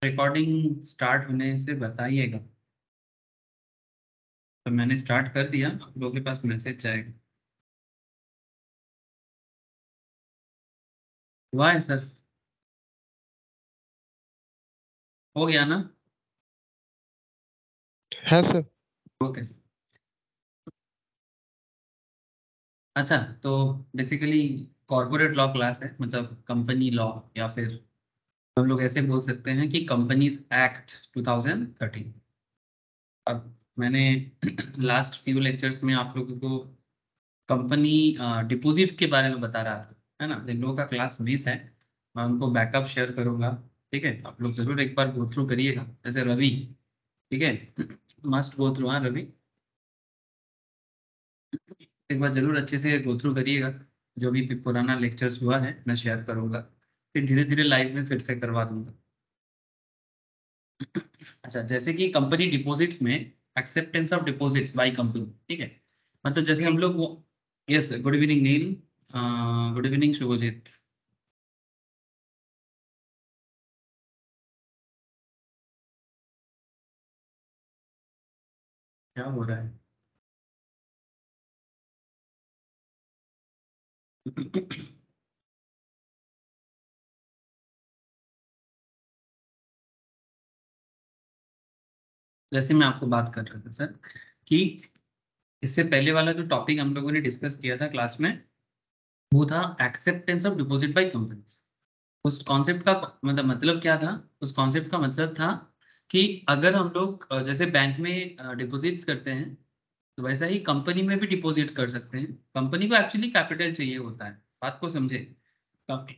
Recording start होने से बताइएगा। तो मैंने स्टार्ट कर दिया, आप लोगों के पास मैसेज जाएगा। हुआ है सर? हो गया ना? है सर। Okay sir. अच्छा, तो बेसिकली कॉर्पोरेट लॉ क्लास है, मतलब कंपनी लॉ, या फिर हम लोग ऐसे बोल सकते हैं कि कंपनीज एक्ट 2013। अब मैंने लास्ट फ्यू लेक्चर्स में आप लोगों को कंपनी डिपॉजिट्स के बारे में बता रहा था, है ना। जिन लोगों का क्लास मिस है, मैं उनको बैकअप शेयर करूंगा। ठीक है, आप लोग जरूर एक बार गो थ्रू करिएगा, जैसे रवि। ठीक है, मस्ट गो थ्रू। हाँ रवि, एक बार जरूर अच्छे से गो थ्रू करिएगा। जो भी पुराना लेक्चर्स हुआ है मैं शेयर करूंगा, फिर धीरे धीरे लाइव में फिर से करवा दूंगा। अच्छा, जैसे कि कंपनी डिपॉजिट्स में acceptance of deposits by company. ठीक है, मतलब जैसे हम लोग वो। Yes, good evening Neel. Good evening Shubhajit. क्या हो रहा है? जैसे मैं आपको बात कर रहा था सर, कि इससे पहले वाला जो टॉपिक हम लोगों ने डिस्कस किया था क्लास में, वो था acceptance of deposit by company. उस कॉन्सेप्ट का मतलब क्या था? उस कॉन्सेप्ट का मतलब था कि अगर हम लोग जैसे बैंक में डिपॉजिट्स करते हैं, तो वैसा ही कंपनी में भी डिपॉजिट कर सकते हैं। कंपनी को एक्चुअली कैपिटल चाहिए होता है, बात को समझे।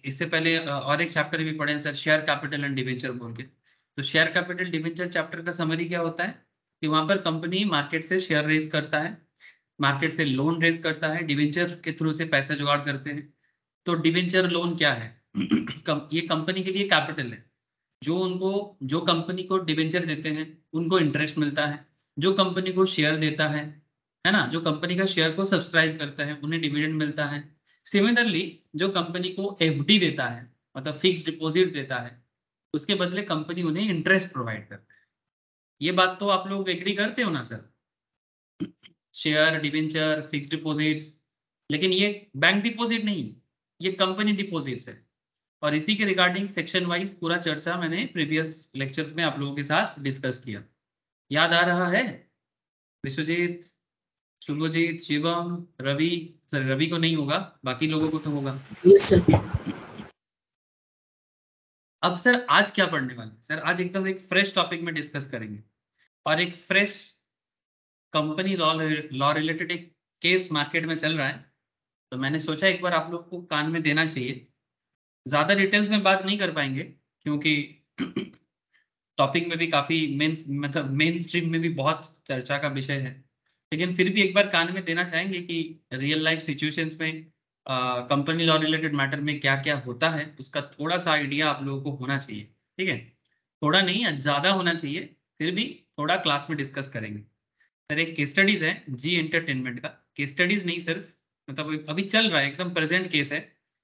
इससे पहले और एक चैप्टर भी पढ़े हैं sir, share capital and debenture बोल के। तो शेयर कैपिटल डिवेंचर चैप्टर का समरी क्या होता है कि वहां पर कंपनी मार्केट से शेयर रेज करता है, मार्केट से लोन रेज करता है, डिवेंचर के थ्रू से पैसा जुगाड़ करते हैं। तो डिवेंचर लोन क्या है? ये कंपनी के लिए कैपिटल है। जो कंपनी को डिवेंचर देते हैं उनको इंटरेस्ट मिलता है। जो कंपनी को शेयर देता है ना, जो कंपनी का शेयर को सब्सक्राइब करता है उन्हें डिविडेंड मिलता है। सिमिलरली, जो कंपनी को एफडी देता है, मतलब फिक्स डिपॉजिट देता है, उसके बदले कंपनी उन्हें इंटरेस्ट प्रोवाइड करता है। ये बात तो आप लोग एग्री करते हो ना sir? Share, debenture, fix deposits. लेकिन ये बैंक डिपॉजिट नहीं, ये कंपनी डिपॉजिट्स है। और इसी के रिगार्डिंग सेक्शन वाइज पूरा चर्चा मैंने प्रीवियस लेक्चर्स में आप लोगों के साथ डिस्कस किया। याद आ रहा है? विश्वजीत, शुभजीत, शिवम, रवि। सर रवि को नहीं होगा, बाकी लोगों को तो होगा। Yes sir. अब सर आज क्या पढ़ने वाले हैं? सर आज एकदम एक फ्रेश टॉपिक में डिस्कस करेंगे, और एक fresh company law law related एक केस मार्केट में चल रहा है। तो मैंने सोचा एक बार आप लोग को कान में देना चाहिए। ज्यादा डिटेल्स में बात नहीं कर पाएंगे, क्योंकि टॉपिक में भी काफी मेन, मतलब मेन स्ट्रीम में भी बहुत चर्चा का विषय है। लेकिन फिर भी एक बार कान में देना चाहेंगे कि रियल लाइफ सिचुएशंस में कंपनी लॉ रिलेटेड मैटर में क्या क्या होता है, उसका थोड़ा सा आइडिया आप लोगों को होना चाहिए। ठीक है, थोड़ा नहीं, ज्यादा होना चाहिए। फिर भी थोड़ा क्लास में डिस्कस करेंगे। सर एक केस स्टडीज है जी एंटरटेनमेंट का, केस स्टडीज नहीं सिर्फ, मतलब अभी चल रहा है, एकदम प्रेजेंट केस है।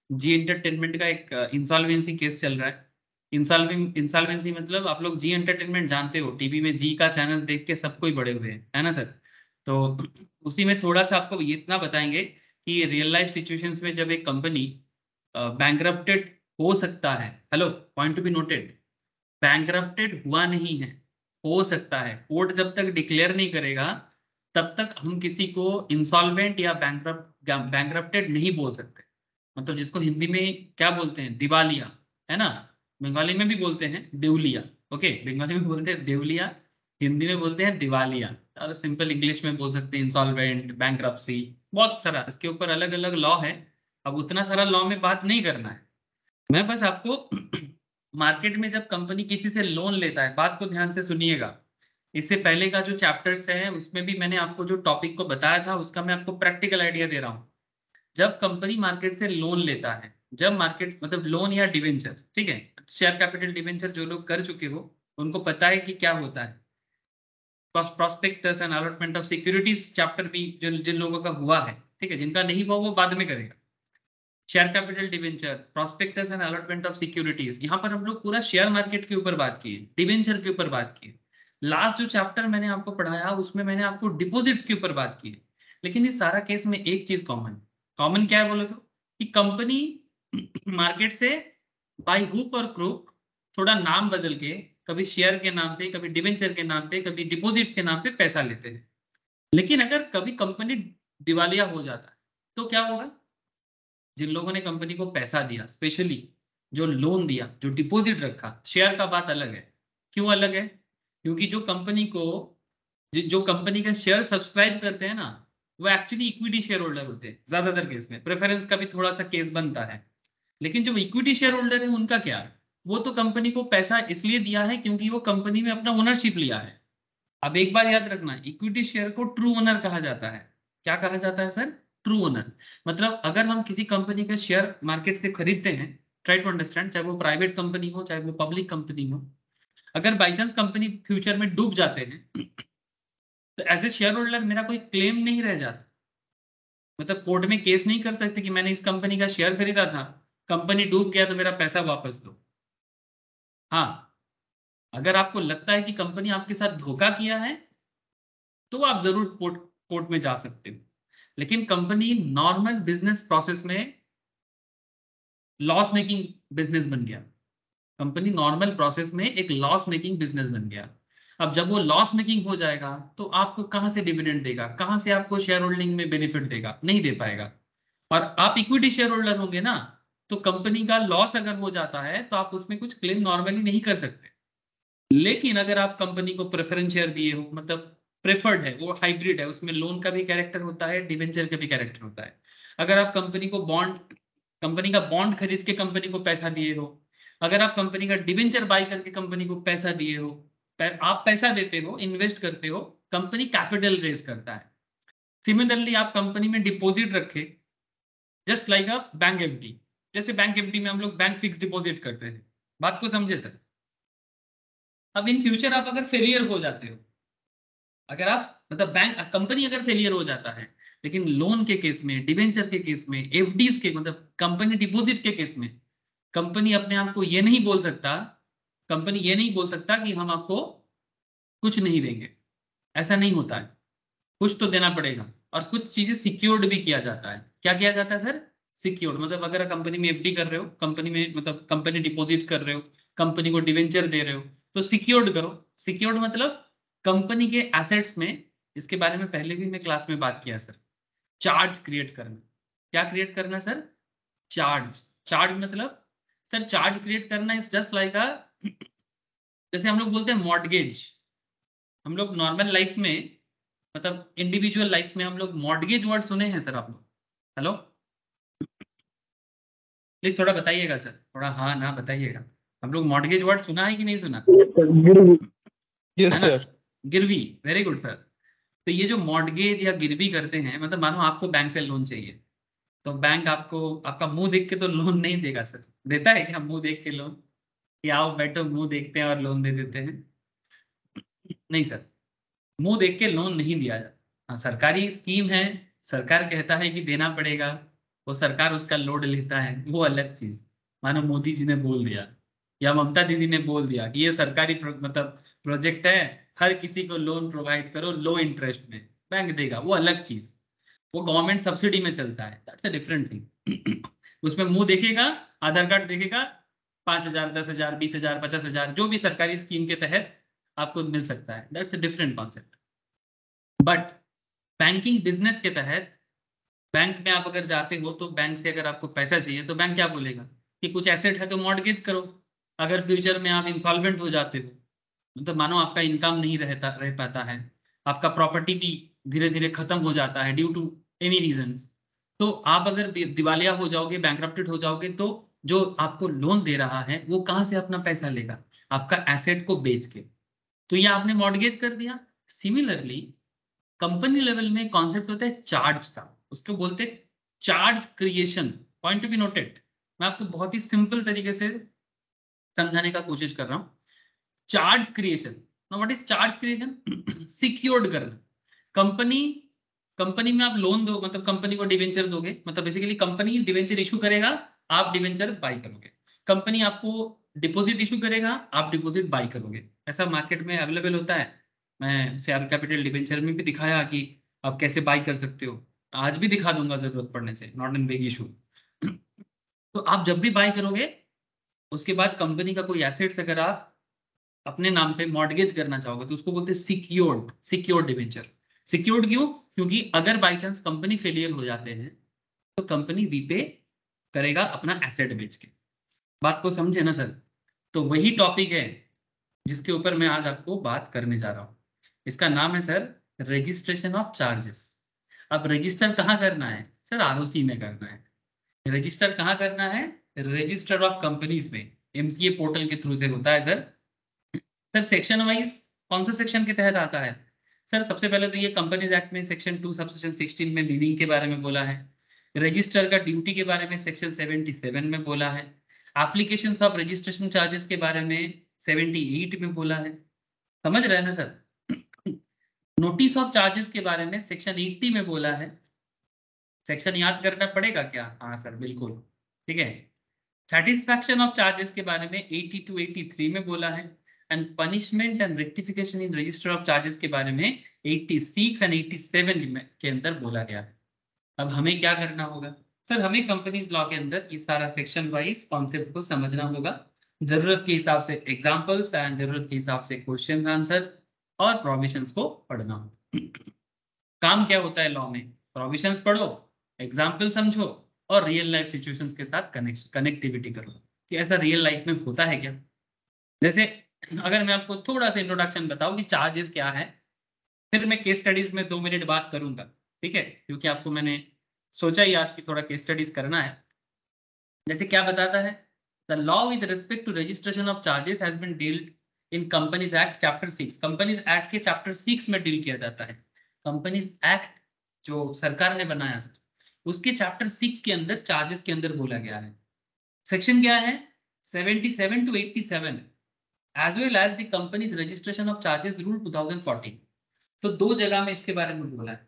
जी एंटरटेनमेंट का एक इंसॉल्वेंसी केस चल रहा है। इंसॉल्वेंसी मतलब आप लोग जी एंटरटेनमेंट जानते हो, टीवी में जी का चैनल देख के सब कोई बड़े हुए हैं, है ना सर। तो उसी में थोड़ा सा आपको ये इतना बताएंगे कि रियल लाइफ सिचुएशंस में जब एक कंपनी बैंकरप्टेड हो सकता है, hello, point to be noted, bankrupted हुआ नहीं है, हो सकता है, कोर्ट जब तक डिक्लेयर नहीं करेगा तब तक हम किसी को इंसॉल्वेंट या बैंकरप्टेड नहीं बोल सकते। मतलब जिसको हिंदी में क्या बोलते हैं, दिवालिया, है ना। बंगाली में भी बोलते हैं देवलिया। ओके, बंगाली में बोलते हैं देवलिया, हिंदी में बोलते हैं दिवालिया, और सिंपल इंग्लिश में बोल सकते हैं इंसॉल्वेंट, बैंकरप्सी। बहुत सारा इसके ऊपर अलग अलग लॉ है। अब उतना सारा लॉ में बात नहीं करना है, मैं बस आपको मार्केट में जब कंपनी किसी से लोन लेता है, बात को ध्यान से सुनिएगा। इससे पहले का जो चैप्टर्स है उसमें भी मैंने आपको जो टॉपिक को बताया था, उसका मैं आपको प्रैक्टिकल आइडिया दे रहा हूँ। जब कंपनी मार्केट से लोन लेता है, जब मार्केट मतलब लोन या डिवेंचर, ठीक है, शेयर कैपिटल डिवेंचर जो लोग कर चुके हो उनको पता है कि क्या होता है। Prospectus and allotment of securities chapter भी जिन जिन लोगों का हुआ है, ठीक है, जिनका नहीं हुआ वो बाद में करेगा। Share capital debenture, prospectus and allotment of securities. यहाँ पर हम लोग पूरा शेयर मार्केट के ऊपर बात की, डिवेंचर के ऊपर बात की। लास्ट जो चैप्टर मैंने आपको पढ़ाया उसमें मैंने आपको डिपॉजिट्स के ऊपर बात की। लेकिन इस सारा केस में एक चीज कॉमन क्या है बोले तो, कि कंपनी मार्केट से बाय हुक और क्रूक थोड़ा नाम बदल के, कभी शेयर के नाम पे, कभी डिवेंचर के नाम पे, कभी डिपॉजिट्स के नाम पे पैसा लेते हैं। लेकिन अगर कभी कंपनी दिवालिया हो जाता है तो क्या होगा? जिन लोगों ने कंपनी को पैसा दिया, स्पेशली जो लोन दिया, जो डिपॉजिट रखा, शेयर का बात अलग है। क्यों अलग है? क्योंकि जो कंपनी को जो कंपनी का शेयर सब्सक्राइब करते हैं ना, वो एक्चुअली इक्विटी शेयर होल्डर होते हैं ज्यादातर केस में। प्रेफरेंस का भी थोड़ा सा केस बनता है, लेकिन जो इक्विटी शेयर होल्डर है उनका क्या है? वो तो कंपनी को पैसा इसलिए दिया है क्योंकि वो कंपनी में अपना ओनरशिप लिया है। अब एक बार याद रखना, इक्विटी शेयर को ट्रू ओनर कहा जाता है। क्या कहा जाता है सर? True owner. मतलब अगर हम किसी कंपनी का शेयर मार्केट से खरीदते हैं, ट्राई टू अंडरस्टैंड, चाहे वो प्राइवेट कंपनी हो चाहे वो पब्लिक कंपनी हो, अगर बाई चांस कंपनी फ्यूचर में डूब जाते हैं तो एज ए शेयर होल्डर मेरा कोई क्लेम नहीं रह जाता। मतलब कोर्ट में केस नहीं कर सकते कि मैंने इस कंपनी का शेयर खरीदा था, कंपनी डूब गया तो मेरा पैसा वापस दो। हाँ, अगर आपको लगता है कि कंपनी आपके साथ धोखा किया है तो आप जरूर कोर्ट में जा सकते हो। लेकिन कंपनी नॉर्मल बिजनेस प्रोसेस में लॉस मेकिंग बिजनेस बन गया, कंपनी नॉर्मल प्रोसेस में एक लॉस मेकिंग बिजनेस बन गया। अब जब वो लॉस मेकिंग हो जाएगा तो आपको कहां से डिविडेंड देगा, कहां से आपको शेयर होल्डिंग में बेनिफिट देगा? नहीं दे पाएगा। और आप इक्विटी शेयर होल्डर होंगे ना, तो कंपनी का लॉस अगर हो जाता है तो आप उसमें कुछ क्लेम नॉर्मली नहीं कर सकते। लेकिन अगर आप कंपनी को प्रेफरेंस शेयर दिए हो, मतलब प्रेफर्ड है, वो हाइब्रिड है, उसमें लोन का भी कैरेक्टर होता है, डिवेंचर का भी कैरेक्टर होता है। अगर आप कंपनी को बॉन्ड, कंपनी का बॉन्ड खरीद के कंपनी को पैसा दिए हो, अगर आप कंपनी का डिवेंचर बाय करके कंपनी को पैसा दिए हो, आप पैसा देते हो, इन्वेस्ट करते हो, कंपनी कैपिटल रेज करता है। सिमिलरली आप कंपनी में डिपॉजिट रखे, just like a bank FD. जैसे बैंक एफडी में हम लोग बैंक फिक्स डिपॉजिट करते हैं। बात को समझे सर? अब इन फ्यूचर आप अगर फेलियर हो जाते हो, अगर आप मतलब बैंक कंपनी अगर फेलियर हो जाता है, लेकिन लोन के केस में, डिवेंचर के केस में, एफडीज के मतलब कंपनी डिपॉजिट के केस में, कंपनी अपने आप को ये नहीं बोल सकता, कंपनी ये नहीं बोल सकता कि हम आपको कुछ नहीं देंगे। ऐसा नहीं होता है, कुछ तो देना पड़ेगा। और कुछ चीजें सिक्योर्ड भी किया जाता है। क्या किया जाता है सर? सिक्योर्ड। मतलब अगर कंपनी में एफडी कर रहे हो, कंपनी में मतलब कंपनी डिपॉजिट्स कर रहे हो, कंपनी को डिवेंचर दे रहे हो, तो सिक्योर्ड करो। सिक्योर्ड मतलब कंपनी के एसेट्स में, इसके बारे में पहले भी मैं क्लास में बात किया सर, चार्ज क्रिएट करना। क्या क्रिएट करना सर? चार्ज। चार्ज मतलब सर, चार्ज क्रिएट करना इज जस्ट लाइक अ, जैसे हम लोग बोलते हैं मॉर्टगेज। हम लोग नॉर्मल लाइफ में, मतलब इंडिविजुअल लाइफ में हम लोग मॉर्टगेज वर्ड सुने हैं सर आप लोग? हेलो, प्लीज थोड़ा बताइएगा सर, थोड़ा हाँ ना बताइएगा। हम लोग मॉर्टगेज वर्ड सुना है कि नहीं सुना? है यस ना? सर। गिरवी, वेरी गुड सर। तो ये जो मॉर्टगेज या गिरवी करते हैं, मतलब मानो आपको बैंक से लोन चाहिए, तो बैंक आपको आपका मुंह देख के तो लोन नहीं देगा सर। देता है क्या मुंह देख के लोन? कि आओ बैठो, मुंह देखते हैं और लोन दे देते हैं? नहीं सर, मुंह देख के लोन नहीं दिया जाता। हाँ, सरकारी स्कीम है, सरकार कहता है कि देना पड़ेगा, वो सरकार उसका लोड लेता है, वो अलग चीज। मानो मोदी जी ने बोल दिया या ममता दीदी ने बोल दिया कि ये सरकारी मतलब प्रोजेक्ट है, हर किसी को लोन प्रोवाइड करो लो इंटरेस्ट में, बैंक देगा, वो अलग चीज। वो गवर्नमेंट सब्सिडी में चलता है, दैट्स अ डिफरेंट थिंग। उसमें मुंह देखेगा, आधार कार्ड देखेगा, 5,000, 10,000, 20,000, 50,000, जो भी सरकारी स्कीम के तहत आपको मिल सकता है, that's a different concept. But banking business के तहत, बैंक में आप अगर जाते हो तो बैंक से अगर आपको पैसा चाहिए तो बैंक क्या बोलेगा कि कुछ एसेट है तो मॉर्टगेज करो। अगर फ्यूचर में आप इंसॉल्वेंट हो जाते हो, मतलब मानो आपका इनकम नहीं रह पाता है, आपका प्रॉपर्टी भी धीरे धीरे खत्म हो जाता है ड्यू टू एनी रीजंस, तो आप अगर दिवालिया हो जाओगे, बैंकरप्टेड हो जाओगे, तो जो आपको लोन दे रहा है वो कहाँ से अपना पैसा लेगा? आपका एसेट को बेच के। तो ये आपने मॉर्टगेज कर दिया। सिमिलरली कंपनी लेवल में कॉन्सेप्ट होता है चार्ज का, उसको बोलते हैं charge creation. Point to be noted. मैं आपको बहुत ही सिंपल तरीके से समझाने का कोशिश कर रहा हूं। Charge creation, now what is charge creation? Secured करना। कंपनी कंपनी में आप लोन दो, मतलब कंपनी को डिवेंचर दोगे, मतलब बेसिकली कंपनी डिवेंचर इशू करेगा, आप डिवेंचर बाई करोगे। कंपनी आपको डिपॉजिट इशू करेगा, आप डिपॉजिट बाई करोगे। ऐसा मार्केट में अवेलेबल होता है। मैं शेयर कैपिटल डिवेंचर में भी दिखाया कि आप कैसे बाई कर सकते हो, आज भी दिखा दूंगा जरूरत पड़ने से, नॉट एन बिग इशू। तो आप जब भी बाई करोगे, उसके बाद कंपनी का कोई एसेट्स अगर आप अपने नाम पे मॉर्गेज करना चाहोगे तो उसको बोलते हैं सिक्योर्ड, सिक्योर्ड डिवेंचर। सिक्योर्ड क्यों? क्योंकि अगर बाई चांस कंपनी फेलियर हो जाते हैं तो कंपनी रीपे करेगा अपना एसेट बेच के। बात को समझे ना सर? तो वही टॉपिक है जिसके ऊपर मैं आज आपको बात करने जा रहा हूँ। इसका नाम है सर रजिस्ट्रेशन ऑफ चार्जेस। अब रजिस्टर कहाँ करना है सर? आरओसी में करना है। रजिस्टर कहाँ करना है? रजिस्टर ऑफ कंपनीज में, एमसीए पोर्टल के थ्रू से होता है सर। सर सेक्शन वाइज कौन सा सेक्शन के तहत आता है? सर सबसे पहले तो ये कंपनीज एक्ट में सेक्शन 2 सबसेक्शन 16 में मीनिंग के बारे में बोला है। रजिस्टर का ड्यूटी के बारे में सेक्शन 77 में बोला है। एप्लीकेशन ऑफ रजिस्ट्रेशन चार्जेस के बारे में 78 में बोला है। समझ रहे हैं ना सर? नोटिस ऑफ चार्जेस के बारे में सेक्शन 80 में बोला है। सेक्शन याद करना पड़ेगा क्या? हाँ सर बिल्कुल, ठीक है। सेटिस्फैक्शन ऑफ चार्जेस के बारे में 80 to 83 में बोला है। And punishment and rectification in register of charges के बारे में 86 एंड 87 में के अंदर बोला गया है। अब हमें क्या करना होगा सर? हमें कंपनीज लॉ के अंदर ये सारा सेक्शन वाइज कॉन्सेप्ट को समझना होगा, जरूरत के हिसाब से एग्जांपल्स एंड जरूरत के हिसाब से क्वेश्चन आंसर्स और प्रोविजंस को पढ़ना होगा। काम क्या होता है लॉ में? प्रोविजंस पढ़ो, एग्जाम्पल समझो और रियल लाइफ सिचुएशंस के साथ कनेक्टिविटी करो कि ऐसा रियल लाइफ में होता है क्या। जैसे अगर मैं आपको थोड़ा सा इंट्रोडक्शन बताऊं कि चार्जेस क्या है, फिर मैं केस स्टडीज में 2 मिनट बात करूंगा, ठीक है? क्योंकि आपको मैंने सोचा ही आज की थोड़ा केस स्टडीज करना है। जैसे क्या बताता है, the law with respect to registration of charges has been dealt in companies act chapter 6। Companies act के चैप्टर 6 में डील किया जाता है। कंपनीज एक्ट जो सरकार ने बनाया सर, उसके चैप्टर 6 के अंदर चार्जेस के अंदर बोला गया है। सेक्शन क्या है? 77 to 87 as well as the companies registration of charges rule 2014। तो दो जगह में इसके बारे में बोला है।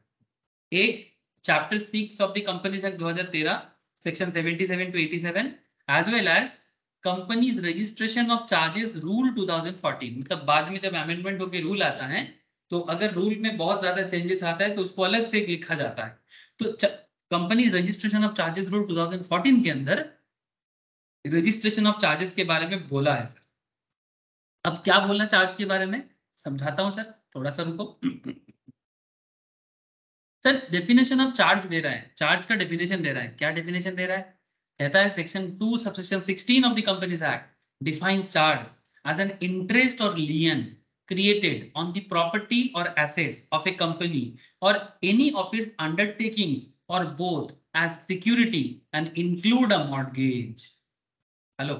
एक chapter 6 of the companies act 2013 section 77 to 87 as well as companies registration of charges rule 2014। मतलब बाद में जब अमेंडमेंट होकर रूल आता है तो अगर रूल में बहुत ज्यादा चेंजेस आता है तो उसको अलग से लिखा जाता है। तो company registration of charges rule 2014 के अंदर रजिस्ट्रेशन ऑफ चार्जेस के बारे में बोला है सर। अब क्या बोलना चार्ज के बारे में समझाता हूं सर, थोड़ा सा रुको। सर डेफिनेशन ऑफ चार्ज दे रहा है, चार्ज का डेफिनेशन दे रहा है। क्या डेफिनेशन दे रहा है? कहता है section 2 subsection 16 of the companies act defines charge as an interest और lien created on the property or assets of a company or any of its undertakings or both as security and include a mortgage. Hello,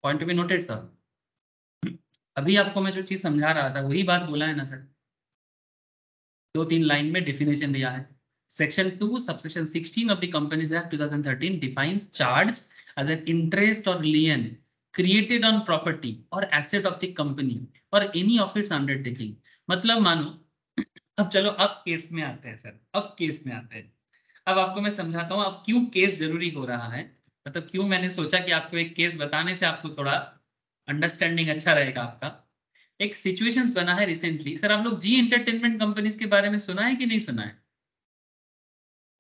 point to be noted sir. अभी आपको मैं जो चीज समझा रहा था वही बात बोला है ना सर? 2-3 लाइन में डेफिनेशन दिया है। Section 2 subsection 16 of the companies act 2013 defines charge as an interest और लियन क्रिएटेड ऑन प्रॉपर्टी और एसेट ऑफ द कंपनी और एनी ऑफ इट्स अंडरटेकिंग। मतलब मानो, अब चलो अब केस में आते हैं सर, अब केस में आते हैं। अब आपको मैं समझाता हूँ अब क्यों केस जरूरी हो रहा है, मतलब क्यों मैंने सोचा कि आपको एक केस बताने से आपको थोड़ा अंडरस्टैंडिंग अच्छा रहेगा आपका। एक सिचुएशंस बना है रिसेंटली सर। आप लोग जी एंटरटेनमेंट कंपनीज के बारे में सुना है कि नहीं सुना है?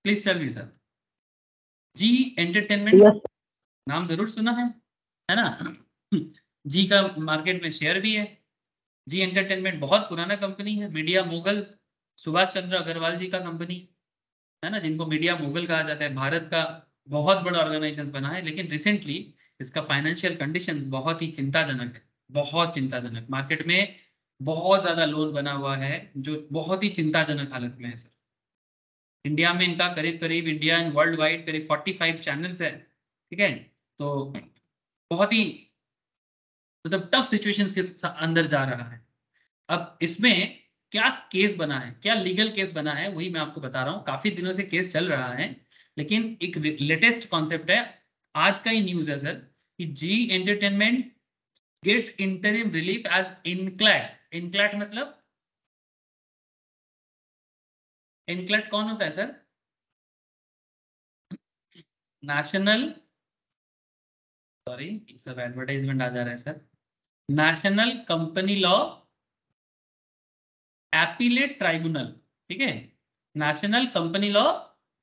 Please tell me sir. Zee entertainment Yes. नाम जरूर सुना है ना? जी का मार्केट में शेयर भी है। जी एंटरटेनमेंट बहुत पुराना कंपनी है, मीडिया मोगल सुभाष चंद्र अग्रवाल जी का कंपनी है ना, जिनको मीडिया मोगल कहा जाता है। भारत का बहुत बड़ा ऑर्गेनाइजेशन बना है, लेकिन रिसेंटली इसका फाइनेंशियल कंडीशन बहुत ही चिंताजनक है, बहुत चिंताजनक। मार्केट में बहुत ज्यादा लोन बना हुआ है जो बहुत ही चिंताजनक हालत में है सर। इंडिया में इनका करीब करीब इंडिया एंड वर्ल्ड वाइड करीब 45 चैनल्स है, ठीक है? तो बहुत ही मतलब टफ सिचुएशंस के अंदर जा रहा है। अब इसमें क्या केस बना है, क्या लीगल केस बना है, वही मैं आपको बता रहा हूँ। काफी दिनों से केस चल रहा है, लेकिन एक लेटेस्ट कॉन्सेप्ट है, आज का ही न्यूज है सर, कि Zee entertainment gets interim relief as NCLAT. NCLAT मतलब इनक्लैट कौन होता है सर? नेशनल, सॉरी सब एडवर्टाइजमेंट आ जा रहा है sir, national company law appellate tribunal, ठीक है, national company law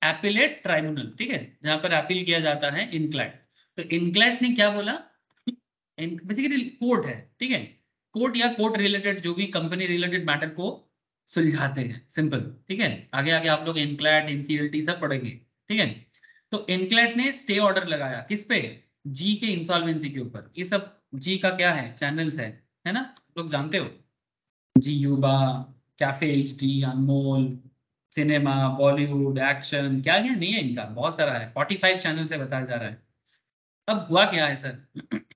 appellate tribunal, ठीक है, जहां पर अपील किया जाता है इनक्लैट। तो इनक्लैट ने क्या बोला, बेसिकली कोर्ट है, ठीक है, कोर्ट या कोर्ट रिलेटेड जो भी कंपनी रिलेटेड मैटर को सुलझाते हैं, सिंपल, ठीक है। आगे आगे आप लोग इनक्लैट एनसीएलटी सब पढ़ेंगे, ठीक है। तो इनक्लैट ने स्टे ऑर्डर लगाया किस पे, जी के इंसॉल्वेंसी के ऊपर। ये सब जी का क्या है, चैनल्स है ना, लोग जानते हो, जी युवा, कैफे एचडी, अनमोल, सिनेमा, बॉलीवुड, एक्शन, क्या क्या नहीं है इनका, बहुत सारा है, 45 चैनल से बताया जा रहा है। अब हुआ क्या है सर,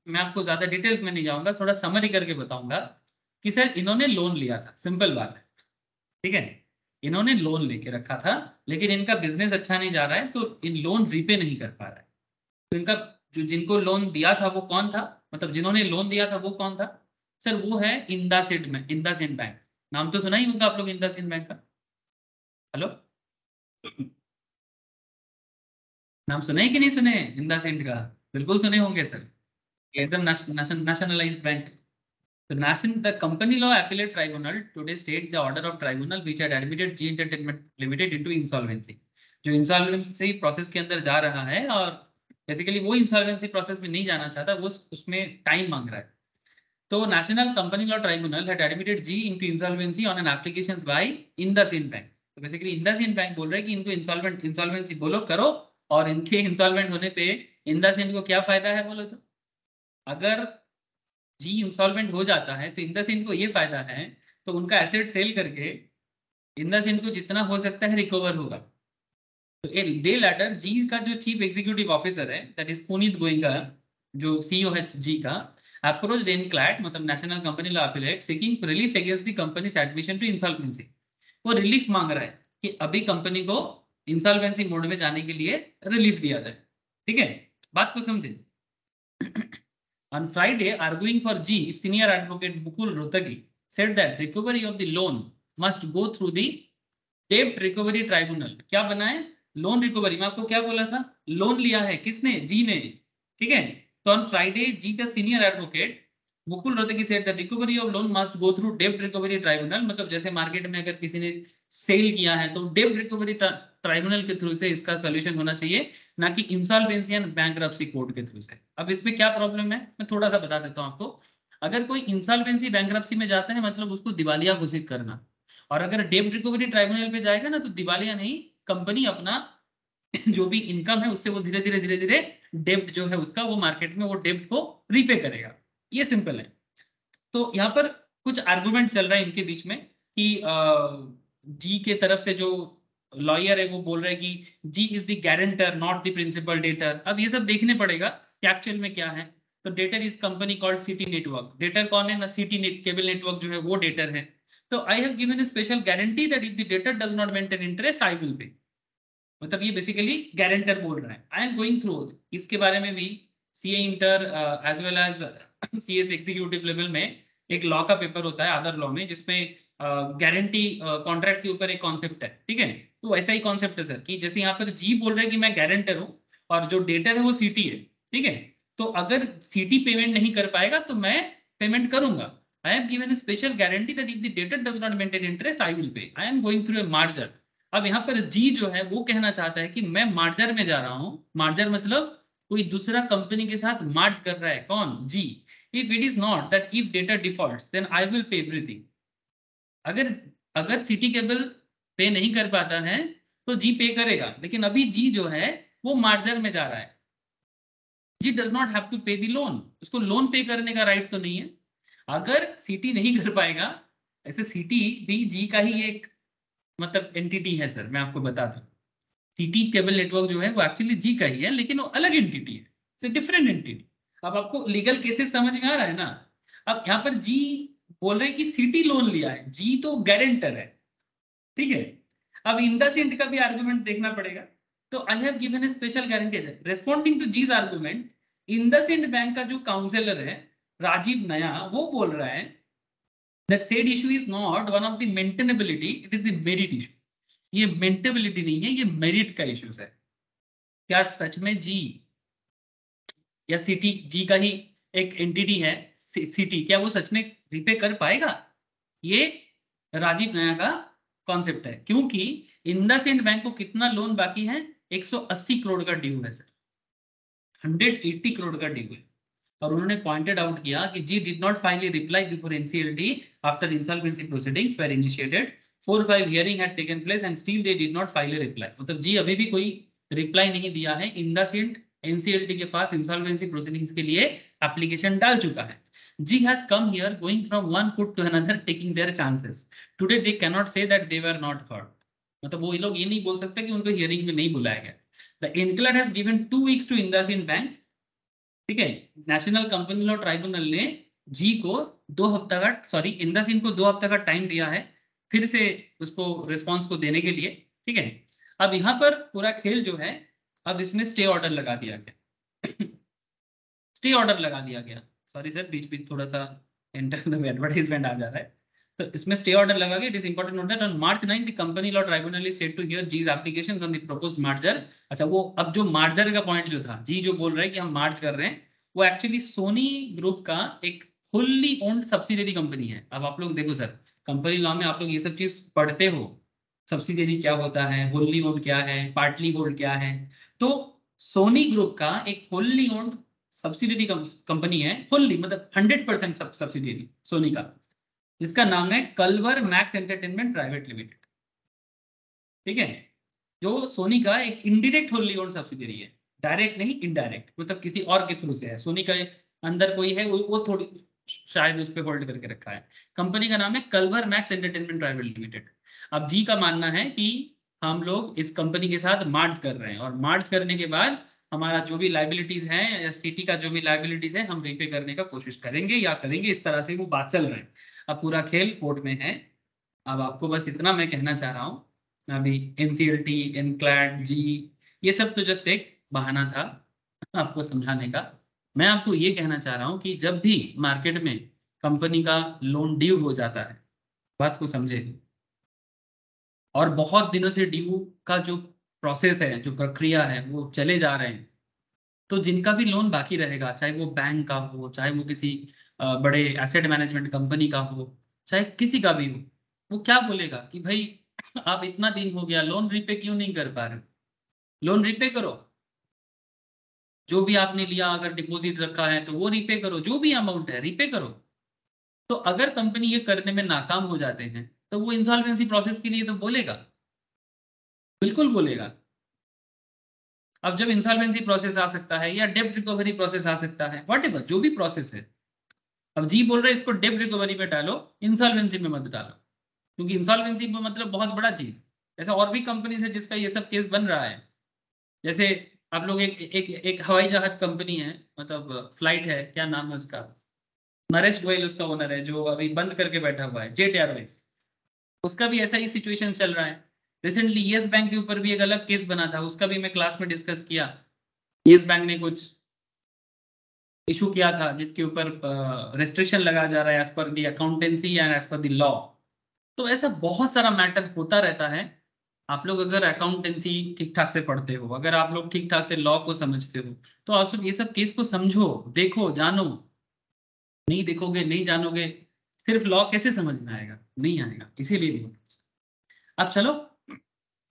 मैं आपको ज्यादा डिटेल्स में नहीं जाऊंगा, थोड़ा समरी करके बताऊंगा कि सर इन्होंने लोन लिया था, सिंपल बात है, ठीक है, इन्होंने लोन लेके रखा था, लेकिन इनका बिजनेस अच्छा नहीं जा रहा है, तो इन लोन रीपे नहीं कर पा रहा है। तो इनका जो जिनको लोन दिया था वो कौन था, मतलब जिन्होंने लोन दिया था वो कौन था सर, वो है इंदासिंड में, इंदासिंड बैंक, नाम तो सुना ही होगा आप लोग इंदासिंड बैंक का। हेलो, नाम सुने कि नहीं सुने इंदासिंड का? बिल्कुल सुने होंगे सर, एकदम नेशनलाइज्ड बैंक है। तो national the company law appellate tribunal today state the order of tribunal which had admitted G Entertainment Limited into insolvency, जो इंसॉल्वेंसी प्रोसेस के अंदर जा रहा है, और बेसिकली वो इंसॉल्वेंसी प्रोसेस में नहीं जाना चाहता, वो उसमें टाइम मांग रहा है। तो National company law Tribunal had admitted Zee into insolvency on an applications by IndusInd bank. तो बेसिकली इंडसइंड बैंक बोल रहा है कि इनको इंसॉल्वेंसी बोलो करो, और इनके इंसॉल्वेंट होने पे इंडसइंड को क्या फायदा है बोलो तो, अगर जी इंसॉल्वेंट हो जाता है तो इंडसइंड को ये फायदा है, तो उनका एसेट सेल करके इंडसइंड को जितना हो सकता है रिकवर होगा। तो डे लैटर जी का जो चीफ एग्जीक्यूटिव ऑफिसर है, दैट इज पुनीत गोयंका, जो सीईओ है जी का, अप्रोच इनक्लैट मतलब National company Law Appellate seeking relief against the companies admission to insolvency. वो रिलीफ मांग रहा है कि अभी कंपनी को इंसॉल्वेंसी मोड में जाने के लिए रिलीफ दिया जाए, ठीक है, बात को समझे। On Friday, arguing for G, senior advocate Mukul Rohtagi said that recovery of the loan must go through the debt recovery tribunal। क्या बना है, लोन रिकवरी। मैं आपको क्या बोला था, लोन लिया है किसने, जी ने, ठीक है। तो ऑन फ्राइडे जी का senior advocate Mukul Rohatgi said the recovery of loan must go through डेब्ट रिकवरी ट्राइब्यूनल। मतलब जैसे मार्केट में अगर किसी ने सेल किया है तो डेब्ट रिकवरी ट्राइब्यूनल के थ्रू से इसका सोल्यूशन होना चाहिए, ना कि इंसॉल्वेंसी एंड बैंकरप्सी कोर्ट के थ्रू से। अब इसमें क्या प्रॉब्लम है, मैं थोड़ा सा बता देता हूं आपको। अगर कोई इंसॉल्वेंसी बैंकरप्सी में जाता है मतलब उसको दिवालिया घोषित करना, और अगर डेब्ट रिकवरी ट्राइब्यूनल पे जाएगा ना तो दिवालिया नहीं, कंपनी अपना जो भी इनकम है उससे वो धीरे धीरे डेब्ट जो है उसका वो मार्केट में वो डेब्ट को रीपे करेगा। ये सिंपल है। तो यहाँ पर कुछ आर्गुमेंट चल रहा है इनके बीच में कि जी के तरफ से जो लॉयर है वो बोल रहा है कि Zee is the guarantor not the principal debtor. अब ये सब देखने पड़ेगा कि एक्चुअल में क्या है। तो debtor is company called city network. Debtor कौन है ना, सिटी केबल नेटवर्क जो है वो डेटर है। तो I have given a special guarantee that if the debtor does not maintain interest I will pay। मतलब ये बेसिकली गारंटर बोल रहा है। आई एम गोइंग थ्रू इसके बारे में भी, CA inter as well as CA executive level में एक लॉ का पेपर होता है अदर लॉ में, जिसमें गारंटी कॉन्ट्रैक्ट के ऊपर एक कॉन्सेप्ट है, ठीक है। तो वैसा ही कॉन्सेप्ट है सर, कि जैसे यहाँ पर जी बोल रहे हैं कि मैं गारंटर हूँ और जो डेटर है वो सीटी है, ठीक है। तो अगर सीटी पेमेंट नहीं कर पाएगा तो मैं पेमेंट करूंगा। आई have given a special guarantee that if the debtor does not maintain interest I will pay। I am going through a merger। अब यहाँ पर जी जो है वो कहना चाहता है कि मैं मार्जर में जा रहा हूँ। मार्जर मतलब कोई दूसरा कंपनी के साथ मार्ज कर रहा है, कौन, Zee. If it is not that if debtor defaults then I will pay everything. अगर अगर सिटी केबल पे नहीं कर पाता है तो जी पे करेगा, लेकिन अभी जी जो है वो मार्जर में जा रहा है। जी डज नॉट हैव टू पे द लोन, उसको लोन पे करने का राइट तो नहीं है। अगर सिटी नहीं कर पाएगा, ऐसे सिटी भी जी का ही एक मतलब एंटिटी है सर, मैं आपको बता दूं। सिटी केबल नेटवर्क जो है वो एक्चुअली जी का ही है, लेकिन वो अलग एंटिटी है, इट्स डिफरेंट एंटिटी। अब आपको लीगल केसेस समझ में आ रहा है ना। अब यहाँ पर जी बोल रहे हैं कि सिटी लोन लिया है, जी तो गारंटर है, ठीक है। अब इंडसइंड का भी आर्गुमेंट देखना पड़ेगा। तो I have given a special guarantee responding to Zee's argument. IndusInd bank का जो काउंसलर है राजीव नया, वो बोल रहा है that said issue is not one of the maintainability, it is the merit issue। ये मेंटेबिलिटी नहीं है, ये मेरिट का इश्यूज है। क्या सच में जी या सिटी, जी का ही एक एंटिटी है सिटी, क्या वो सच में रिपे कर पाएगा? ये राजीव नया का कॉन्सेप्ट है, क्योंकि इंडसइंड बैंक को कितना लोन बाकी है? 180 करोड़ का ड्यू है सर, 180 करोड़ का ड्यू है। और उन्होंने पॉइंटेड आउट किया कि Zee did not file a reply before NCLT after insolvency proceedings were initiated, 4-5 hearing had taken place and still they did not file a reply. मतलब जी अभी भी कोई रिप्लाई नहीं दिया है, इंडसइंड एनसीएलटी के पास इंसॉल्वेंसी प्रोसीडिंग्स के लिए एप्लीकेशन डाल चुका है। G has come here going from one court to another taking their chances. Today they cannot say that they were not heard. मतलब वो लोग ये नहीं बोल सकते कि उनको हियरिंग में नहीं बुलाया गया। The NCLAT has given 2 weeks to IndusInd Bank, ठीक है। नेशनल कंपनी लॉ ट्राइब्यूनल ने जी को 2 हफ्ता का, सॉरी इंडसइंड को 2 हफ्ता का टाइम दिया है फिर से उसको रिस्पॉन्स को देने के लिए, ठीक है। अब यहाँ पर पूरा खेल जो है, अब इसमें स्टे ऑर्डर लगा दिया गया स्टे ऑर्डर लगा दिया गया, सॉरी सर बीच बीच थोड़ा सा इंटरनेट एडवर्टाइजमेंट आ जा रहा है, तो इसमें स्टे ऑर्डर लगा गया। It is important note that on March 9 the company law tribunal is set to hear Zee's application on the proposed merger. अच्छा, वो अब जो मर्जर का पॉइंट जो था, जी जो बोल रहे हैं कि हम मर्ज कर रहे हैं, वो एक्चुअली सोनी ग्रुप का एक फुल्ली ओन्ड सब्सिडियरी कंपनी है। अब आप लोग देखो सर, कंपनी लॉ में आप लोग ये सब चीज पढ़ते हो, सब्सिडियरी क्या होता है, होल्ली ओन्ड क्या है, पार्टली होल्ड क्या है। तो सोनी ग्रुप का एक फुल्ली ओन्ड सब्सिडियरी कंपनी है, फुल्ली मतलब 100% सब्सिडियरी सोनी का, जिसका नाम है culvert max entertainment private limited, ठीक है। जो सोनी का एक इनडायरेक्ट होल्ली ओन्ड सब्सिडियरी है, डायरेक्ट नहीं इनडायरेक्ट, मतलब किसी और के थ्रू से है। सोनी का अंदर कोई है, वो थोड़ी शायद उस पर होल्ड करके रखा है। कंपनी का नाम है culvert max entertainment private limited. अब जी का मानना है कि हम लोग इस कंपनी के साथ मार्ज कर रहे हैं, और मार्ज करने के बाद हमारा जो भी लाइबिलिटीज है या सिटी का जो भी लाइबिलिटीज है हम रीपे करने का कोशिश करेंगे या करेंगे, इस तरह से वो बात चल रही है। अब पूरा खेल कोर्ट में है। अब आपको बस इतना मैं कहना चाह रहा हूँ, अभी एनसीएलटी, एनक्लैड, जी, ये सब तो जस्ट एक बहाना था आपको समझाने का। मैं आपको ये कहना चाह रहा हूँ कि जब भी मार्केट में कंपनी का लोन ड्यू हो जाता है, बात को समझे, और बहुत दिनों से ड्यू का जो प्रोसेस है, जो प्रक्रिया है वो चले जा रहे हैं, तो जिनका भी लोन बाकी रहेगा, चाहे वो बैंक का हो, चाहे वो किसी बड़े एसेट मैनेजमेंट कंपनी का हो, चाहे किसी का भी हो, वो क्या बोलेगा कि भाई आप इतना दिन हो गया लोन रीपे क्यों नहीं कर पा रहे हो? लोन रीपे करो, जो भी आपने लिया, अगर डिपॉजिट रखा है तो वो रीपे करो, जो भी अमाउंट है रीपे करो। तो अगर कंपनी ये करने में नाकाम हो जाते हैं तो वो इंसॉल्वेंसी प्रोसेस के लिए तो बोलेगा, बिल्कुल बोलेगा। अब जब इंसॉल्वेंसी प्रोसेस आ सकता है या डेब्ट रिकवरी प्रोसेस आ सकता है, वॉट एवर जो भी प्रोसेस है, अब जी बोल रहे हैं इसको डेब्ट रिकवरी में डालो, इंसॉल्वेंसी में मत डालो, क्योंकि इंसॉल्वेंसी में मतलब बहुत बड़ा चीज। ऐसा और भी कंपनी है जिसका ये सब केस बन रहा है। जैसे आप लोग एक हवाई जहाज कंपनी है, मतलब फ्लाइट है, क्या नाम है उसका, नरेश गोयल उसका ओनर है, जो अभी बंद करके बैठा हुआ है, जेट एयरवेज। उसका भी ऐसा ही सिचुएशन चल रहा है। रिसेंटली येस बैंक के ऊपर भी एक अलग केस बना था, उसका भी मैं क्लास में डिस्कस किया। येस बैंक ने कुछ इशू किया था जिसके ऊपर रेस्ट्रिक्शन लगा जा रहा है as per the accountancy and as per the law. तो ऐसा बहुत सारा मैटर होता रहता है। आप लोग अगर अकाउंटेंसी ठीक ठाक से पढ़ते हो, अगर आप लोग ठीक ठाक से लॉ को समझते हो, तो आप सब ये सब केस को समझो, देखो, जानो। नहीं देखोगे, नहीं जानोगे, सिर्फ लॉ कैसे समझ में आएगा? नहीं आएगा, इसीलिए भी। अब चलो,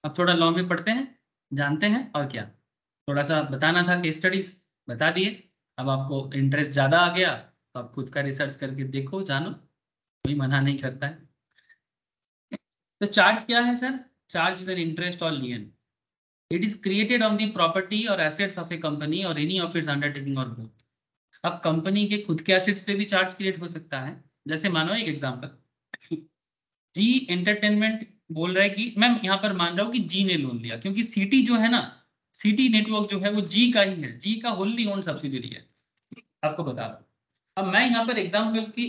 अब थोड़ा लॉ में पढ़ते हैं, जानते हैं, और क्या थोड़ा सा बताना था, केस स्टडीज बता दिए। अब आपको इंटरेस्ट ज्यादा आ गया तो आप खुद का रिसर्च करके देखो, जानो, कोई मना नहीं करता है। तो चार्ज क्या है sir? Charge is an interest और lien. It is created on the property और एसेट्स ऑफ ए कंपनी और एनी ऑफ इट्स अंडरटेकिंग और बोथ। अब कंपनी के खुद के एसेट्स पे भी चार्ज क्रिएट हो सकता है। जैसे मानो एक एग्जांपल, जी एंटरटेनमेंट बोल रहा है कि मैं यहाँ पर मान रहा हूँ कि जी ने लोन लिया, क्योंकि सिटी जो है ना, सिटी नेटवर्क जो है वो जी का ही है, जी का होल्ली ओन्ड सब्सिडियरी है, आपको बता रहा हूँ। अब मैं यहाँ पर एग्जाम्पल की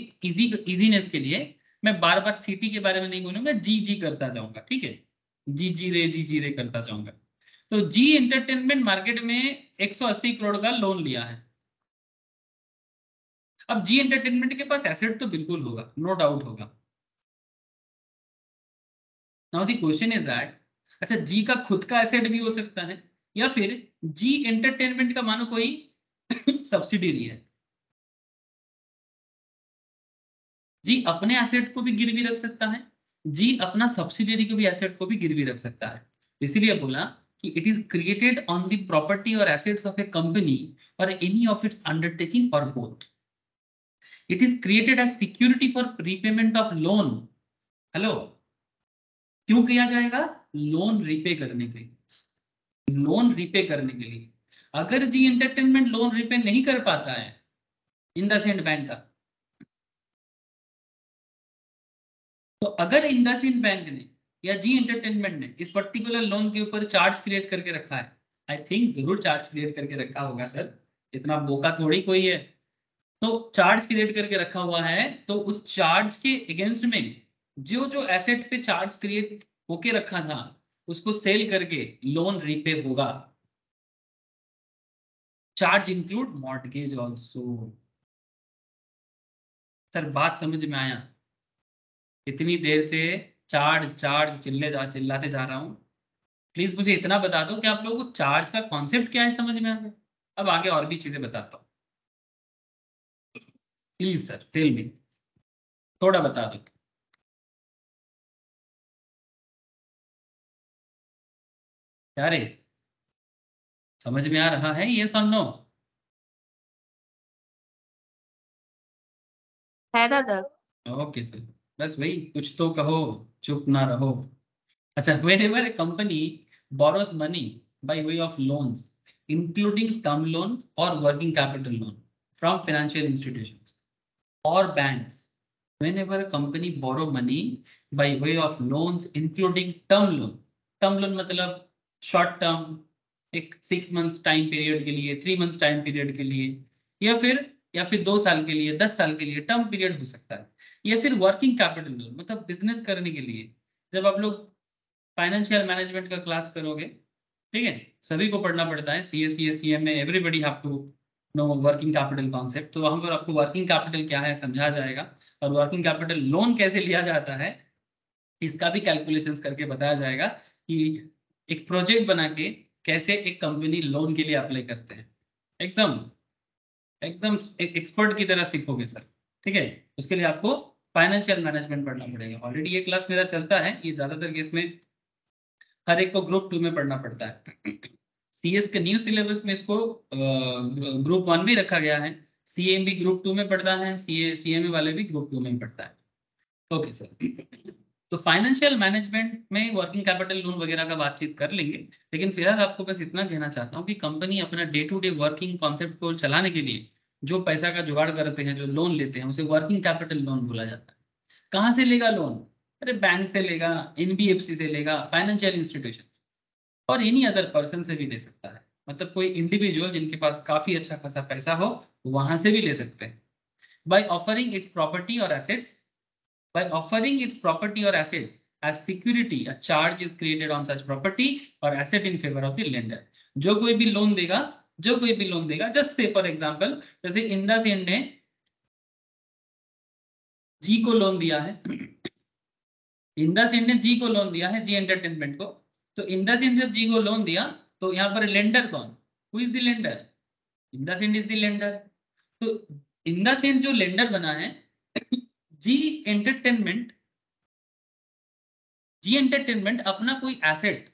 इजीनेस के लिए मैं बार बार सिटी के बारे में नहीं बोलूंगा, जी जी करता जाऊंगा, ठीक है, जी जी रे करता जाऊंगा। तो जी एंटरटेनमेंट मार्केट में 180 करोड़ का लोन लिया है। अब जी एंटरटेनमेंट के पास एसेट तो बिल्कुल होगा, नो डाउट होगा। Now the question is that अच्छा, जी का खुद का एसेट भी हो सकता है, या फिर जी एंटरटेनमेंट का मानो कोई सब्सिडियरी है, जी अपने एसेट को भी गिरवी रख सकता है, जी अपना सब्सिडियरी को भी एसेट को भी गिरवी रख सकता है। इसीलिए बोला कि it is created on the property और एसेट्स ऑफ ए कंपनी और एनी ऑफ इट्स अंडरटेकिंग और both. It is created as security for repayment of loan. Hello, क्यों किया जाएगा? लोन रिपे करने के लिए, लोन रिपे करने के लिए। अगर जी एंटरटेनमेंट लोन रिपे नहीं कर पाता है इंडसइंड बैंक का, तो अगर इंडसइंड बैंक ने या जी एंटरटेनमेंट ने इस पर्टिकुलर लोन के ऊपर चार्ज क्रिएट करके रखा है, आई थिंक जरूर चार्ज क्रिएट करके रखा होगा सर, इतना बोका थोड़ी कोई है। तो चार्ज क्रिएट करके रखा हुआ है, तो उस चार्ज के अगेंस्ट में जो जो एसेट पे चार्ज क्रिएट होके रखा था उसको सेल करके लोन रीपे होगा। Charge include mortgage also. Sir बात समझ में आया? इतनी देर से चार्ज चार्ज चिल्लाते जा रहा हूँ, प्लीज मुझे इतना बता दो कि आप लोगों को चार्ज का कॉन्सेप्ट क्या है समझ में आ गया। अब आगे और भी चीजें बताता हूँ, प्लीज सर टेल मी, थोड़ा बता दो। क्या रे, समझ में आ रहा है ये नो? है दादा। ओके सर, बस वही कुछ तो कहो, चुप ना रहो। अच्छा, whenever a company borrows money by way of loans, including term loans or working capital loan from financial institutions or banks, whenever a company borrow money by way of loans including term loan मतलब short term, एक 6 months time period के लिए, 3 months time period के लिए, या फिर 2 साल के लिए, 10 साल के लिए टर्म पीरियड हो सकता है, या फिर वर्किंग कैपिटल लोन मतलब बिजनेस करने के लिए। जब आप लोग फाइनेंशियल मैनेजमेंट का क्लास करोगे, ठीक है, सभी को पढ़ना पड़ता है, C S C S C M में everybody have to know working capital concept. तो वहां पर आपको वर्किंग कैपिटल क्या है समझा जाएगा, और वर्किंग कैपिटल लोन कैसे लिया जाता है इसका भी कैलकुलेशंस करके बताया जाएगा कि एक प्रोजेक्ट बना के कैसे एक कंपनी लोन के लिए अप्लाई करते हैं। एकदम एकदम एक एक्सपर्ट की तरह सीखोगे सर, ठीक है। उसके लिए आपको फाइनेंशियल मैनेजमेंट पढ़ना पड़ेगा। ऑलरेडी ये क्लास मेरा चलता है, ये ज्यादातर केस में हर एक को ग्रुप 2 में पढ़ना पड़ता है। सीएस के न्यू सिलेबस में इसको ग्रुप 1 भी रखा गया है, सीएम भी ग्रुप 2 में पढ़ता है, सीएमए वाले भी ग्रुप 2 में पढ़ता है। ओके सर, तो फाइनेंशियल मैनेजमेंट में वर्किंग कैपिटल लोन वगैरह का बातचीत कर लेंगे, लेकिन फिलहाल आपको बस इतना कहना चाहता हूँ कि कंपनी अपना day to day working concept को चलाने के लिए जो पैसा का जुगाड़ करते हैं, जो लोन लेते हैं, उसे वर्किंग कैपिटल लोन बोला जाता है। कहाँ से लेगा लोन? अरे बैंक से लेगा, एनबीएफसी से लेगा, फाइनेंशियल इंस्टीट्यूशन और एनी अदर पर्सन से भी ले सकता है। मतलब कोई इंडिविजुअल जिनके पास काफी अच्छा खासा पैसा हो वहां से भी ले सकते हैं। बाय ऑफरिंग इट्स प्रॉपर्टी और assets, by offering its property or assets as security, a charge is created on such property or asset in favor of the lender। जो कोई भी लोन देगा, जस्ट से फॉर एग्जांपल, जैसे इंडसइंड ने जी को loan दिया है, इंडसइंड ने जी को लोन दिया है, जी एंटरटेनमेंट को। तो इंडसइंड जब जी को लोन दिया, तो यहाँ पर लेंडर कौन? Who is the lender? IndusInd is the lender. तो इंडसइंड जो लेंडर बना है, जी एंटरटेनमेंट जी एंटरटेनमेंट अपना कोई एसेट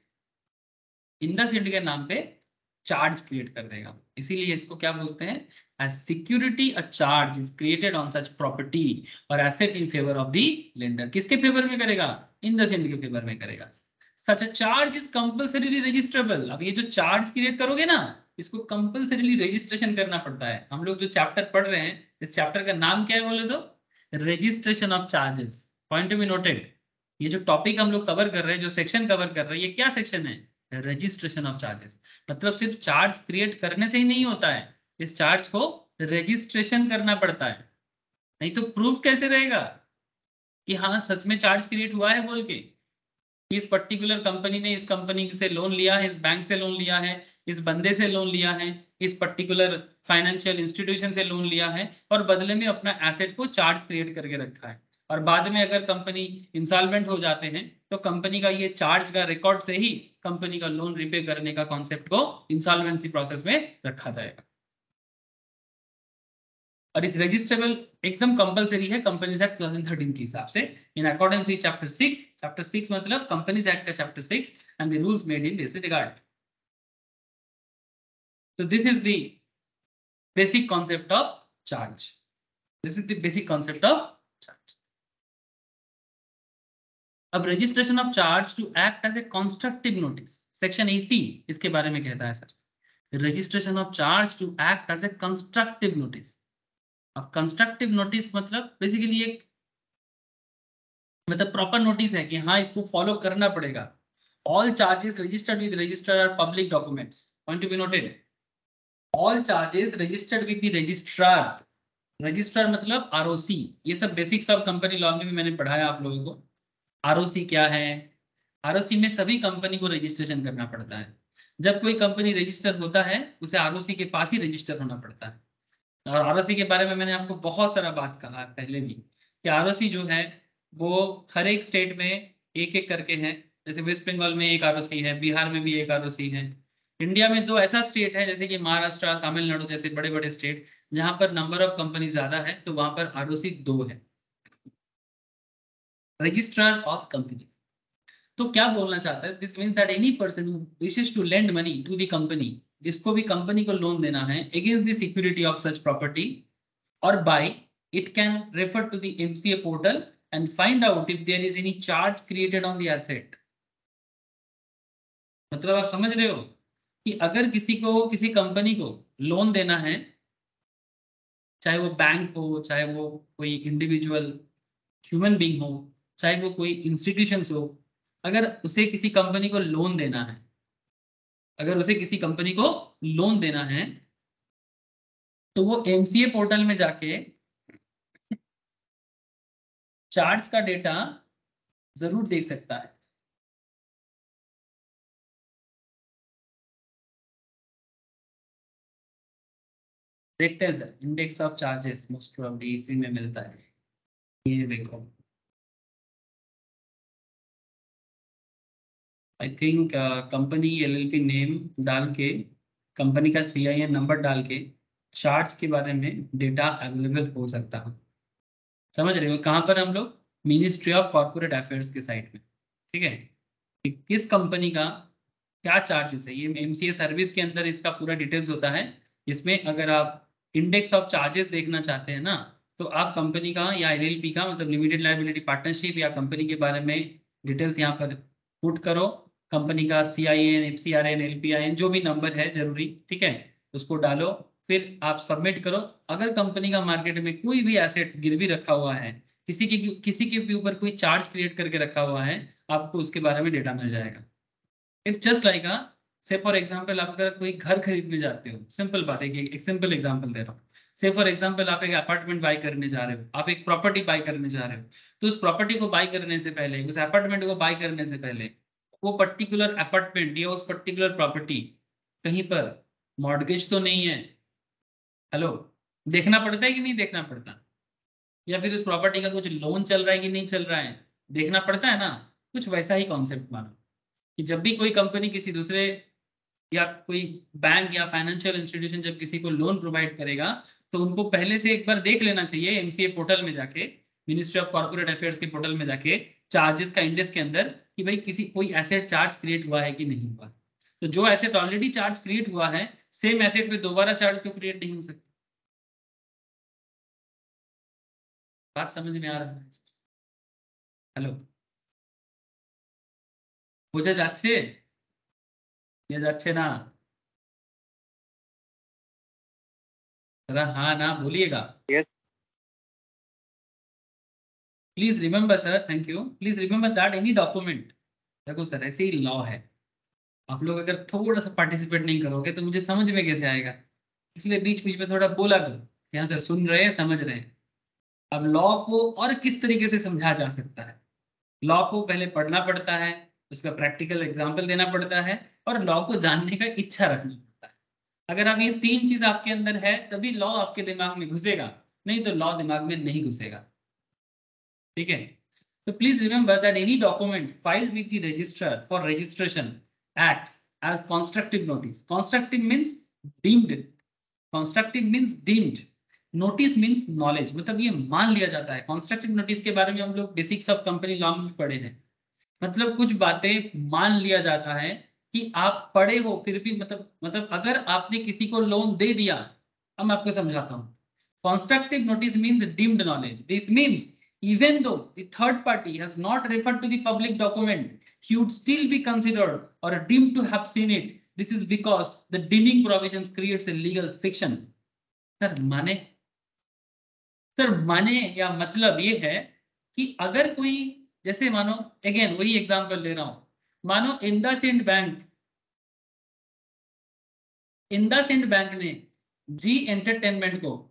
इंडसइंड के नाम पे चार्ज क्रिएट कर देगा। इसीलिए इसको क्या बोलते हैं? As security a charge is created on such property और asset in favour of the lender. किसके फेवर में करेगा? इंडसइंड के फेवर में करेगा। Such a charge is compulsorily registrable. अब ये जो चार्ज क्रिएट करोगे ना, इसको कंपल्सरीली रजिस्ट्रेशन करना पड़ता है। हम लोग जो चैप्टर पढ़ रहे हैं, इस चैप्टर का नाम क्या है बोले तो? Registration of charges. Point to be noted, ये जो टॉपिक हम लोग कवर कर रहे हैं, जो सेक्शन कवर कर रहे हैं, ये क्या सेक्शन है? Registration of charges. मतलब सिर्फ चार्ज क्रिएट करने से ही नहीं होता है, इस चार्ज को रजिस्ट्रेशन करना पड़ता है। नहीं तो प्रूफ कैसे रहेगा कि हाँ सच में चार्ज क्रिएट हुआ है बोल के? इस पर्टिकुलर कंपनी ने इस कंपनी से लोन लिया है, इस बैंक से लोन लिया है, इस बंदे से लोन लिया है, इस पर्टिकुलर फाइनेंशियल इंस्टीट्यूशन से लोन लिया है, और बदले में अपना एसेट को चार्ज क्रिएट करके रखा है। और बाद में अगर कंपनी इंसॉल्वेंट हो जाते हैं तो कंपनी का ये चार्ज का रिकॉर्ड से ही कंपनी का लोन रिपे करने का कॉन्सेप्ट को इंसॉल्वेंसी प्रोसेस में रखा जाएगा। और इस रजिस्ट्रेबल एकदम कंपलसरी है कंपनीज एक्ट 2013 के हिसाब से इन अकॉर्डेंस विद चैप्टर 6 मतलब कंपनीज एक्ट का chapter 6 and the rules made in this regard. So this is the basic concept of charge. This is the basic concept of charge. अब registration of charge to act as a constructive notice, section 80 इसके बारे में कहता है sir. Registration of charge to act as a constructive notice. अब constructive notice मतलब basically एक मतलब प्रॉपर नोटिस है कि हाँ इसको फॉलो करना पड़ेगा। All charges registered with registrar or public documents, point to be noted. All charges registered with the registrar, registrar मतलब आरओसी, ये सब बेसिक्स ऑफ कंपनी लॉ में भी मैंने पढ़ाया आप लोगों को। आरओसी क्या है? आरओसी में सभी कंपनी को रजिस्ट्रेशन करना पड़ता है। जब कोई कंपनी रजिस्टर होता है उसे आरओसी के पास ही रजिस्टर होना पड़ता है। और आरओसी के बारे में मैंने आपको बहुत सारा बात कहा है पहले भी कि आरओसी जो है वो हर एक स्टेट में एक एक करके है। जैसे वेस्ट बंगाल में एक आरओसी है, बिहार में भी एक आरओसी है। इंडिया में तो ऐसा स्टेट है जैसे कि महाराष्ट्र, तमिलनाडु जैसे बड़े बड़े स्टेट जहां पर नंबर ऑफ कंपनी ज्यादा है तो वहां पर आरओसी 2 है, रजिस्ट्रार ऑफ कंपनी। तो क्या बोलना चाहता है? This means that any person who wishes to lend money to the company, जिसको भी कंपनी को लोन देना है against the security of such property or buy it can refer to the MCA portal and find out if there is any charge created on the asset. मतलब आप समझ रहे हो कि अगर किसी को किसी कंपनी को लोन देना है, चाहे वो बैंक हो, चाहे वो कोई इंडिविजुअल ह्यूमन बीइंग हो, चाहे वो कोई इंस्टीट्यूशन हो, अगर उसे किसी कंपनी को लोन देना है, अगर उसे किसी कंपनी को लोन देना है तो वो एमसीए पोर्टल में जाके चार्ज का डेटा जरूर देख सकता है। देखते हैं sir, index of charges most probably इसी में मिलता है। ये देखो, I think company LLP name डाल के, कंपनी का सीआईएन नंबर डाल के चार्ज के बारे में डेटा अवेलेबल हो सकता है। समझ रहे हो कहां पर हम लोग? मिनिस्ट्री ऑफ कॉर्पोरेट अफेयर्स के साइट में, ठीक है। कि किस कंपनी का क्या चार्जेस है, ये एमसीए सर्विस के अंदर इसका पूरा डिटेल्स होता है। इसमें अगर आप इंडेक्स ऑफ चार्जेस देखना चाहते हैं ना, तो आप कंपनी का या एलएलपी का मतलब लिमिटेड लायबिलिटी पार्टनरशिप या कंपनी के बारे में डिटेल्स यहाँ पर पुट करो। कंपनी का सीआईएन, एफसीआरएन, एलपीआईएन जो भी नंबर है जरूरी, ठीक है, उसको डालो। फिर आप सबमिट करो। अगर कंपनी का मार्केट में कोई भी एसेट गिरवी रखा हुआ है, किसी के भी ऊपर कोई चार्ज क्रिएट करके रखा हुआ है, आपको उसके बारे में डेटा मिल जाएगा। इट्स जस्ट लाइक से फॉर एग्जांपल आप अगर कोई घर खरीदने जाते हो, सिंपल बात है कि एक सिंपल एग्जांपल दे रहा हूँ। से फॉर एग्जांपल आप एक अपार्टमेंट बाय करने जा रहे हो, आप एक प्रॉपर्टी बाय करने जा रहे हो, तो उस प्रॉपर्टी को बाय करने से पहले, उस अपार्टमेंट को बाय करने से पहले वो पर्टिकुलर अपार्टमेंट या उस पर्टिकुलर प्रॉपर्टी कहीं पर मॉर्गेज तो नहीं है, हेलो, देखना पड़ता है कि नहीं देखना पड़ता? या फिर उस प्रॉपर्टी का कुछ लोन चल रहा है कि नहीं चल रहा है, देखना पड़ता है ना। कुछ वैसा ही कॉन्सेप्ट मानो कि जब भी कोई कंपनी किसी दूसरे या कोई बैंक या फाइनेंशियल इंस्टीट्यूशन जब किसी को लोन प्रोवाइड करेगा, तो उनको पहले से एक बार देख लेना चाहिए एमसीए पोर्टल में जाके, मिनिस्ट्री ऑफ कॉर्पोरेट अफेयर्स के पोर्टल में जाके चार्जेस का इंडेक्स के अंदर कि भाई किसी कोई एसेट चार्ज क्रिएट हुआ है कि नहीं हुआ। तो जो एसेट ऑलरेडी चार्ज क्रिएट हुआ है, सेम एसेट पे दोबारा चार्ज क्यों क्रिएट नहीं हो सकता? बात समझ में आ रहा है? हेलो, বোঝা যাচ্ছে या যাচ্ছে না? जरा हाँ ना बोलिएगा। Yes. Please remember sir, thank you, please remember that any document, देखो सर ऐसे ही लॉ है, आप लोग अगर थोड़ा सा पार्टिसिपेट नहीं करोगे तो मुझे समझ में कैसे आएगा? इसलिए बीच बीच में थोड़ा बोला करो कि हाँ सर सुन रहे हैं, समझ रहे हैं। अब लॉ को और किस तरीके से समझा जा सकता है? लॉ को पहले पढ़ना पड़ता है, उसका प्रैक्टिकल एग्जाम्पल देना पड़ता है, और लॉ को जानने का इच्छा रखना पड़ता है। अगर आप ये 3 चीज आपके अंदर है तभी लॉ आपके दिमाग में घुसेगा, नहीं तो लॉ दिमाग में नहीं घुसेगा, ठीक है। So please remember that any document filed with the registrar for registration acts as constructive notice. Constructive means deemed. Constructive means deemed. Notice means knowledge, मतलब ये मान लिया जाता है। कॉन्स्ट्रक्टिव नोटिस के बारे में हम लोग बेसिक्स ऑफ कंपनी लॉ में पढ़े हैं। मतलब कुछ बातें मान लिया जाता है कि आप पढ़े हो फिर भी, मतलब अगर आपने किसी को लोन दे दिया, अब मैं आपको समझाता हूँ। Constructive notice means deemed knowledge. This means even though the third party has not referred to the public document, he would still be considered or deemed to have seen it. This is because the deeming provisions creates a legal fiction. Sir माने या मतलब ये है कि अगर कोई, जैसे मानो, अगेन वही एग्जांपल ले रहा हूं, मानो इंडसइंड बैंक ने जी एंटरटेनमेंट को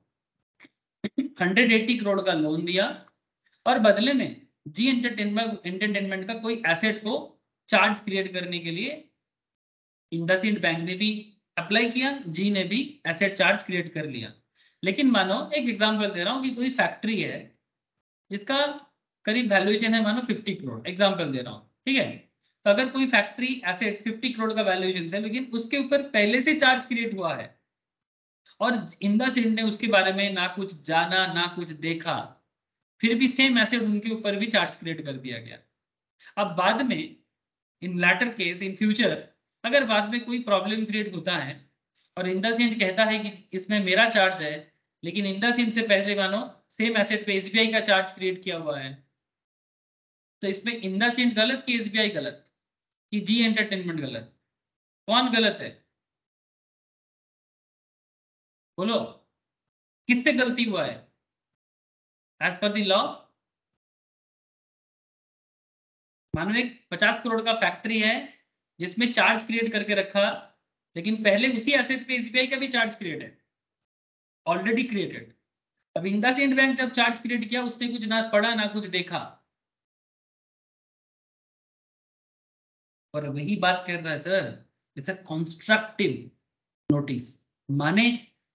180 करोड़ का लोन दिया और बदले में जी एंटरटेनमेंट का कोई एसेट को चार्ज क्रिएट करने के लिए इंडसइंड बैंक ने भी अप्लाई किया, जी ने भी एसेट चार्ज क्रिएट कर लिया। लेकिन मानो एक एग्जांपल दे रहा हूं कि कोई फैक्ट्री है जिसका करीब वैल्यूएशन है मानो 50 करोड़, एग्जांपल दे रहा हूं, ठीक है। तो अगर कोई फैक्ट्री एसेट 50 करोड़ का वैल्यूएशन है लेकिन उसके ऊपर पहले से चार्ज क्रिएट हुआ है और इंडसइंड ने उसके बारे में ना कुछ जाना ना कुछ देखा, फिर भी सेम एसेट उनके ऊपर भी चार्ज क्रिएट कर दिया गया। अब बाद में, इन लैटर केस, इन फ्यूचर, अगर बाद में कोई प्रॉब्लम क्रिएट होता है और इंडसइंड कहता है कि इसमें मेरा चार्ज है, लेकिन इंडसइंड से पहले मानो सेम एसेट पे एसबीआई का चार्ज क्रिएट किया हुआ है, तो इसमें इंडसइंड गलत कि एसबीआई गलत कि जी एंटरटेनमेंट गलत? कौन गलत है बोलो, किससे गलती हुआ है एज पर द लॉ? मानो एक 50 करोड़ का फैक्ट्री है जिसमें चार्ज क्रिएट करके रखा, लेकिन पहले उसी एसेट पे एसबीआई का भी चार्ज क्रिएट है, ऑलरेडी क्रिएटेड। अब इंडसइंड बैंक जब चार्ज क्रिएट किया उसने कुछ ना पढ़ा ना कुछ देखा, और वही बात कर रहा है sir, it's a constructive notice. माने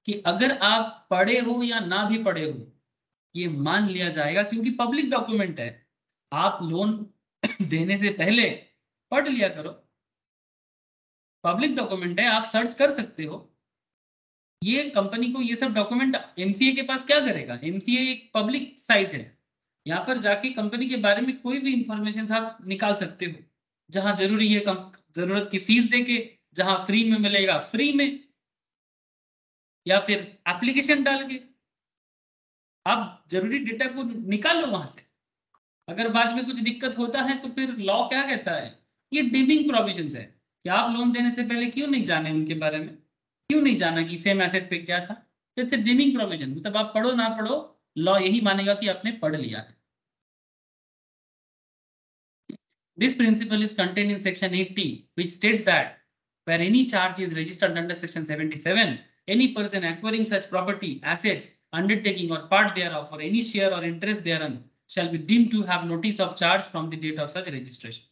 कि अगर आप पढ़े हो या ना भी पढ़े हो, ये मान लिया जाएगा क्योंकि पब्लिक डॉक्यूमेंट है। आप लोन देने से पहले पढ़ लिया करो, पब्लिक डॉक्यूमेंट है, आप सर्च कर सकते हो। ये कंपनी को ये सब डॉक्यूमेंट, एमसीए के पास क्या करेगा? एमसीए एक पब्लिक साइट है, यहाँ पर जाके कंपनी के बारे में कोई भी इंफॉर्मेशन आप निकाल सकते हो। जहां जरूरी है जरूरत की फीस देके, जहां फ्री में मिलेगा फ्री में, या फिर एप्लीकेशन डाल के आप जरूरी डेटा को निकालो वहां से। अगर बाद में कुछ दिक्कत होता है तो फिर लॉ क्या कहता है? ये डीमिंग प्रोविजंस है कि आप लोन देने से पहले क्यों नहीं जाने उनके बारे में, क्यों नहीं जाना कि सेम एसेट पे क्या था। तो इट्स डीमिंग प्रोविजन, मतलब आप पढ़ो ना पढ़ो, लॉ यही मानेगा कि आपने पढ़ लिया है। This principle is contained in section 80, which states that where any charge is registered under section 77, any person acquiring such property, assets, undertaking or part thereof, or any share or interest therein, shall be deemed to have notice of charge from the date of such registration.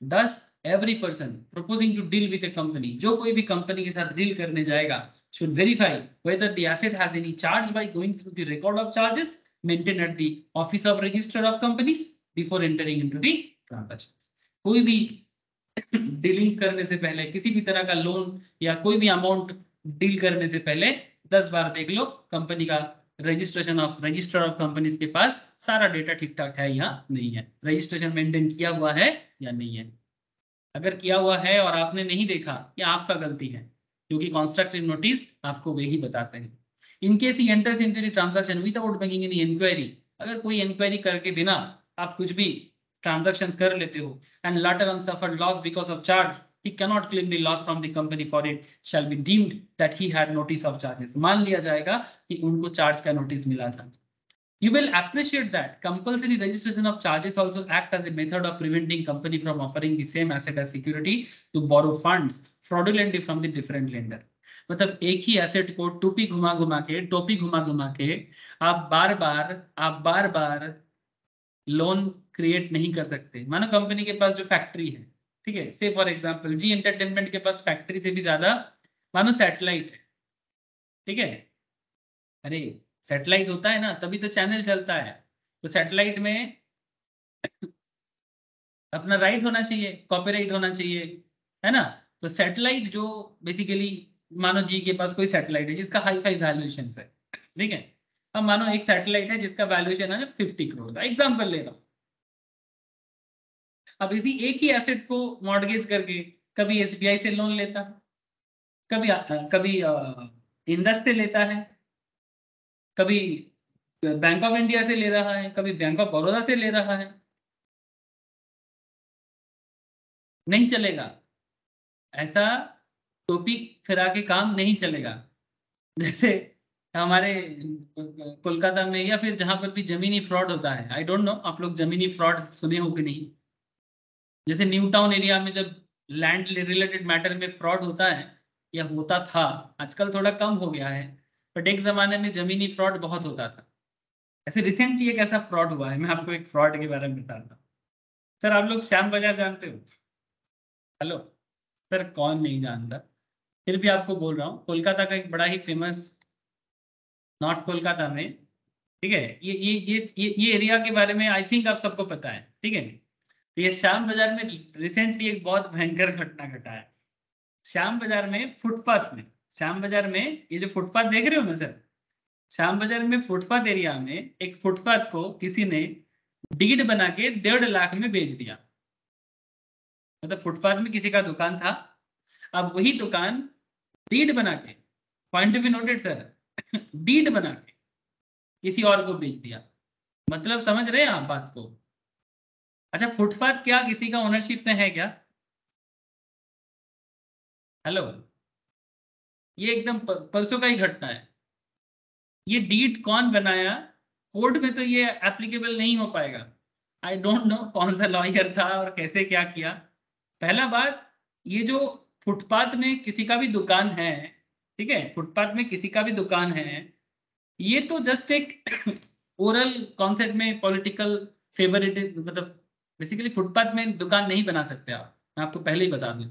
Thus, every person proposing to deal with a company, जो कोई भी company के साथ deal करने जाएगा, should verify whether the asset has any charge by going through the record of charges maintained at the office of register of companies before entering into the transactions. कोई भी dealings करने से पहले, किसी भी तरह का लोन या कोई भी अमाउंट डील करने से पहले 10 बार देख लो कंपनी का रजिस्टर ऑफ कंपनीज के पास सारा डेटा ठीक ठाक है या नहीं है, रजिस्ट्रेशन मेंटेन किया हुआ है या नहीं है। अगर किया हुआ है और आपने नहीं देखा, ये आपका गलती है, क्योंकि कॉन्स्ट्रक्टिव नोटिस आपको वही बताते हैं। In case he enters into the transaction without making any inquiry, अगर कोई इंक्वायरी करके बिना आप कुछ भी ट्रांजैक्शंस कर लेते हो, and later on suffered loss because of charge, he cannot claim the loss from the company for it shall be deemed that he had notice of charges। मान लिया जाएगा कि उनको चार्ज का नोटिस मिला था। You will appreciate that compulsory registration of charges also act as a method of preventing company from offering the same asset as security to borrow funds fraudulently from the different lender। मतलब एक ही asset को टोपी घुमा घुमा के आप बार बार loan create नहीं कर सकते। मानो कंपनी के पास जो फैक्ट्री है, ठीक है, से फॉर एग्जांपल जी एंटरटेनमेंट के पास फैक्ट्री से भी ज्यादा मानो सैटेलाइट है, ठीक है। अरे सैटेलाइट होता है ना, तभी तो चैनल चलता है। तो सैटेलाइट में अपना राइट होना चाहिए, कॉपीराइट होना चाहिए, है ना। तो सैटेलाइट जो बेसिकली, मानो जी के पास कोई सैटेलाइट है जिसका हाई फाई वैल्यूएशन है, ठीक है। अब मानो एक सैटेलाइट है जिसका वैल्यूएशन है 50 करोड़ का, एग्जाम्पल ले रहा हूं। अब इसी एक ही एसेट को मॉर्गेज करके कभी एसबीआई से लोन लेता है, कभी कभी इंडस से लेता है, कभी बैंक ऑफ इंडिया से ले रहा है, कभी बैंक ऑफ बड़ौदा से ले रहा है, नहीं चलेगा ऐसा। टोपी फिरा के काम नहीं चलेगा। जैसे हमारे कोलकाता में या फिर जहां पर भी जमीनी फ्रॉड होता है, आई डोंट नो आप लोग जमीनी फ्रॉड सुने हो कि नहीं। जैसे न्यू टाउन एरिया में जब लैंड रिलेटेड मैटर में फ्रॉड होता है या होता था, आजकल थोड़ा कम हो गया है, बट एक जमाने में जमीनी फ्रॉड बहुत होता था। ऐसे रिसेंटली एक ऐसा फ्रॉड हुआ है, मैं आपको एक फ्रॉड के बारे में बताता हूँ। सर आप लोग श्याम बाजार जानते हो? हेलो सर, कौन नहीं जानता, फिर भी आपको बोल रहा हूँ, कोलकाता का एक बड़ा ही फेमस, नॉर्थ कोलकाता में, ठीक है, ये एरिया के बारे में आई थिंक आप सबको पता है, ठीक है। तो ये श्याम बाजार में रिसेंटली एक बहुत भयंकर घटना घटा है। श्याम बाजार में फुटपाथ में, श्याम बाजार में ये जो फुटपाथ देख रहे हो ना सर, श्याम बाजार में फुटपाथ एरिया में एक फुटपाथ को किसी ने डीड बना के 1.5 लाख में बेच दिया। मतलब फुटपाथ में किसी का दुकान था, अब वही दुकान डीड बना के, point to be noted sir, deed बना के किसी और को बेच दिया। मतलब समझ रहे हैं आप बात को? अच्छा, फुटपाथ क्या किसी का ओनरशिप में है क्या? हेलो, ये एकदम परसों का ही घटना है। ये डीड कौन बनाया, कोर्ट में तो ये एप्लीकेबल नहीं हो पाएगा। आई डोंट नो कौन सा लॉयर था और कैसे क्या किया। पहला बात, ये जो फुटपाथ में किसी का भी दुकान है, ठीक है, फुटपाथ में किसी का भी दुकान है, ये तो जस्ट एक ओरल कॉन्सेप्ट में पॉलिटिकल फेवरेट, मतलब बेसिकली फुटपाथ में दुकान नहीं बना सकते आप, मैं आपको पहले ही बता दूं।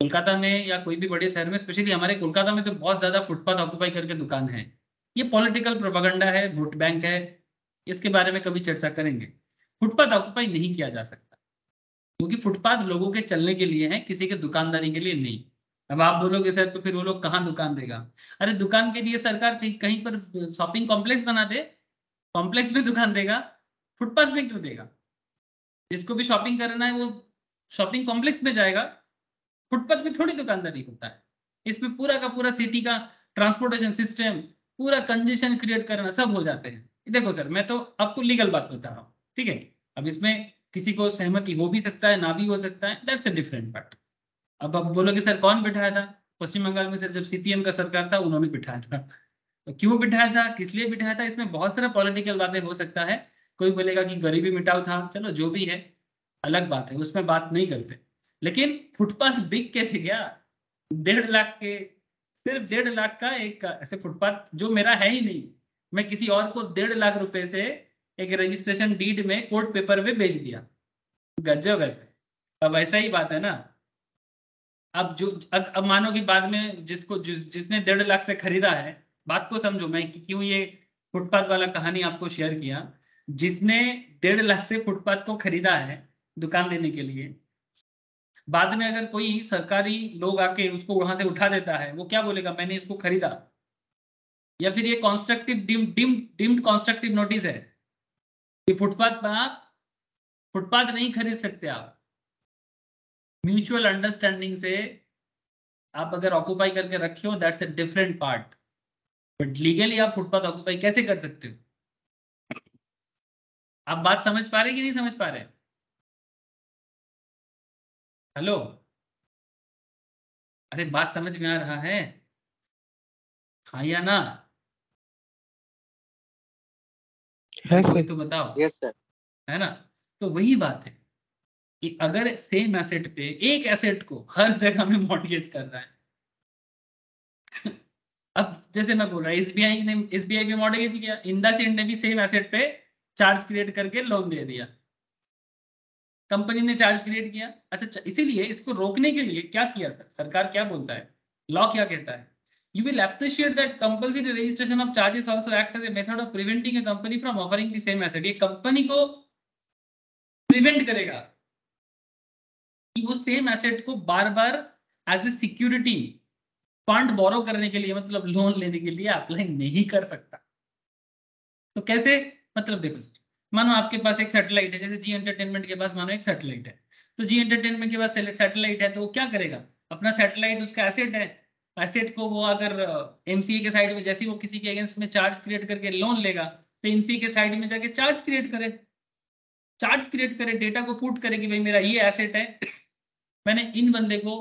कोलकाता में या कोई भी बड़े शहर में, स्पेशली हमारे कोलकाता में तो बहुत ज्यादा फुटपाथ ऑक्यूपाई करके दुकान है। ये पॉलिटिकल प्रोपेगेंडा है, वोट बैंक है, इसके बारे में कभी चर्चा करेंगे। फुटपाथ ऑक्यूपाई नहीं किया जा सकता, क्योंकि फुटपाथ लोगों के चलने के लिए है, किसी के दुकानदारी के लिए नहीं। अब आप बोलोगे सर तो फिर वो लोग कहाँ दुकान देगा? अरे दुकान के लिए सरकार कहीं कहीं पर शॉपिंग कॉम्प्लेक्स बना दे, कॉम्प्लेक्स में दुकान देगा, फुटपाथ में क्यों देगा? जिसको भी शॉपिंग करना है वो शॉपिंग कॉम्प्लेक्स में जाएगा, फुटपाथ में थोड़ी दुकानदारी होता है। इसमें पूरा का पूरा सिटी का ट्रांसपोर्टेशन सिस्टम, पूरा कंजेशन क्रिएट करना, सब हो जाते हैं। देखो सर, मैं तो आपको लीगल बात बता रहा हूँ, ठीक है। अब इसमें किसी को सहमति हो भी सकता है, ना भी हो सकता है, दैट्स अ डिफरेंट पार्ट। अब आप बोलोगे सर कौन बिठाया था? पश्चिम बंगाल में सर जब सीपीएम का सरकार था उन्होंने बिठाया था। तो क्यों बिठाया था, किस लिए बिठाया था, इसमें बहुत सारा पॉलिटिकल बातें हो सकता है। कोई बोलेगा कि गरीबी मिटाओ था, चलो जो भी है अलग बात है, उसमें बात नहीं करते। लेकिन फुटपाथ बिक कैसे गया? 1.5 लाख के, सिर्फ 1.5 लाख का एक ऐसे फुटपाथ जो मेरा है ही नहीं, मैं किसी और को 1.5 लाख रुपए से एक रजिस्ट्रेशन डीड में कोर्ट पेपर में बेच दिया। गजब ऐसे। अब ऐसा ही बात है ना। अब जो अब मानो कि बाद में जिसने 1.5 लाख से खरीदा है, बात को समझो, मैं क्यों ये फुटपाथ वाला कहानी आपको शेयर किया। जिसने 1.5 लाख से फुटपाथ को खरीदा है दुकान देने के लिए, बाद में अगर कोई सरकारी लोग आके उसको वहां से उठा देता है, वो क्या बोलेगा? मैंने इसको खरीदा। या फिर ये कॉन्स्ट्रक्टिव डीम्ड कॉन्स्ट्रक्टिव नोटिस है कि फुटपाथ पर आप फुटपाथ नहीं खरीद सकते। आप म्यूचुअल अंडरस्टैंडिंग से आप अगर ऑक्यूपाई करके रखे हो, that's a different part, but legally आप फुटपाथ ऑक्यूपाई कैसे कर सकते हो? आप बात समझ पा रहे कि नहीं समझ पा रहे? हेलो, अरे बात समझ में आ रहा है? हाँ या ना? है अरे कोई सर। तो बताओ। Yes sir. है ना? तो वही बात है कि अगर सेम एसेट पे एक एसेट को हर जगह में मॉर्गेज कर रहा है, अब जैसे मैं बोल रहा हूँ, एसबीआई पे मॉर्गेज किया, इंडसइंड ने भी सेम एसेट पे चार्ज क्रिएट करके लोन दे दिया, कंपनी ने चार्ज क्रिएट किया। अच्छा, इसीलिए इसको रोकने के लिए क्या किया सर, सरकार क्या बोलता है, लॉ क्या कहता है? You will appreciate that compulsory registration of charges also act as a method of preventing a company from offering the same asset. ये कंपनी को प्रिवेंट करेगा कि वो सेम एसेट को बार बार as a security fund borrow करने के लिए, मतलब लोन लेने के लिए अप्लाई नहीं कर सकता। तो कैसे, मतलब देखो सर, मानो आपके पास एक सैटेलाइट है, जैसे जी एंटरटेनमेंट के पास मानो एक सैटेलाइट है, तो जी एंटरटेनमेंट के पास सैटेलाइट है, तो वो क्या करेगा, अपना सैटेलाइट उसका एसेट है, एसेट को वो अगर एमसीए के साइड में, जैसे वो किसी के अगेंस्ट में चार्ज क्रिएट करके लोन लेगा, तो एमसीए के साइड में जाके चार्ज क्रिएट करे, डेटा को पुट करे कि भाई मेरा ये एसेट है, मैंने इन बंदे को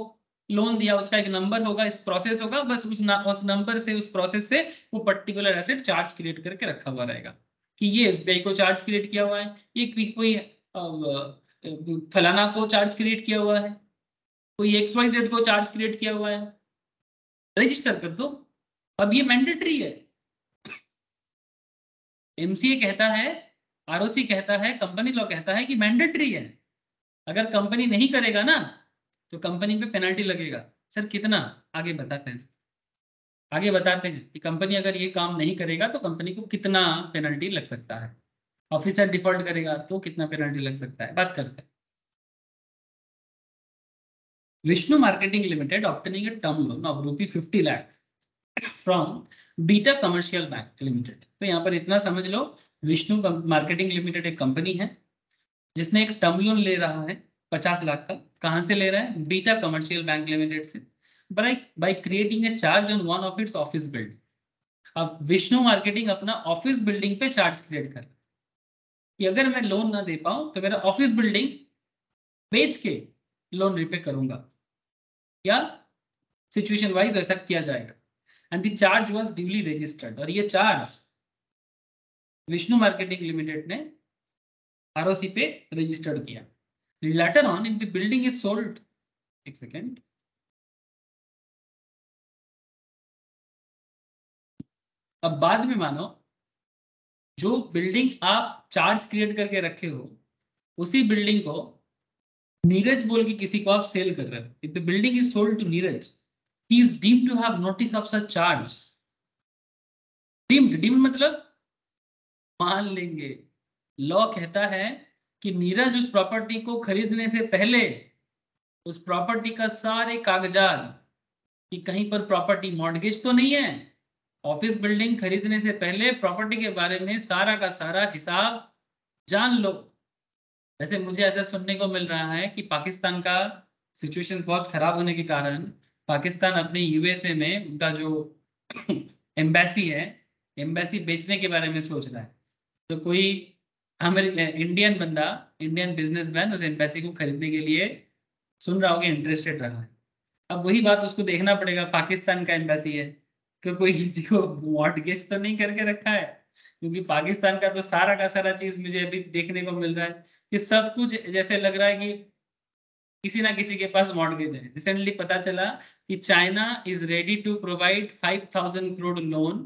लोन दिया, उसका एक नंबर होगा, इस प्रोसेस होगा, बस उस नंबर से, उस प्रोसेस से वो पर्टिकुलर एसेट चार्ज क्रिएट करके रखा हुआ रहेगा कि ये एसबीआई को चार्ज क्रिएट किया हुआ है, ये कोई फलाना को चार्ज क्रिएट किया हुआ है, कोई XYZ को चार्ज क्रिएट किया हुआ है, रजिस्टर कर दो। अब ये मैंडेटरी है, एमसीए कहता है, आरओसी कहता है, कंपनी लॉ कहता है कि मैंडेटरी है। अगर कंपनी नहीं करेगा ना तो कंपनी पे पेनल्टी लगेगा। सर कितना, आगे बताते हैं, आगे बताते हैं कि कंपनी अगर ये काम नहीं करेगा तो कंपनी को कितना पेनल्टी लग सकता है, ऑफिसर डिफॉल्ट करेगा तो कितना पेनल्टी लग सकता है, बात करते हैं। Vishnu marketing limited obtaining a term loan of ₹50 lakh from beta commercial bank limited. तो यहाँ पर इतना समझ लो, विष्णु मार्केटिंग लिमिटेड एक कंपनी है जिसने एक टर्म लोन ले रहा है 50 लाख का। कहाँ से ले रहा है, बीटा कमर्शियल बैंक लिमिटेड से, by creating a charge on one of its office building. अब विष्णु मार्केटिंग अपना ऑफिस बिल्डिंग पे चार्ज क्रिएट कर रहा है कि अगर मैं लोन ना दे पाऊं तो मेरा ऑफिस बिल्डिंग बेच के लोन रिपे करूंगा, या सिचुएशन वाइज ऐसा किया जाएगा। And the charge was duly registered, और ये चार्ज विष्णु मार्केटिंग लिमिटेड ने आरओसी पे रजिस्टर्ड किया। Later on if the building is sold, एक सेकेंड, अब बाद में मानो जो बिल्डिंग आप चार्ज क्रिएट करके रखे हो, उसी बिल्डिंग को नीरज बोल के किसी को आप सेल कर रहे हो, if the building is sold to Neeraj, he is deemed to have notice of such charge. Deemed मतलब मान लेंगे, लॉ कहता है कि नीरज उस प्रॉपर्टी को खरीदने से पहले उस प्रॉपर्टी का सारे कागजात, कि कहीं पर प्रॉपर्टी मॉर्गेज तो नहीं है, ऑफिस बिल्डिंग खरीदने से पहले प्रॉपर्टी के बारे में सारा का सारा हिसाब जान लो। वैसे मुझे ऐसा सुनने को मिल रहा है कि पाकिस्तान का सिचुएशन बहुत खराब होने के कारण पाकिस्तान अपने यूएसए में उनका जो एम्बेसी है, एम्बेसी बेचने के बारे में सोच रहा है। तो कोई हमारे इंडियन बंदा, इंडियन बिजनेसमैन उस एम्बेसी को खरीदने के लिए सुन रहा होगा, इंटरेस्टेड रहा है। अब वही बात उसको देखना पड़ेगा, पाकिस्तान का एम्बेसी है कि कोई किसी को मॉर्टगेज तो नहीं करके रखा है, क्योंकि पाकिस्तान का तो सारा का सारा चीज मुझे अभी देखने को मिल रहा है कि सब कुछ जैसे लग रहा है कि किसी ना किसी के पास मॉर्गेज है। रिसेंटली पता चला कि China is ready to provide 5,000 crore loan,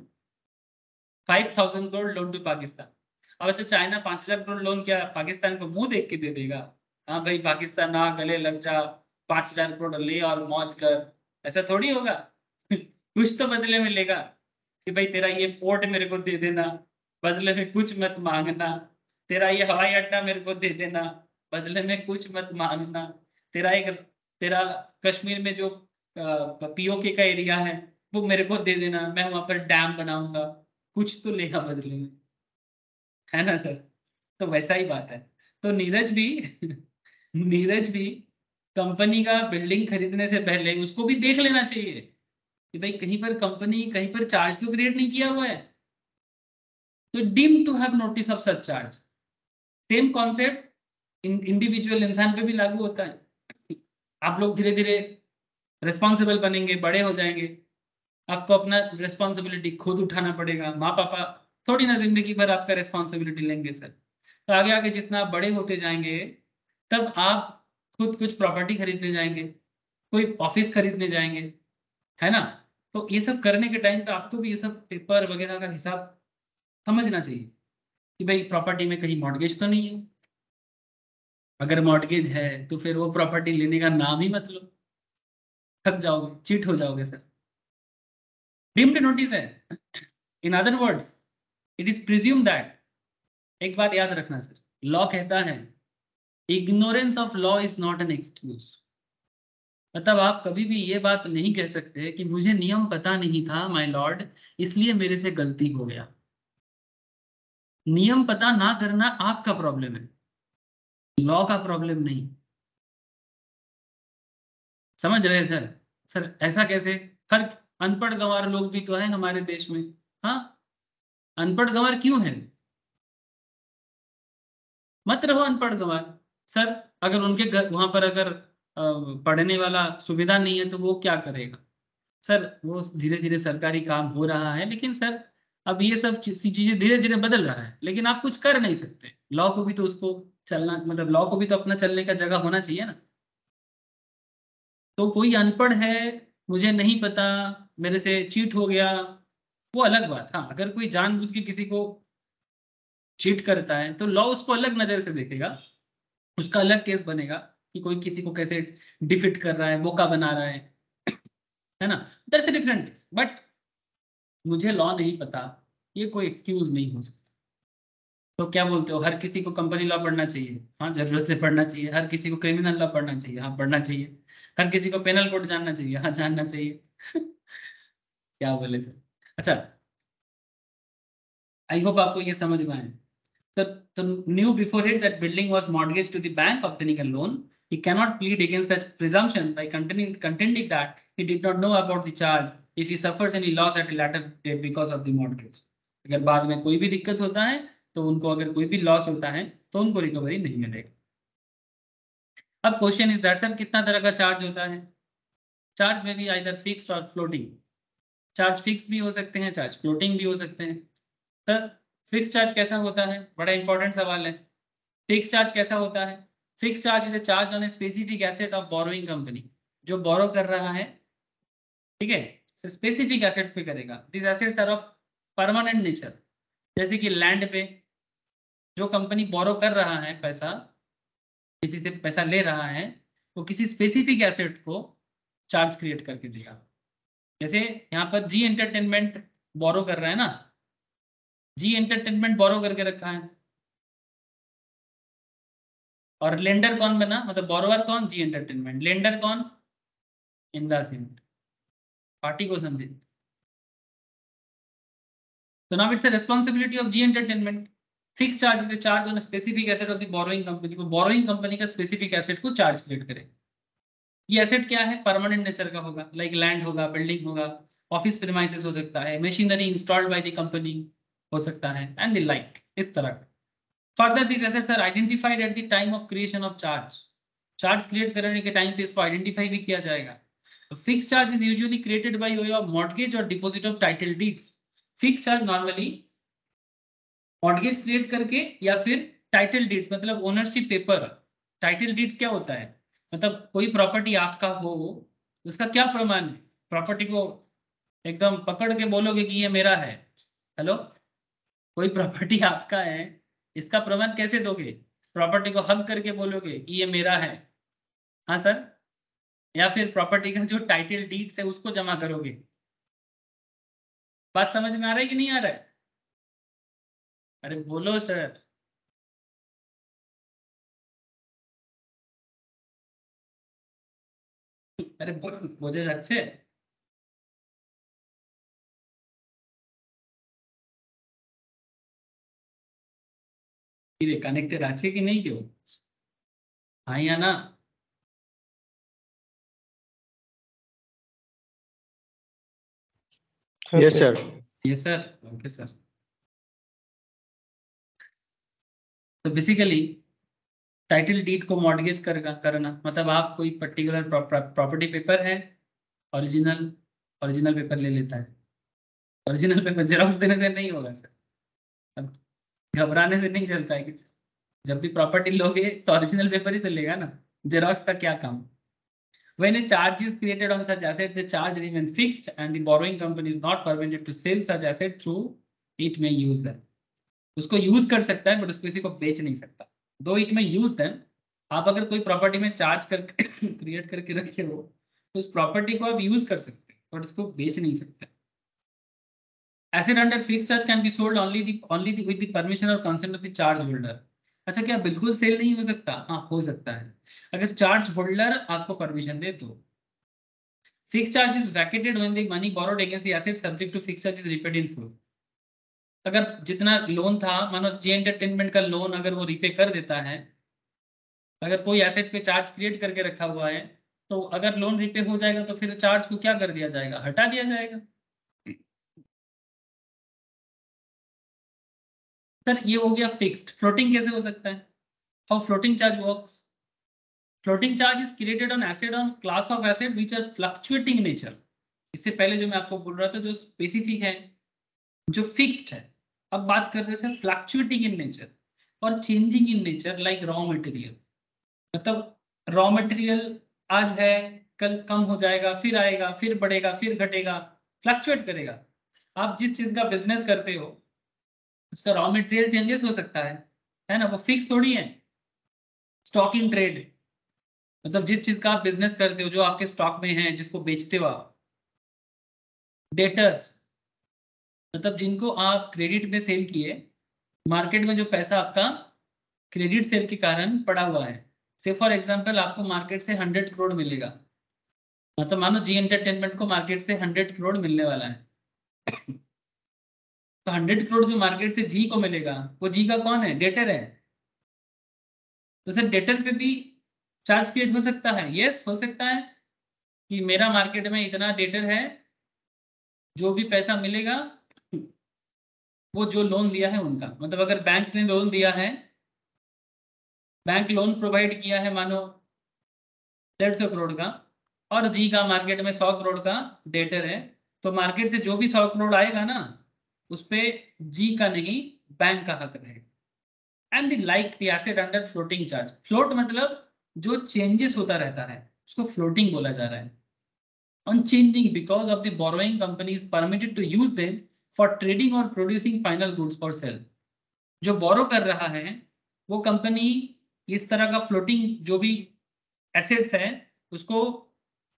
5,000 crore loan to Pakistan. अब अच्छा, चाइना 5,000 करोड़ लोन क्या पाकिस्तान को मुंह देख के दे देगा? हाँ भाई पाकिस्तान आ गले लग जा, 5,000 करोड़ ले और मौज कर, ऐसा थोड़ी होगा। कुछ तो बदले में लेगा कि भाई तेरा ये पोर्ट मेरे को दे देना, बदले में कुछ मत मांगना, तेरा ये हवाई अड्डा मेरे को दे देना, बदले में कुछ मत मांगना, तेरा एक, तेरा कश्मीर में जो पीओके का एरिया है वो मेरे को दे देना, मैं वहां पर डैम बनाऊंगा, कुछ तो लेगा बदले में, है ना सर? तो वैसा ही बात है। तो नीरज भी नीरज भी कंपनी का बिल्डिंग खरीदने से पहले उसको भी देख लेना चाहिए कि भाई कहीं पर कंपनी कहीं पर चार्ज तो क्रिएट नहीं किया हुआ है, तो deem to have notice of such charge. Same concept individual इंसान पे भी लागू होता है। आप लोग धीरे धीरे रिस्पॉन्सिबल बनेंगे, बड़े हो जाएंगे, आपको अपना रिस्पॉन्सिबिलिटी खुद उठाना पड़ेगा। माँ पापा थोड़ी ना जिंदगी भर आपका रिस्पॉन्सिबिलिटी लेंगे सर। तो आगे आगे जितना आप बड़े होते जाएंगे तब आप खुद कुछ प्रॉपर्टी खरीदने जाएंगे, कोई ऑफिस खरीदने जाएंगे, है ना? तो ये सब करने के टाइम पे आपको भी ये सब पेपर वगैरह का हिसाब समझना चाहिए कि भाई प्रॉपर्टी में कहीं मॉर्गेज तो नहीं है। अगर मॉर्गेज है तो फिर वो प्रॉपर्टी लेने का नाम ही मत लो, थक जाओगे, चीट हो जाओगे सर। डीम्ड नोटिस है, in other words it is presume that, एक बात याद रखना सर, लॉ कहता है ignorance of law is not an excuse. मतलब आप कभी भी ये बात नहीं कह सकते कि मुझे नियम पता नहीं था माय लॉर्ड, इसलिए मेरे से गलती हो गया। नियम पता ना करना आपका प्रॉब्लम है, लॉ का प्रॉब्लम नहीं। समझ रहे हैं सर? सर ऐसा कैसे? हर अनपढ़ गंवार लोग भी तो हैं हमारे देश में। हाँ, अनपढ़ गंवार क्यों है? मत रहो अनपढ़ गंवार। सर अगर उनके घर वहां पर अगर पढ़ने वाला सुविधा नहीं है तो वो क्या करेगा? सर वो धीरे धीरे सरकारी काम हो रहा है, लेकिन सर अब ये सब चीजें धीरे धीरे बदल रहा है, लेकिन आप कुछ कर नहीं सकते। लॉ को भी तो उसको चलना, मतलब लॉ को भी तो अपना चलने का जगह होना चाहिए ना। तो कोई अनपढ़ है, मुझे नहीं पता, मेरे से चीट हो गया, वो अलग बात। हाँ, अगर कोई जानबूझ के किसी को चीट करता है तो लॉ उसको अलग नजर से देखेगा, उसका अलग केस बनेगा कि कोई किसी को कैसे डिफिट कर रहा है, बोका बना रहा है ना। That's a different case. But मुझे लॉ नहीं पता, ये कोई एक्सक्यूज नहीं हो सकता। तो क्या बोलते हो, हर किसी को कंपनी लॉ पढ़ना चाहिए? हाँ, जरूरत से पढ़ना चाहिए। हर किसी को क्रिमिनल लॉ पढ़ना चाहिए? हाँ, पढ़ना चाहिए। हर किसी को पेनल कोड जानना चाहिए? हाँ, जानना चाहिए। क्या बोले सर? अच्छा, आई होप आपको ये समझ में आए। तो knew before it that building was mortgaged to the bank obtaining a loan. He cannot plead against such presumption by contending that he did not know about the charge if he suffers any loss at a later date because of the mortgage. अगर बाद में कोई भी दिक्कत होता है तो उनको, अगर कोई भी लॉस होता है तो उनको रिकवरी नहीं मिलेगी। अब क्वेश्चन इज दैट सर कितना तरह का चार्ज होता है? चार्ज में भी आइदर फिक्स्ड और फ्लोटिंग। चार्ज फिक्स भी हो सकते हैं, चार्ज फ्लोटिंग भी हो सकते हैं। सर फिक्स चार्ज कैसा होता है? बड़ा इंपॉर्टेंट सवाल है। फिक्स चार्ज कैसा होता है? Fix charge is charge on a specific asset of borrowing company. जो बोरो कर रहा है, ठीक है, स्पेसिफिक एसेट पे करेगा। This assets are of permanent nature. जैसे कि लैंड पे जो कंपनी बोरो कर रहा है पैसा, किसी से पैसा ले रहा है, वो किसी स्पेसिफिक एसेट को चार्ज क्रिएट करके देगा। जैसे यहाँ पर जी एंटरटेनमेंट बोरो कर रहा है ना, जी एंटरटेनमेंट बोरो करके रखा है, और लेंडर कौन बना, मतलब बोरोवर कौन? जी एंटरटेनमेंट। लेंडर कौन? इंदा सिंह। पार्टी को समझे? So now it's a responsibility of G Entertainment. Fixed charge is a charge on a specific asset of the borrowing company. वो borrowing company का specific asset को charge create करे। ये asset क्या है? परमानेंट नेचर का होगा, लाइक लैंड होगा, बिल्डिंग होगा, ऑफिस प्रीमाइसेस हो सकता है, machinery installed by the company हो सकता है, एंड द लाइक, इस तरह का। Further this assets are identified at the time of creation of charge. Charge create करने के टाइम पे इसको आइडेंटिफाई भी किया जाएगा। Fix charge is usually created by way of mortgage or deposit of title deeds. Fix charge normally mortgage create करके या फिर टाइटल डीड्स, मतलब ओनरशिप पेपर। टाइटल डीड्स क्या होता है? मतलब कोई प्रॉपर्टी आपका हो, उसका क्या प्रमाण है? प्रॉपर्टी को एकदम पकड़ के बोलोगे कि ये मेरा है। हेलो, कोई प्रॉपर्टी आपका है, इसका प्रमाण कैसे दोगे? प्रॉपर्टी को हग करके बोलोगे कि ये मेरा है। हाँ सर, या फिर प्रॉपर्टी का जो टाइटल डीड्स है उसको जमा करोगे। बात समझ में आ रहा है कि नहीं आ रहा है? अरे बोलो सर। আরে বোঝা যাচ্ছে? কি রে, কানেক্টেড আছে কি নেই কেউ? हाँ या ना? Yes, sir. ये सर, ओके सर। तो बेसिकली टाइटल डीड को मॉर्गेज करना मतलब आप कोई पर्टिकुलर प्रॉपर्टी पेपर है, ओरिजिनल, ओरिजिनल पेपर ले लेता है। ओरिजिनल पेपर जेरॉक्स देने से नहीं होगा सर। अब घबराने से नहीं चलता है कि जब भी प्रॉपर्टी लोगे तो ओरिजिनल पेपर ही तो लेगा ना, जेरॉक्स का क्या काम? When a charge is created on such asset, the charge remains fixed and the borrowing company is not permitted to sell such asset through it may use them. उसको use कर सकता है बट उसको किसी को बेच नहीं सकता। दो इट में यूज देन, आप अगर कोई प्रॉपर्टी में चार्ज कर क्रिएट करके रखे हो तो उस प्रॉपर्टी को आप यूज कर सकते हैं बट उसको बेच नहीं सकते। Asset under fixed charge can be sold only with the permission or consent of the charge holder. अच्छा, क्या बिल्कुल सेल नहीं हो सकता? हाँ, हो सकता है, अगर चार्ज होल्डर आपको परमिशन दे तो। Fix charge is vacated when the money borrowed against the asset subject to fix charge is repaid in full. अगर जितना लोन था, मानो जी एंटरटेनमेंट का लोन अगर वो रिपे कर देता है, अगर कोई एसेट पे चार्ज क्रिएट करके रखा हुआ है, तो अगर लोन रिपे हो जाएगा तो फिर चार्ज को क्या कर दिया जाएगा? हटा दिया जाएगा। सर ये हो गया फिक्स्ड। फ्लोटिंग कैसे हो सकता है? How floating charge works? Floating charge is created on asset on class of asset which are fluctuating nature. इससे पहले जो मैं आपको बोल रहा था, जो स्पेसिफिक है, जो फिक्स्ड है। अब बात कर रहे हैं सर फ्लक्चुएटिंग इन नेचर और changing in nature, like raw material. मतलब रॉ मटेरियल आज है, कल कम हो जाएगा, फिर आएगा, फिर बढ़ेगा, फिर घटेगा, फ्लक्चुएट करेगा। आप जिस चीज का बिजनेस करते हो उसका रॉ मटेरियल चेंजेस हो सकता है ना, वो फिक्स थोड़ी है। स्टॉक इन ट्रेड, मतलब जिस चीज का आप बिजनेस करते हो, जो आपके स्टॉक में है, जिसको बेचते हो आप। डेटर्स, मतलब जिनको आप क्रेडिट में सेल किए, मार्केट में जो पैसा आपका क्रेडिट सेल के कारण पड़ा हुआ है। से फॉर एग्जांपल आपको मार्केट से 100 करोड़ मिलेगा, मतलब मानो जी एंटरटेनमेंट को मार्केट से 100 करोड़ मिलने वाला है। तो 100 करोड़ जो मार्केट से जी को मिलेगा, वो जी का कौन है? डेटर है। तो सर डेटर पे भी चार्ज क्रिएट हो सकता है? यस, हो सकता है कि मेरा मार्केट में इतना डेटर है, जो भी पैसा मिलेगा वो जो लोन लिया है उनका, मतलब अगर बैंक ने लोन दिया है, बैंक लोन प्रोवाइड किया है मानो 150 करोड़ का, और जी का मार्केट में 100 करोड़ का डेटर है, तो मार्केट से जो भी 100 करोड़ आएगा ना, उस पे जी का नहीं, बैंक का हक रहेगा। And the like the asset under floating charge. Float मतलब जो चेंजेस होता रहता है, उसको फ्लोटिंग बोला जा रहा है। Unchanging because of the borrowing company is permitted to use them for trading or producing final goods for sale। जो बोरो कर रहा है वो कंपनी इस तरह का फ्लोटिंग जो भी एसेट्स है, उसको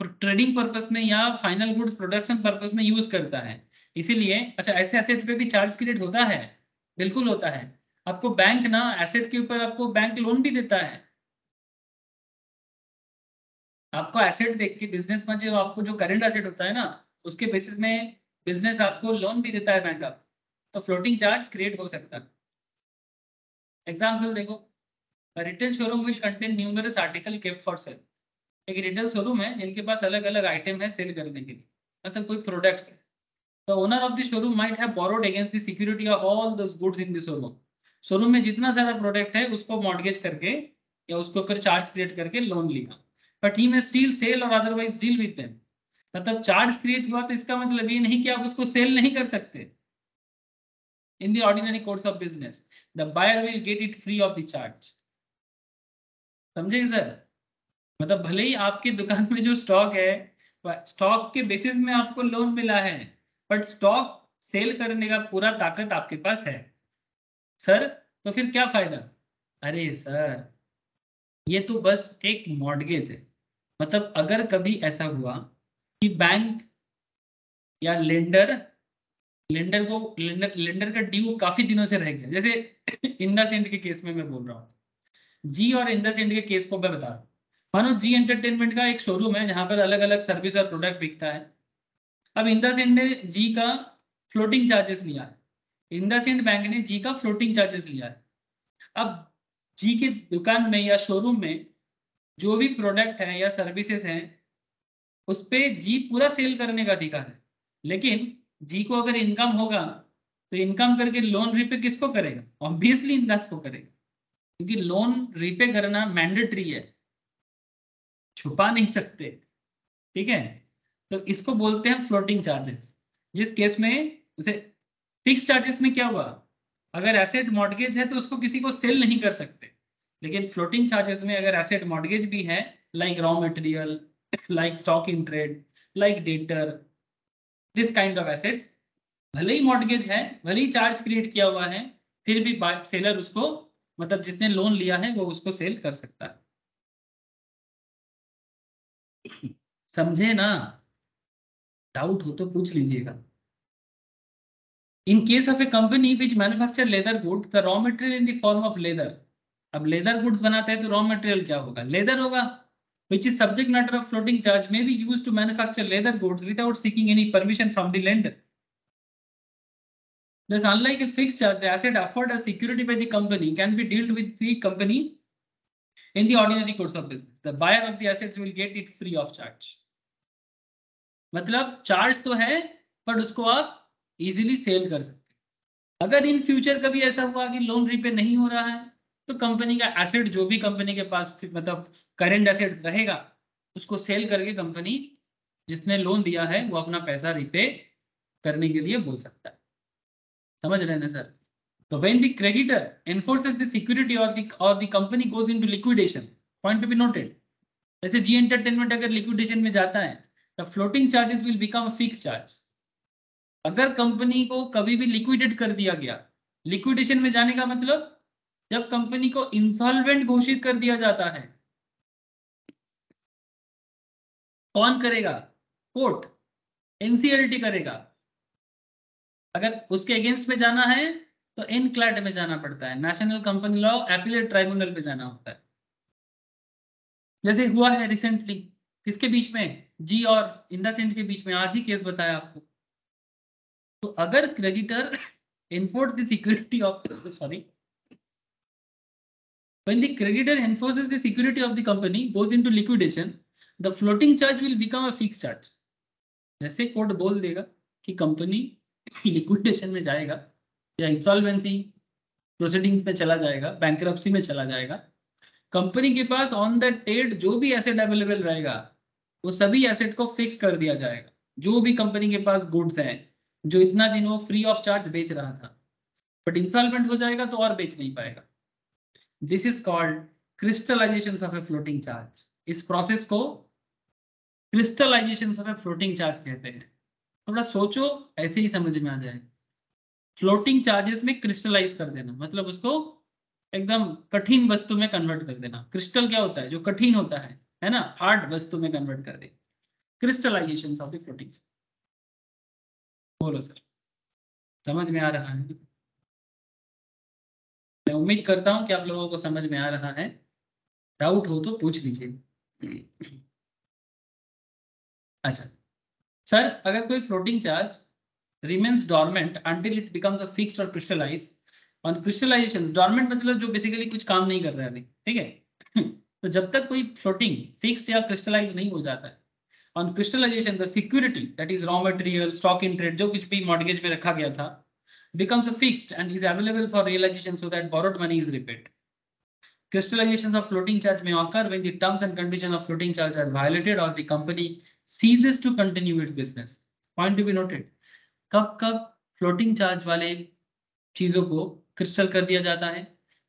ट्रेडिंग पर्पस में या फाइनल गुड्स प्रोडक्शन पर्पस में यूज करता है। इसीलिए अच्छा, ऐसे एसेट पे भी चार्ज क्रेडिट होता है? बिल्कुल होता है। आपको बैंक ना एसेट के ऊपर आपको बैंक लोन भी देता है। आपको एसेट देख के बिजनेस में, जो आपको जो करंट एसेट होता है ना, उसके बेसिस में बिजनेस आपको लोन भी देता है बैंक आपको, तो फ्लोटिंग चार्ज क्रिएट हो सकता है। एग्जाम्पल देखो, retail showroom will contain numerous article kept for sale. एक रिटेल शोरूम है जिनके पास अलग अलग आइटम है सेल करने के लिए, मतलब कोई प्रोडक्ट्स है। तो owner of the showroom might have borrowed against the security of all those goods in the showroom. Showroom में जितना सारा प्रोडक्ट है उसको मॉर्गेज करके या उसको कर चार्ज क्रिएट करके लोन लिया, बट ही में स्टिल सेल और अदरवाइज डील विद देम। मतलब चार्ज क्रिएट हुआ तो इसका मतलब ये नहीं कि आप उसको सेल नहीं कर सकते। In the ordinary course of business the buyer will get it free of the charge. समझे सर? मतलब भले ही आपकी दुकान में जो स्टॉक है, स्टॉक के बेसिस में आपको लोन मिला है, बट स्टॉक सेल करने का पूरा ताकत आपके पास है। सर तो फिर क्या फायदा? अरे सर, ये तो बस एक मॉर्गेज है। मतलब अगर कभी ऐसा हुआ कि बैंक या लेंडर, लेंडर का ड्यू काफी दिनों से रह गया, जैसे इंडसइंड के केस में मैं बोल रहा हूँ, जी और इंडसइंड के केस को मैं बता रहा हूँ। मानो जी एंटरटेनमेंट का एक शोरूम है जहां पर अलग अलग सर्विस और प्रोडक्ट बिकता है। अब इंडसइंड ने जी का फ्लोटिंग चार्जेस लिया है, इंडसइंड बैंक ने जी का फ्लोटिंग चार्जेस लिया है। अब जी की दुकान में या शोरूम में जो भी प्रोडक्ट है या सर्विसेज हैं, उस पे जी पूरा सेल करने का अधिकार है। लेकिन जी को अगर इनकम होगा तो इनकम करके लोन रिपे किसको करेगा? ऑब्वियसली इंडस को करेगा, क्योंकि लोन रिपे करना मैंडेटरी है, छुपा नहीं सकते। ठीक है, तो इसको बोलते हैं फ्लोटिंग चार्जेस। जिस केस में जैसे फिक्स चार्जेस में क्या हुआ, अगर एसेट मॉर्गेज है तो उसको किसी को सेल नहीं कर सकते। लेकिन फ्लोटिंग चार्जेस में अगर एसेट मॉर्गेज भी है, like raw material, like stock in trade, like debtor, this kind of assets, भले ही मॉर्गेज है, भले ही चार्ज क्रिएट किया हुआ है, फिर भी सेलर उसको, मतलब जिसने लोन लिया है वो उसको सेल कर सकता है। समझे ना? डाउट हो तो पूछ लीजिएगा। In case of a company which manufacture leather goods, the raw material in the form of leather अब लेदर गुड्स बनाते हैं तो रॉ मटेरियल क्या होगा, लेदर होगा, which is subject matter of floating charge may be used to manufacture leather goods without seeking any permission from the lender. Thus, unlike a fixed charge, the asset offered as security by the company can be dealt with the company in the ordinary course of business. The buyer of the assets will get it free of charge. मतलब charge तो है but उसको आप easily cell कर सकते हैं। अगर in future कभी ऐसा हुआ कि लोन रीपे नहीं हो रहा है तो कंपनी का एसेट जो भी कंपनी के पास मतलब करंट एसेट रहेगा उसको सेल करके कंपनी जिसने लोन दिया है वो अपना पैसा रिपे करने के लिए बोल सकता है। समझ रहे हैं ना सर? तो when the creditor enforces the security or the company goes into liquidation, point to be noted, जैसे जी एंटरटेनमेंट अगर लिक्विडेशन में जाता है तो floating charges will become a fix charge. अगर कंपनी को कभी भी लिक्विडेट कर दिया गया, लिक्विडेशन में जाने का मतलब जब कंपनी को इंसॉल्वेंट घोषित कर दिया जाता है, कौन करेगा? कोर्ट, एनसीएलटी करेगा। अगर उसके अगेंस्ट में जाना है तो एनक्लैट में जाना पड़ता है, national company law appellate tribunal पे जाना होता है। जैसे हुआ है रिसेंटली किसके बीच में, जी और इंडसइंड के बीच में, आज ही केस बताया आपको। तो अगर creditor enforce the security of when the creditor enforces the security of the company goes into liquidation, the floating charge will become a fixed charge. जैसे कोर्ट बोल देगा कि कंपनी लिक्विडेशन में जाएगा या इंसॉल्वेंसी प्रोसीडिंग्स में चला जाएगा, बैंकरप्सी में चला जाएगा, कंपनी के पास ऑन द डेट जो भी एसेट अवेलेबल रहेगा वो सभी एसेट को फिक्स कर दिया जाएगा। जो भी कंपनी के पास गुड्स हैं जो इतना दिन वो फ्री ऑफ चार्ज बेच रहा था, बट इंसॉल्वेंट हो जाएगा तो और बेच नहीं पाएगा। This is called crystallisation of a floating charge. इस प्रोसेस को crystallisation of a floating charge कहते हैं। थोड़ा सोचो, ऐसे ही समझ में आ जाए। फ्लोटिंग चार्जेस में क्रिस्टलाइज कर देना मतलब उसको एकदम कठिन वस्तु में कन्वर्ट कर देना। क्रिस्टल क्या होता है? जो कठिन होता है ना, हार्ड वस्तु में कन्वर्ट कर दे, क्रिस्टलाइजेशन ऑफ द फ्लोटिंग। बोलो सर, समझ में आ रहा है? मैं उम्मीद करता हूं कि आप लोगों को समझ में आ रहा है। डाउट हो तो पूछ लीजिए। अच्छा सर, अगर कोई floating charge remains dormant until it becomes a fixed or crystallized, on crystallization, dormant मतलब जो बेसिकली कुछ काम नहीं कर रहा है अभी, ठीक है? तो जब तक कोई फ्लोटिंग फिक्स्ड या क्रिस्टलाइज नहीं हो जाता है, on crystallization the security that is raw material, stock in trade, जो कुछ भी मॉर्गेज में रखा गया था, becomes a fixed and is available for realization so that borrowed money is repaid. Crystallization of floating charge may occur when the terms and conditions of floating charge are violated or the company ceases to continue its business. Point to be noted. कब कब floating charge वाले चीजों को crystal कर दिया जाता है?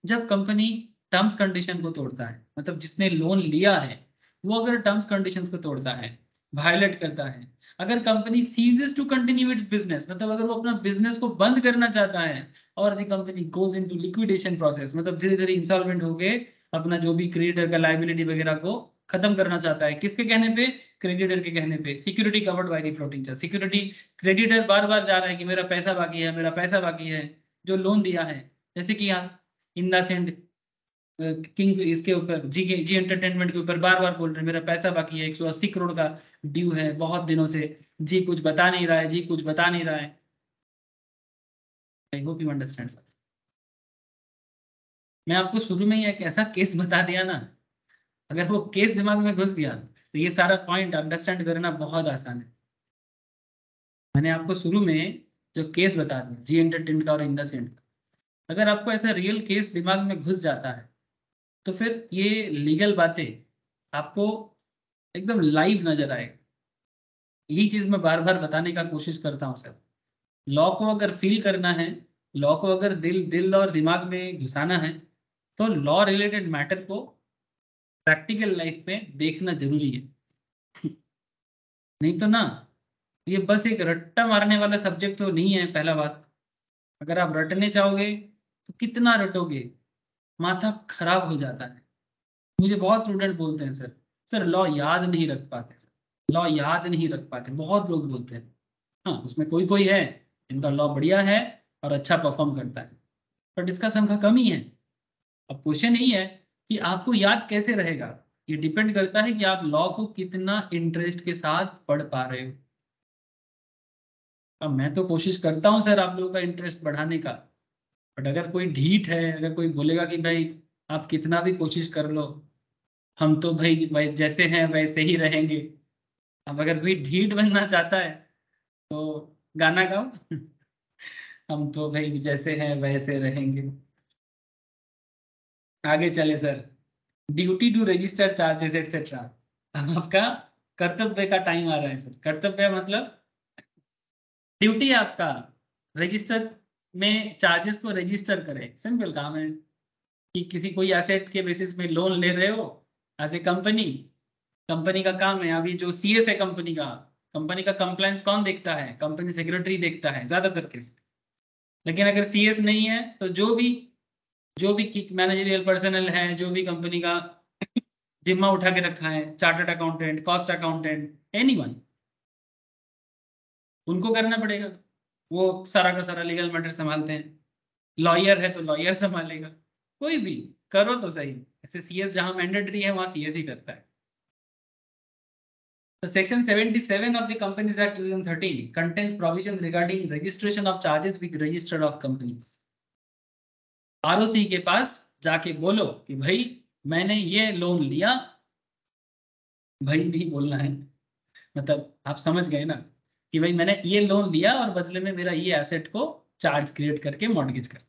जब कंपनी टर्म्स कंडीशन को तोड़ता है, मतलब जिसने लोन लिया है वो अगर टर्म्स कंडीशंस को तोड़ता है, वायलेट करता है। अगर company ceases to continue its business, मतलब अगर वो अपना बिजनेस को बंद करना चाहता है, और the company goes into liquidation process, मतलब धीरे धीरे इंसॉल्वेंट होके अपना जो भी क्रेडिटर का लायबिलिटी वगैरह को खत्म करना चाहता है। किसके कहने पे? क्रेडिटर के कहने पे। Security covered by the floating charge. Security, creditor बार बार जा रहा है कि मेरा पैसा बाकी है, मेरा पैसा बाकी है, जो लोन दिया है। जैसे कि यहाँ इंडसइंड किंग इसके ऊपर जी एंटरटेनमेंट के ऊपर बार बार बोल रहे हैं मेरा पैसा बाकी है, 180 करोड़ का ड्यू है बहुत दिनों से, जी कुछ बता नहीं रहा है, जी कुछ बता नहीं रहा है। I hope you understand sir. मैं आपको शुरू में ही एक ऐसा केस बता दिया ना, अगर वो केस दिमाग में घुस गया तो ये सारा पॉइंट अंडरस्टैंड करना बहुत आसान है। मैंने आपको शुरू में जो केस बता दिया जी एंटरटेनमेंट का और इंडसइंड का, अगर आपको ऐसा रियल केस दिमाग में घुस जाता है तो फिर ये लीगल बातें आपको एकदम लाइव नजर आएगा। यही चीज मैं बार बार बताने का कोशिश करता हूँ सर। लॉ को अगर फील करना है, लॉ को अगर दिल दिल और दिमाग में घुसाना है, तो लॉ रिलेटेड मैटर को प्रैक्टिकल लाइफ में देखना जरूरी है। नहीं तो ना, ये बस एक रट्टा मारने वाला सब्जेक्ट तो नहीं है। पहला बात, अगर आप रटने चाहोगे तो कितना रटोगे, माथा खराब हो जाता है। मुझे बहुत स्टूडेंट बोलते हैं सर, सर लॉ याद नहीं रख पाते, सर लॉ याद नहीं रख पाते, बहुत लोग बोलते हैं। हाँ, उसमें कोई कोई है जिनका लॉ बढ़िया है और अच्छा परफॉर्म करता है, बट इसका संख्या कम ही है। अब क्वेश्चन यही है कि आपको याद कैसे रहेगा, ये डिपेंड करता है कि आप लॉ को कितना इंटरेस्ट के साथ पढ़ पा रहे हो। अब मैं तो कोशिश करता हूँ सर आप लोगों का इंटरेस्ट बढ़ाने का, बट अगर कोई ढीठ है, अगर कोई बोलेगा कि भाई आप कितना भी कोशिश कर लो, हम तो भाई जैसे हैं वैसे ही रहेंगे। अब अगर कोई ढीठ बनना चाहता है तो गाना गाओ हम तो भाई जैसे हैं वैसे रहेंगे। आगे चले sir, duty to register charges etcetera. आपका कर्तव्य का टाइम आ रहा है सर। कर्तव्य मतलब ड्यूटी है आपका, रजिस्टर में चार्जेस को रजिस्टर करें। सिंपल काम है कि किसी कोई एसेट के बेसिस में लोन ले रहे हो एज ए कंपनी, कंपनी का काम है। अभी जो सीएस है कंपनी का कंप्लायंस कौन देखता है? कंपनी सेक्रेटरी देखता है ज्यादातर केस। लेकिन अगर सीएस नहीं है तो जो भी मैनेजरियल पर्सनल है, जो भी कंपनी का जिम्मा उठा के रखा है, chartered accountant, cost accountant, anyone, उनको करना पड़ेगा। वो सारा का सारा लीगल मैटर संभालते हैं। लॉयर है तो लॉयर संभालेगा। कोई भी करो तो सही। ऐसे सीएस जहां मैंडेटरी है वहां सीएस ही करता है। तो section 77 of the Companies Act 2013 contains provisions regarding registration of charges with register of companies. ROC के पास जाके बोलो कि भाई मैंने ये लोन लिया, भाई नहीं बोलना है, मतलब आप समझ गए ना कि भाई मैंने ये लोन लिया और बदले में मेरा ये एसेट को चार्ज क्रिएट करके मॉर्गेज कर।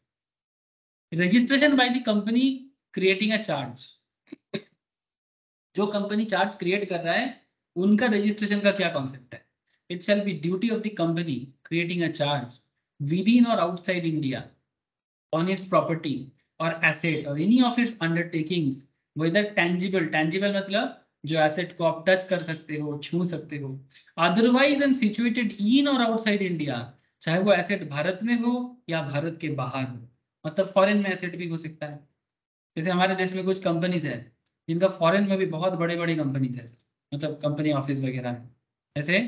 Registration by the company creating a charge, जो कंपनी चार्ज क्रिएट कर रहा है उनका रजिस्ट्रेशन का क्या कॉन्सेप्ट है? It shall be duty of the company creating a charge within or outside India on its property or asset or any of its undertakings whether tangible मतलब जो asset को आप टच कर सकते हो, छू सकते हो, otherwise and situated in or outside India, चाहे वो एसेट भारत में हो या भारत के बाहर हो, मतलब फॉरेन में एसेट भी हो सकता है। जैसे हमारे देश में कुछ कंपनीज है जिनका फॉरेन में भी बहुत बड़े बड़े कंपनीज है, मतलब कंपनी ऑफिस वगैरह है। जैसे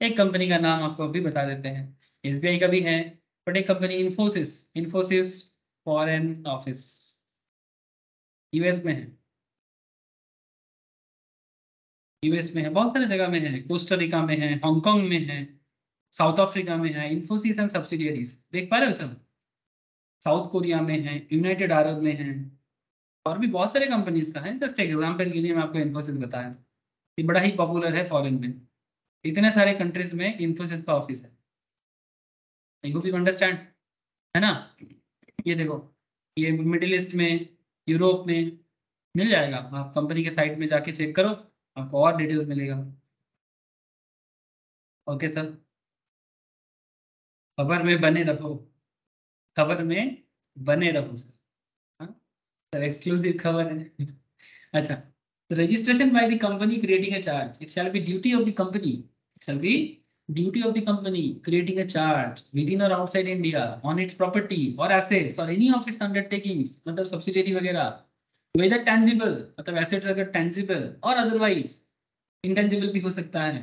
एक कंपनी का नाम आपको अभी बता देते हैं, एसबीआई का भी है, बट एक company Infosys, Infosys foreign office US में है, यूएस में है, बहुत सारी जगह में है, कोस्टारिका में है, हांगकांग में है, साउथ अफ्रीका में है। इन्फोसिस एंड सब्सिडियरीज देख पा रहे हो सब, साउथ कोरिया में है, यूनाइटेड अरब में है, और भी बहुत सारे कंपनीज का है। जस्ट एग्जाम्पल के लिए मैं आपको इन्फोसिस बताया, ये बड़ा ही पॉपुलर है फॉरेन में, इतने सारे कंट्रीज में इन्फोसिस का ऑफिस है। आई होप यू अंडरस्टैंड, है ना? ये देखो, ये मिडिल ईस्ट में, यूरोप में मिल जाएगा, आप कंपनी के साइट में जाके चेक करो, आपको और डिटेल्स मिलेगा। ओके सर, खबर में बने रहो, खबर में बने रहो सर। हाँ सर, एक्सक्लूसिव खबर है अच्छा, registration by the company creating a charge, it shall be duty of the company, it shall be duty of the company creating a charge within or outside India on its property और assets or any of its undertakings, मतलब subsidiary वगैरह, whether tangible मतलब assets अगर tangible or otherwise intangible भी हो सकता है,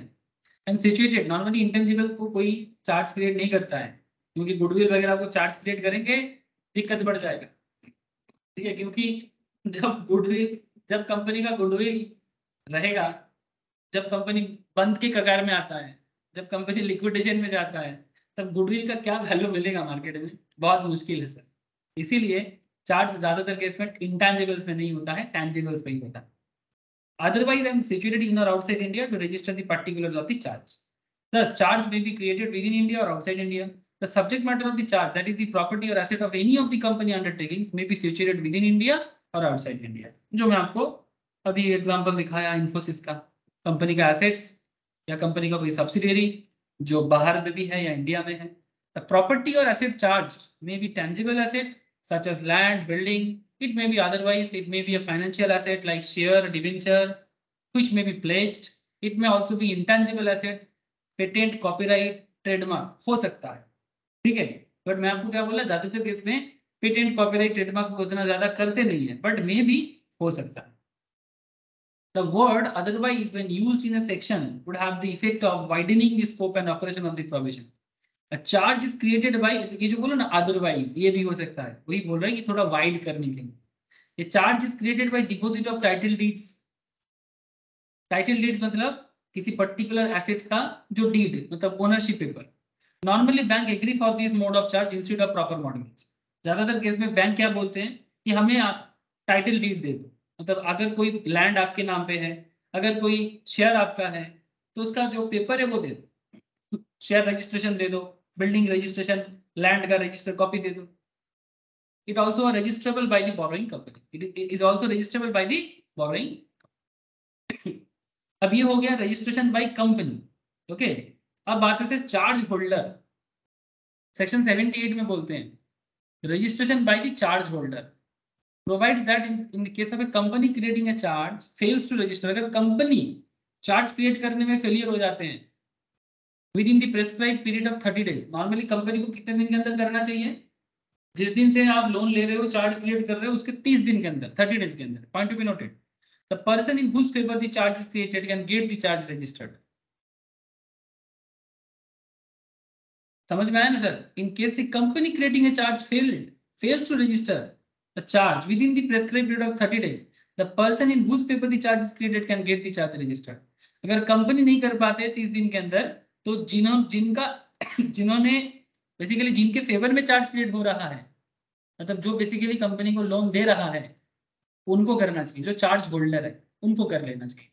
and situated. Normally intangible को कोई चार्ज क्रिएट नहीं करता है, क्योंकि गुडविल वगैरह को चार्ज क्रिएट करेंगे दिक्कत बढ़ जाएगा, ठीक है? क्योंकि जब कंपनी का गुडविल रहेगा, जब कंपनी बंद की कगार में आता है, जब कंपनी लिक्विडेशन में जाता है, तब गुडविल का क्या वैल्यू मिलेगा मार्केट में? बहुत मुश्किल है सर। इसीलिए चार्ज ज्यादातर केस में इंटेंजिबल्स में नहीं होता है, टेंजिबल्स में ही होता है। Otherwise, I am situated in or outside India to register the particulars of the charge. Thus, charge may be created within India or outside India. The subject matter of the charge, that is the property or asset of any of the company undertakings, may be situated within India or outside India. जो मैं आपको अभी example दिखाया इन्फोसिस का, company का assets या company का कोई सब्सिडियरी जो बाहर में भी है या इंडिया में है। The property or asset charged may be tangible asset such as land, building. It may be otherwise, it may be a financial asset like share, debenture, which may be pledged. It may also be intangible asset, patent, copyright, trademark हो सकता है, ठीक है? But मैं आपको क्या बोला, ज्यादातर केस में पेटेंट, कॉपीराइट, ट्रेडमार्क उतना ज्यादा करते नहीं है, बट मे भी हो सकता है। The word otherwise when used in a section would have the effect of widening the scope and operation of the provision. A charge is created by, ये जो बोलो ना अदरवाइज, ये भी हो सकता है, वही बोल रहा है कि थोड़ा वाइड करने के लिए। ये charge is created by deposit of title deeds. Title deeds मतलब किसी पर्टिकुलर एसेट्स का जो डीड मतलब ownership paper. Normally bank agree for this mode of charge instead of proper mortgage. ज्यादातर केस में बैंक क्या बोलते हैं कि हमें आप टाइटल डीड दे दो, मतलब अगर कोई लैंड आपके नाम पे है, अगर कोई शेयर आपका है, तो उसका जो पेपर है वो दे दो, शेयर रजिस्ट्रेशन दे दो, बिल्डिंग रजिस्ट्रेशन, लैंड का रजिस्टर कॉपी दे दो। It also registrable by the borrowing company, it is also registrable by the borrowing. अब ये हो गया रजिस्ट्रेशन बाय कंपनी। ओके, अब बात करते हैं चार्ज होल्डर। सेक्शन 78 में बोलते हैं registration by the charge holder provide that in the case of a company creating a charge fails to register. अगर कंपनी चार्ज क्रिएट करने में फेलियर हो जाते हैं within the prescribe period of 30 days. Normally company को कितने दिन के अंदर करना चाहिए? जिस दिन से आप लोन ले रहे हो, चार्ज क्रिएट कर रहे हो, उसके 30 दिन के अंदर, 30 डेज के अंदर। Point to be noted, the person in whose favour the charge is created can get the charge registered. समझ में आया ना sir? In case the company creating a charge fails to register the charge within the prescribed period of 30 days, the person in whose paper the charge is created can get the charge registered. अगर company नहीं कर पाते 30 दिन के अंदर, तो जिन्होंने basically जिनके फेवर में चार्ज क्रिएट हो रहा है, मतलब जो बेसिकली कंपनी को लोन दे रहा है, उनको करना चाहिए। जो चार्ज होल्डर है उनको कर लेना चाहिए।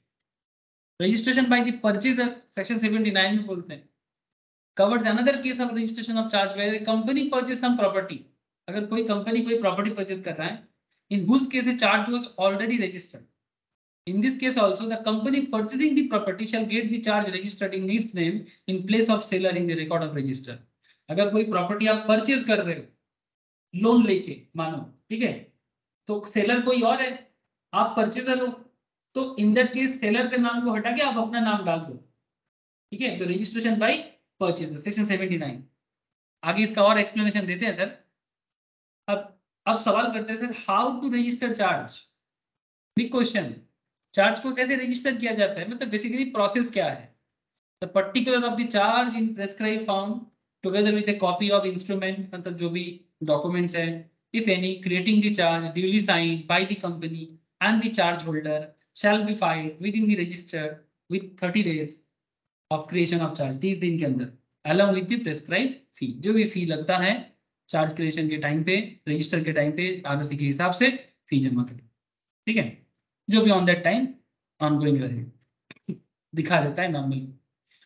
Registration by the purchaser section 79 में बोलते हैं covers another case of registration of charge where a company purchase some property। अगर कोई कंपनी कोई प्रॉपर्टी परचेज कर रहा है, in whose case a charge was already registered, in this case also the company purchasing the property shall get the charge registered in its name in place of seller in the record of register। अगर कोई property आप purchase कर रहे हो loan लेके, मानो, ठीक है, तो सेलर कोई और है, आप परचेजर हो, तो इन दैट केस सेलर के नाम को हटा के आप अपना नाम डाल दो, ठीक है। तो रजिस्ट्रेशन बाय परचेज सेक्शन 79। आगे इसका और एक्सप्लेनेशन देते हैं सर। अब सवाल करते हैं sir, how to register charge. Big question, charge को कैसे रजिस्टर किया जाता है, मतलब बेसिकली प्रोसेस क्या है। The particular of the charge in prescribe form together with A copy of instrument, मतलब जो भी डॉक्यूमेंट्स है, if any, creating the charge duly signed by the company and the charge holder shall be filed with in the register with 30 days of creation of charge. 30 दिन के अंदर along with the prescribe फी, जो भी फी लगता है charge creation के time पे, register के टाइम पे आरओसी के हिसाब से फी जमा करें, ठीक है, जो भी ऑन दैट टाइम ऑनगोइंग रहे, दिखा देता है normally.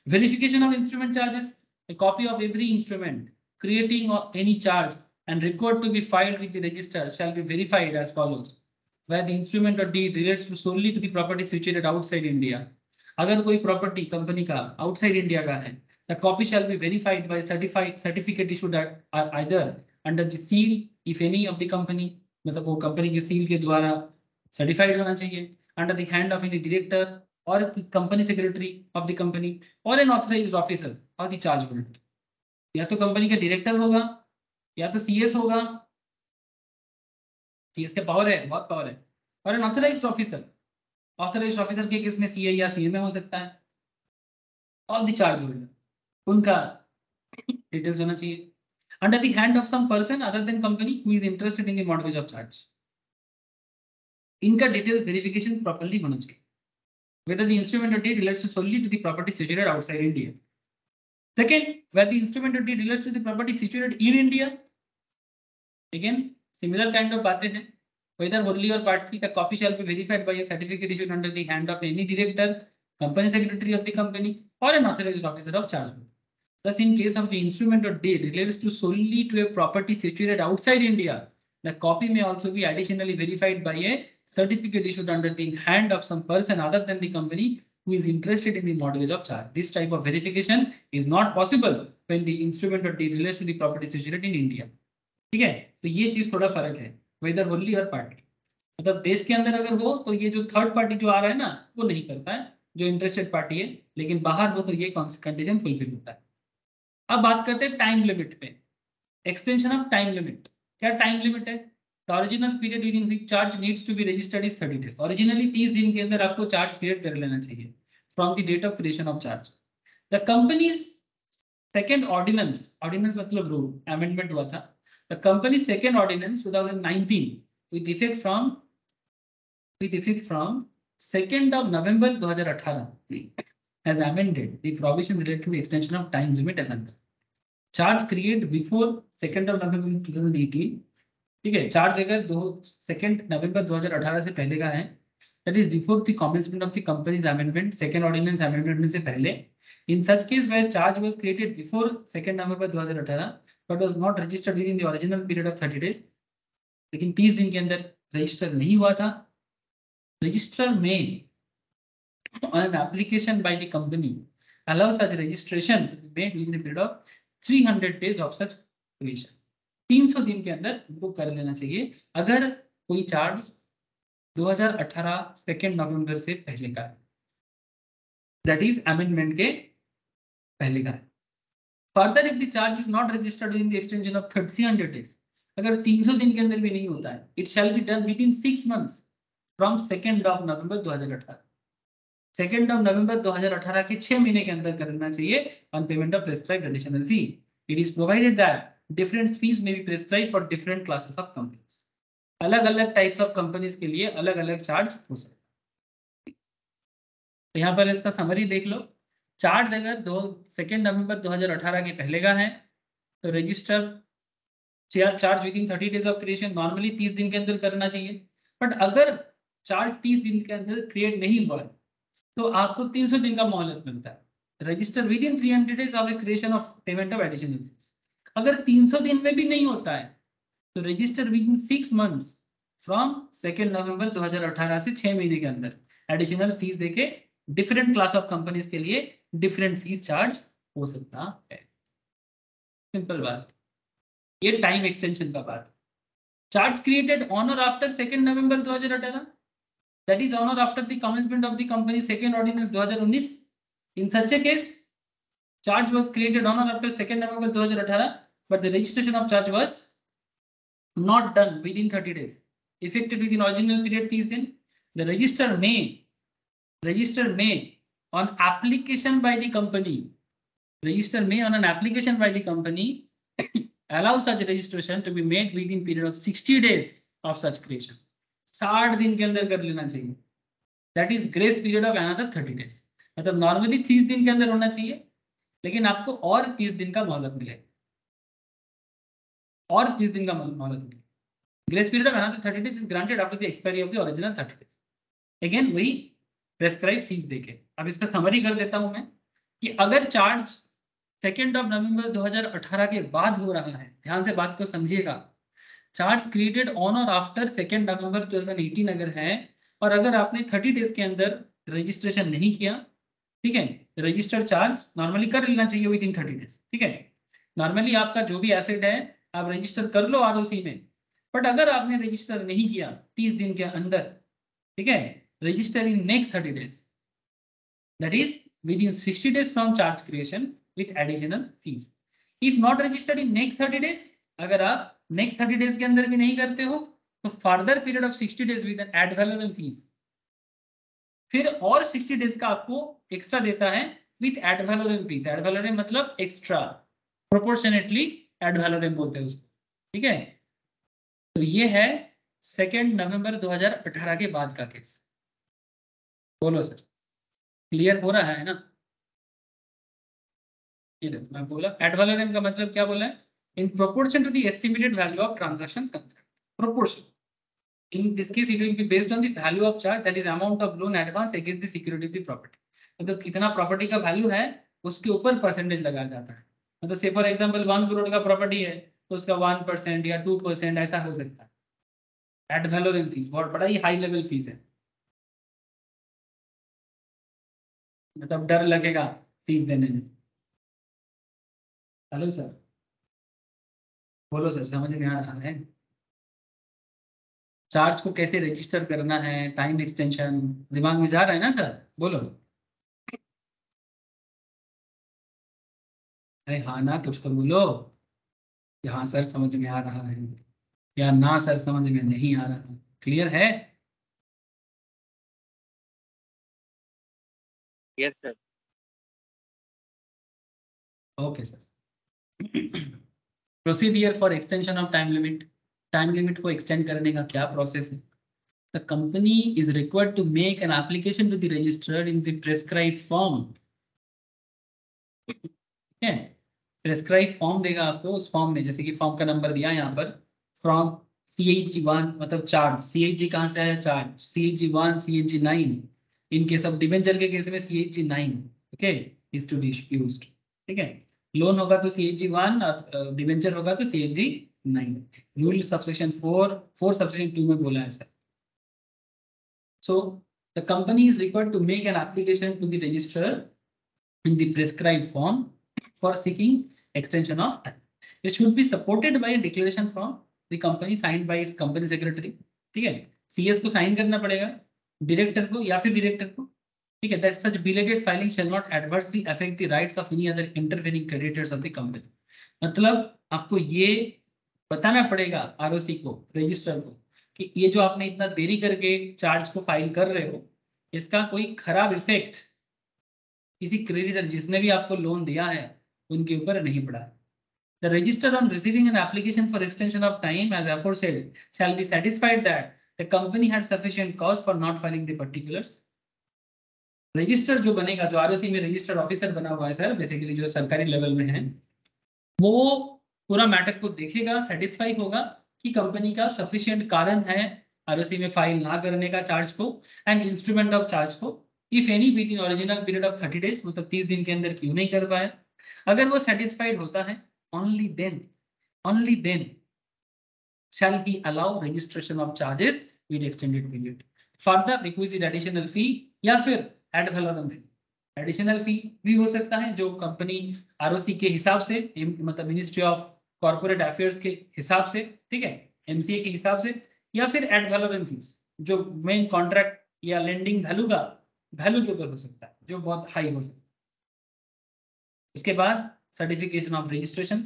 Verification of instrument charges, a copy of every instrument creating any charge and record to be filed with the register shall be verified as follows, where the instrument or deed relates to solely to the property situated outside India। अगर कोई property company का outside India का है, the copy shall be verified by certificate issued either under the seal if any of the company, मतलब वो company के seal के द्वारा सर्टिफाइड होना चाहिए, under the hand of any director or company secretary of the company or an authorized officer or the charge holder। या तो company का डायरेक्टर होगा या तो सीएस होगा, सीएस के पावर है, बहुत पावर है, और an authorised officer, authorised officer के केस में सीए या सीएमए हो सकता है, और द चार्ज होल्डर, उनका डिटेल्स होना चाहिए, under the hand of some person other than company who is interested in the mortgage of charge. इनका डिटेल्स वेरिफिकेशन प्रॉपर्ली होना चाहिए, whether the instrument or deed relates to solely to the property situated outside India। Second, where the instrument or deed relates to the property situated in India, again similar kind of बातें हैं, whether wholly or partly the copy shall be verified by a certificate issued under the hand of any director, company secretary of the company or an authorized officer of charge holder। Thus, in case of the instrument or deed relates to solely to a property situated outside India, the copy may also be additionally verified by a certificate issued under the hand of some person other than the company who is interested in the mortgage of charge। This type of verification is not possible when the instrument or deed relates to the property situated in India। ठीक है, तो ये चीज थोड़ा फर्क है, weather Holi और party, मतलब देश के अंदर अगर हो तो ये जो थर्ड पार्टी जो आ रहा है ना, वो नहीं करता है, जो इंटरेस्टेड पार्टी है, लेकिन बाहर हो तो ये कंडीशन फुलफिल होता है। अब बात करते हैं टाइम लिमिट पे, एक्सटेंशन ऑफ टाइम लिमिट। क्या टाइम लिमिट है? The original period within which charge needs to be registered is 30 days। Originally 30 दिन के अंदर आपको चार्ज क्रिएट कर लेना चाहिए from the date of creation of charge। The company's second ordinance, ordinance मतलब rule, amendment हुआ था। The company's second ordinance 2019 with effect from with effect from 2nd of November 2018 has amended the provision related to extension of time limit as under. Charge created before 2nd of November 2018, ठीक है, charge अगर 2 November 2018 से पहले का है, that is before the commencement of the company's amendment, second ordinance amendment में से पहले, in such case where charge was created before 2nd November 2018 but was not registered within the original period of 30 days, लेकिन 30 दिन के अंदर register नहीं हुआ था, register may on an application by the company allow such registration to be made within a period of 300 days of such creation. 300 दिन के अंदर उनको कर लेना चाहिए अगर कोई चार्ज 2018 2 नवंबर से पहले का है, दैट इज अमेंडमेंट के पहले का है. Further if the charge is not registered in the extension of 300 days, अगर 300 दिन के अंदर भी नहीं होता है, it shall be done with in 6 months from 2 November 2018. 2 November 2018 के 6 महीने के अंदर करना चाहिए on payment of prescribed additional fee. It is provided that different fees may be prescribed for different classes of companies. अलग-अलग टाइप्स ऑफ कंपनीज के लिए अलग-अलग चार्ज हो सकता है. तो यहाँ पर इसका समरी देख लो. चार्ज अगर 2 नवंबर 2018 के पहले का है तो register charge within 30 days of creation normally 30 दिन के अंदर करना चाहिए. बट अगर चार्ज 30 दिन के अंदर क्रिएट नहीं हुआ है तो आपको 300 दिन का मोहलत मिलता है. Register with in 300 days of creation of payment of additional fees. अगर 300 दिन में भी नहीं होता है तो register with in 6 months from 2 November 2018 से 6 महीने के अंदर एडिशनल फीस देके डिफरेंट क्लास ऑफ कंपनीज के लिए डिफरेंट फीस चार्ज हो सकता है. सिंपल बात. ये टाइम एक्सटेंशन का बात. Charge created on or after 2 November 2018, that is on or after the commencement of the company second ordinance 2019. In such a case charge was created on or after 2 November 2018 but the registration of charge was not done within 30 days, effective within original period 30 दिन. The register may on application by the company allow such registration to be made within period of 60 days of such creation. 60 दिन के अंदर कर लेना चाहिए. That is grace period of another 30 days. मतलब normally 30 दिन के अंदर होना चाहिए लेकिन आपको और 30 दिन का मोहलत मिलेगा. और 30 दिन का मोहलत मिलेगा. Grace period of another 30 days is granted after the expiry of the original 30 days. Again वही प्रेस्क्राइब फीस देके. अब इसका समरी कर देता हूं मैं कि अगर चार्ज 2 नवंबर 2018 के बाद हो रहा है, ध्यान से बात को समझिएगा. Charge created on or after 2 November 2018 अगर है और अगर आपने 30 डेज के अंदर रजिस्ट्रेशन नहीं किया, ठीक है, रजिस्टर्ड चार्ज नॉर्मली कर लेना चाहिए विद इन 30 डेज. ठीक है, नॉर्मली आपका जो भी एसेट है आप रजिस्टर कर लो आरओसी में. बट अगर आपने रजिस्टर नहीं किया 30 दिन के अंदर, ठीक है, register in next 30 days, that is with in 60 days from charge creation with additional fees. If not registered in next 30 days, अगर आप नेक्स्ट 30 डेज के अंदर भी नहीं करते हो तो further period of 60 days with an ad valuable fees, फिर और 60 डेज का आपको एक्स्ट्रा देता है with ad valuable fees. Ad valuable मतलब एक्स्ट्रा, प्रोपोर्शनेटली एड वैल्यूएबल बोलते हैं उसको. ठीक है, तो ये है 2 नवंबर 2018 के बाद का केस. बोलो सर, क्लियर हो रहा है ना? ये देखो मैं बोला एड वैल्यूएबल का मतलब क्या बोला है? In proportion to the estimated value of transactions concern. Proportion. In this case, it will be based on the value of charge, that is amount of loan advance against the security of the property. मतलब कितना property का value है उसके ऊपर percentage लगाया जाता है. मतलब से फॉर एग्जांपल 1 करोड़ का प्रॉपर्टी है तो उसका 1% या 2% ऐसा हो सकता है. एड वैल्यूएबल फीस बहुत बड़ा ही हाई लेवल फीस है. मतलब डर लगेगा फीस देने में. हेलो सर, बोलो सर, समझ में आ रहा है? चार्ज को कैसे रजिस्टर करना है, टाइम एक्सटेंशन दिमाग में जा रहा है ना सर? बोलो. अरे हाँ ना, कुछ तो बोलो. हाँ सर समझ में आ रहा है, या ना सर समझ में नहीं आ रहा. क्लियर है? Yes sir. Okay sir. Procedure for extension of time limit. Time limit को एक्सटेंड करने का क्या प्रोसेस है? The company is required to make an application to the registrar in the prescribed form. ठीक है, प्रेस्क्राइब फॉर्म देगा आपको, उस फॉर्म में जैसे कि फॉर्म का नंबर दिया है यहाँ पर, फ्रॉम CHG1 मतलब चार्ज, CHG कहाँ से आया, charge, CHG1 CHG9, in case of debenture के केस में CHG9, okay, is to be used. ठीक है, लोन होगा तो CHG1 और डिबेंचर होगा तो CHG9। रूल सबसेक्शन 4 सबसेक्शन 2 में बोला है sir. So the company is required to make an application to the registrar in the prescribed form for seeking extension of time. It should be supported by a declaration from the company signed by its company secretary. ठीक है, CS को sign करना पड़ेगा, director को या फिर director को। ठीक है, that such belated filing shall not adversely affect the rights of any other intervening creditors of the company. मतलब आपको ये बताना पड़ेगा ROC को, रजिस्टर को, कि ये जो आपने इतना देरी करके चार्ज को फाइल कर रहे हो, इसका कोई खराब इफेक्ट किसी क्रेडिटर जिसने भी आपको लोन दिया है उनके ऊपर नहीं पड़ा। The register on receiving an application for extension of time as aforesaid shall be satisfied that the company had sufficient cause for not filing the particulars. Register जो बनेगा, जो ROC में रजिस्टर्ड ऑफिसर बना हुआ है सर, बेसिकली जो सरकारी level में है, वो पूरा मैटर को देखेगा, सेटिस्फाई होगा कि कंपनी का सफिशिएंट कारण है ROC में फाइल ना करने का चार्ज को, एंड इंस्ट्रूमेंट ऑफ चार्ज को, if any with in original period of 30 days, मतलब 30 दिन के अंदर क्यों नहीं कर पाया। अगर वो सेटिस्फाइड होता है, only then shall he allow registration of charges with extended period. Further requisite additional fee या फिर ad valorem fee, एडिशनल फी भी हो सकता है जो कंपनी ROC के हिसाब से, मतलब मिनिस्ट्री ऑफ कॉर्पोरेट अफेयर्स के हिसाब से, ठीक है, MCA के हिसाब से, या फिर एड वैलोरम फीस जो मेन कॉन्ट्रैक्ट या लेंडिंग वैल्यू का वैल्यू के ऊपर हो सकता है, जो बहुत हाई हो सकता है। उसके बाद certification of registration,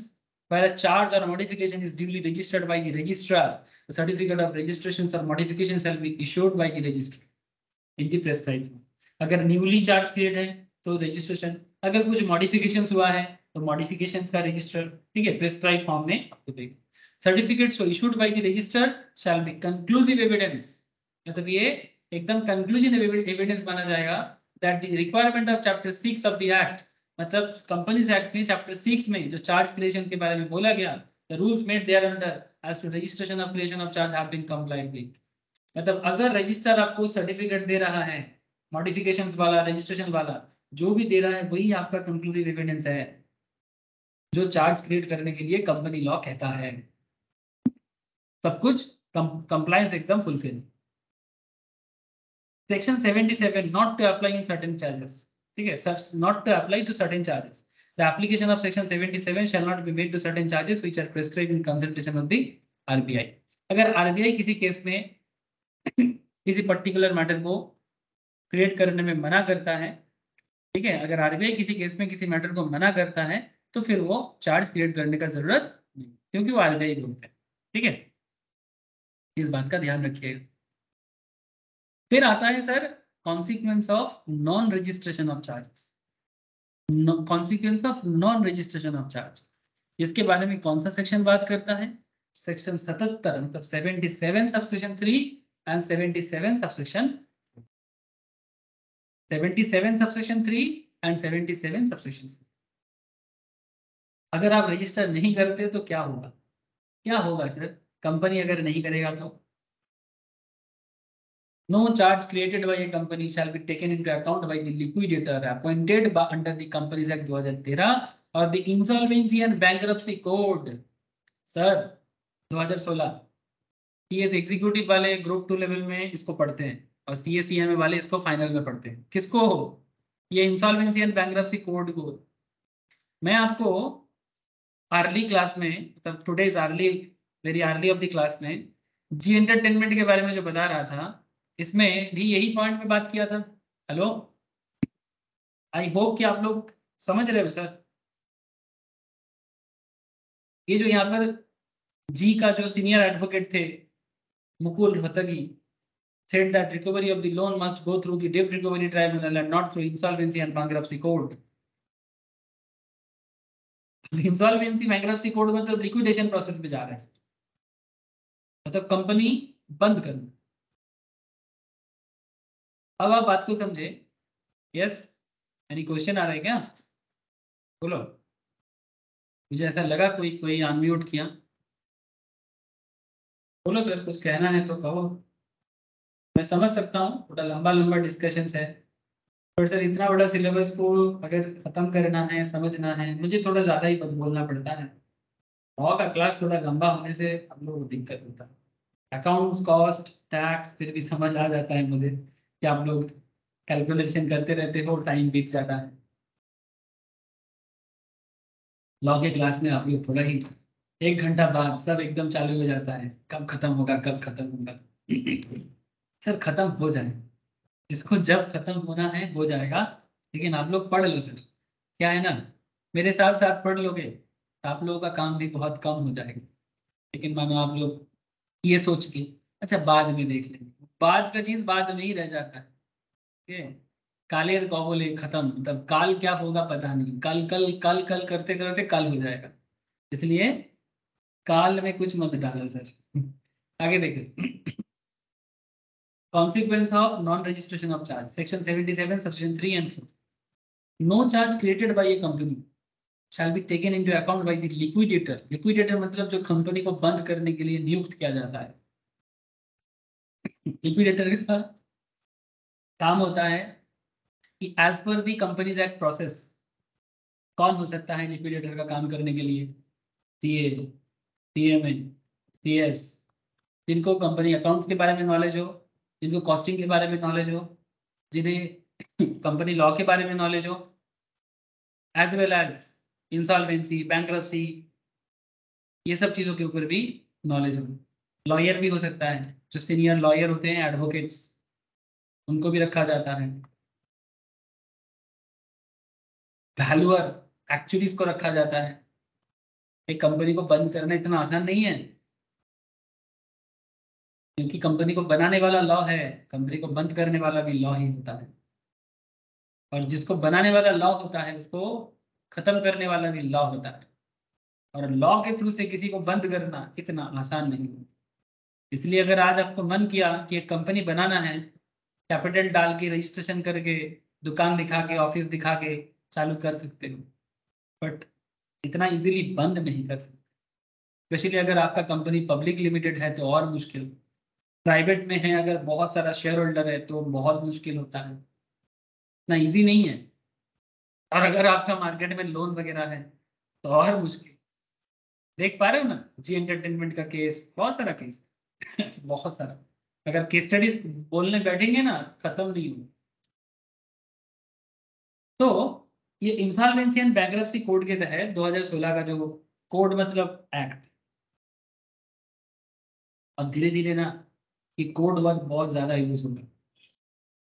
where a charge or modification is duly registered by the registrar, the certificate of registration or modification shall be issued by the registrar in the prescribed form. अगर newly charge create है तो registration, अगर कुछ modification हुआ है तो modifications का register, ठीक है, प्रिस्क्राइब फॉर्म में आपको देगा। Certificates issued by the register shall be conclusive evidence, मतलब ये एकदम कंक्लूजन एविडेंस माना जाएगा that the requirement of chapter 6 of the act, मतलब कंपनीज एक्ट में चैप्टर 6 में जो चार्ज क्रिएशन के बारे में बोला गया, the rules made thereunder as to registration of creation of charge have been complied with. मतलब अगर रजिस्टर आपको सर्टिफिकेट दे रहा है, मॉडिफिकेशंस वाला, रजिस्ट्रेशन वाला, जो भी दे रहा है वही आपका कंक्लूसिव एविडेंस है जो चार्ज क्रिएट करने के लिए कंपनी लॉ कहता है। सब कुछ कंप्लायंस एकदम fulfil. Section 77 not to apply in certain charges, ठीक है, not to apply to certain charges, the application of section 77 shall not be made to certain charges which are prescribed in consultation of the RBI। अगर RBI किसी केस में किसी particular matter को create करने में मना करता है, ठीक है, अगर RBI किसी केस में किसी मैटर को मना करता है तो फिर वो चार्ज क्रिएट करने का जरूरत नहीं, क्योंकि वो RBI बोलते हैं। ठीक है, इस बात का ध्यान रखिएगा। फिर आता है sir consequence of non registration of charges, consequence of non registration of charge, इसके बारे में कौन सा सेक्शन बात करता है, सेक्शन 77 मतलब 77 subsection 3 and 77 subsection 77 subsection 3 and 77 subsection 4। अगर आप रजिस्टर नहीं करते तो क्या होगा, क्या होगा सर, कंपनी अगर नहीं करेगा तो no charge created by a company shall be taken into account by the liquidator appointed by under the Companies Act 2013 or the Insolvency and Bankruptcy Code sir 2016। CS executive वाले group 2 level में इसको पढ़ते हैं और CA-CMA वाले इसको final में पढ़ते हैं। किसको, ये इंसॉल्वेंसी एंड बैंक्रप्सी कोड को। मैं आपको अर्ली क्लास में, मतलब today is early, very early of the class में जी एंटरटेनमेंट के बारे में जो बता रहा था, इसमें भी यही पॉइंट पे बात किया था। हेलो, आई होप कि आप लोग समझ रहे हो सर। ये जो यहाँ पर जी का जो सीनियर एडवोकेट थे Mukul Rohatgi said that recovery of the loan must go through the debt recovery tribunal and not through insolvency and bankruptcy code। Insolvency bankruptcy code मतलब लिक्विडेशन प्रोसेस में जा रहा है, मतलब कंपनी बंद करना। अब आप बात को समझे। यस, एनी क्वेश्चन आ रहा है क्या? बोलो। मुझे ऐसा लगा कोई कोई अनम्यूट किया। बोलो सर, कुछ कहना है तो कहो। मैं समझ सकता हूँ थोड़ा लंबा लंबा डिस्कशन है, पर सर इतना बड़ा सिलेबस को अगर खत्म करना है, समझना है, मुझे थोड़ा ज़्यादा ही बोलना पड़ता है। लॉ का क्लास थोड़ा लंबा होने से हम लोग को दिक्कत होता है। अकाउंट्स, कॉस्ट, टैक्स फिर भी समझ आ जाता है मुझे कि आप लोग कैलकुलेशन करते रहते हो, टाइम बीत जाता है। लॉ के क्लास में आप लोग थोड़ा ही 1 घंटा बाद सब एकदम चालू हो जाता है, कब खत्म होगा, कब खत्म होगा। सर खत्म हो जाए, जिसको जब खत्म होना है हो जाएगा। लेकिन आप लोग पढ़ लो सर, क्या है ना, मेरे साथ साथ पढ़ लोगे तो आप लोगों का काम भी बहुत कम हो जाएगा। लेकिन मानो आप लोग ये सोच के अच्छा बाद में देख लेंगे, बाद का चीज बाद में ही रह जाता है। ठीक है? कालेर कौबोले खत्म, मतलब काल क्या होगा पता नहीं, कल कल कल कल करते करते कल हो जाएगा। इसलिए काल में कुछ मत डालो सर। आगे देखिए। Consequence of non-registration of charge. Section 77, Section 3 and 4. No charge created by a company shall be taken into account by the liquidator. Liquidator मतलब जो कंपनी को बंद करने के लिए नियुक्त किया जाता है। लिक्विडेटर का काम होता है कि एज पर दी कंपनीज एक्ट प्रोसेस, कौन हो सकता है लिक्विडेटर का काम करने के लिए? सीए, सीएमए, सीएस, जिनको कंपनी अकाउंट्स के बारे में नॉलेज हो, जिनको कॉस्टिंग के बारे में नॉलेज हो, जिन्हें कंपनी लॉ के बारे में नॉलेज हो, as well as insolvency, bankruptcy, ये सब चीजों के ऊपर भी नॉलेज हो। लॉयर भी हो सकता है, जो सीनियर लॉयर होते हैं, एडवोकेट्स, उनको भी रखा जाता है। वैल्यूअर, एक्चुअलीज को रखा जाता है। एक कंपनी को बंद करना इतना आसान नहीं है, क्योंकि कंपनी को बनाने वाला लॉ है, कंपनी को बंद करने वाला भी लॉ ही होता है। और जिसको बनाने वाला लॉ होता है उसको खत्म करने वाला भी लॉ होता है। और लॉ के थ्रू से किसी को बंद करना इतना आसान नहीं है। इसलिए अगर आज आपको मन किया कि एक कंपनी बनाना है, कैपिटल डाल के रजिस्ट्रेशन करके, दुकान दिखा के, ऑफिस दिखा के चालू कर सकते हो, बट इतना इजीली बंद नहीं कर सकते। स्पेशली अगर आपका कंपनी पब्लिक लिमिटेड है तो और मुश्किल, प्राइवेट में है अगर बहुत सारा शेयर होल्डर है तो बहुत मुश्किल होता है, इतना इजी नहीं है। और अगर आपका मार्केट में लोन वगैरह है तो और मुश्किल। देख पा रहे हो ना, जी एंटरटेनमेंट का केस, बहुत सारा केस। बहुत सारा। अगर केस स्टडीज बोलने बैठेंगे ना, खत्म नहीं होगा। तो ये इंसॉल्वेंसी एंड बैंक्रप्सी कोड के तहत 2016 का जो कोड मतलब एक्ट, अब धीरे धीरे ना ये कोड वर्ड बहुत ज्यादा यूज होगा।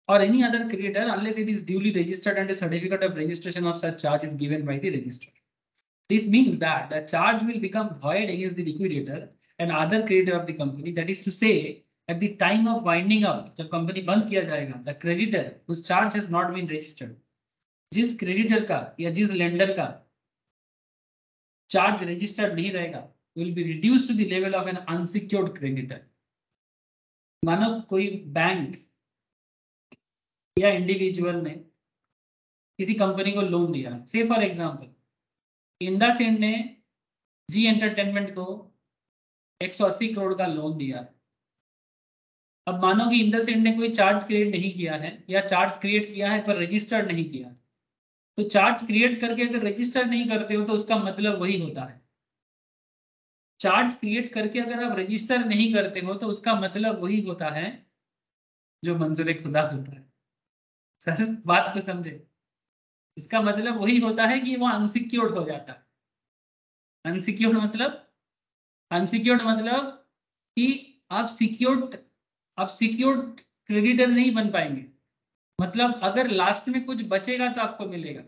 और any other creator unless it is duly registered and a certificate of registration of such charge is given by the registrar. This means that the charge will become void against the liquidator and other creditor of the company. That is to say, at the time of winding up, जब company बंद किया जाएगा, the creditor whose charge has not been registered, जिस creditor का या जिस lender का charge registered नहीं रहेगा, will be reduced to the level of an unsecured creditor. मानो कोई बैंक या इंडिविजुअल ने किसी कंपनी को लोन दिया, से फॉर एग्जांपल इंदा सेन ने जी एंटरटेनमेंट को 180 करोड़ का लोन दिया। अब मानो कि इंदा सेन ने कोई चार्ज क्रिएट नहीं किया है, या चार्ज क्रिएट किया है पर रजिस्टर्ड नहीं किया, तो चार्ज क्रिएट करके अगर रजिस्टर नहीं करते हो तो उसका मतलब वही होता है। चार्ज क्रिएट करके अगर आप रजिस्टर नहीं करते हो तो उसका मतलब वही होता है जो मंजूर खुदा होता है। सर बात को समझे, इसका मतलब वही होता है कि वो अनसिक्योर्ड हो जाता है। अनसिक्योर्ड मतलब, अनसिक्योर्ड मतलब कि आप सिक्योर्ड क्रेडिटर नहीं बन पाएंगे। मतलब अगर लास्ट में कुछ बचेगा तो आपको मिलेगा,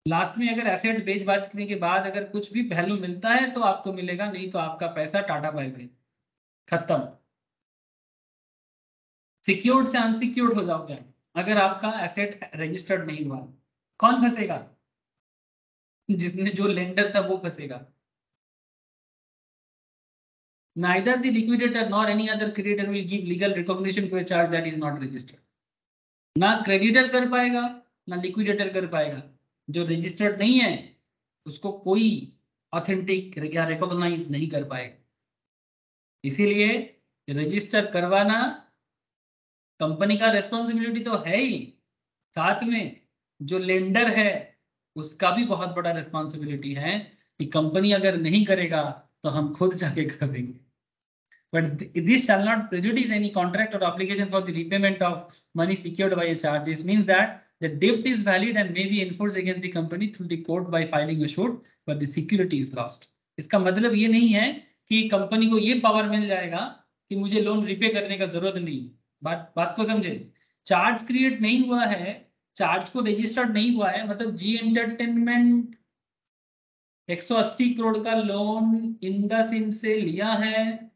लास्ट में अगर एसेट बेच बाचने के बाद अगर कुछ भी वैल्यू मिलता है तो आपको मिलेगा, नहीं तो आपका पैसा टाटा बाय बाय, खत्म। सिक्योर्ड से अनसिक्योर्ड हो जाओगे अगर आपका एसेट रजिस्टर्ड नहीं हुआ। कौन फंसेगा? जिसने, जो लेंडर था वो फंसेगा। Neither the liquidator nor any other creditor will give legal recognition to a charge that is not registered. ना क्रेडिटर कर पाएगा ना लिक्विडेटर कर पाएगा। जो रजिस्टर्ड नहीं है उसको कोई ऑथेंटिक या रिकॉग्नाइज नहीं कर पाएगा। इसीलिए रजिस्टर करवाना कंपनी का रेस्पॉन्सिबिलिटी तो है ही, साथ में जो लेंडर है उसका भी बहुत बड़ा रेस्पॉन्सिबिलिटी है कि कंपनी अगर नहीं करेगा तो हम खुद जाके कर देंगे। But this shall not prejudice any contract or obligation for the repayment of money secured by a charge. This means that the debt is valid and may be enforced against the company through the court by filing a suit, but the security is lost. इसका मतलब ये नहीं है कि company को ये power मिल जाएगा कि मुझे लोन रिपे करने का जरूरत नहीं। बात को समझे। चार्ज क्रिएट नहीं हुआ है, चार्ज को रजिस्टर्ड नहीं हुआ है, मतलब जी एंटरटेनमेंट 180 करोड़ का लोन इंडसइंड से लिया है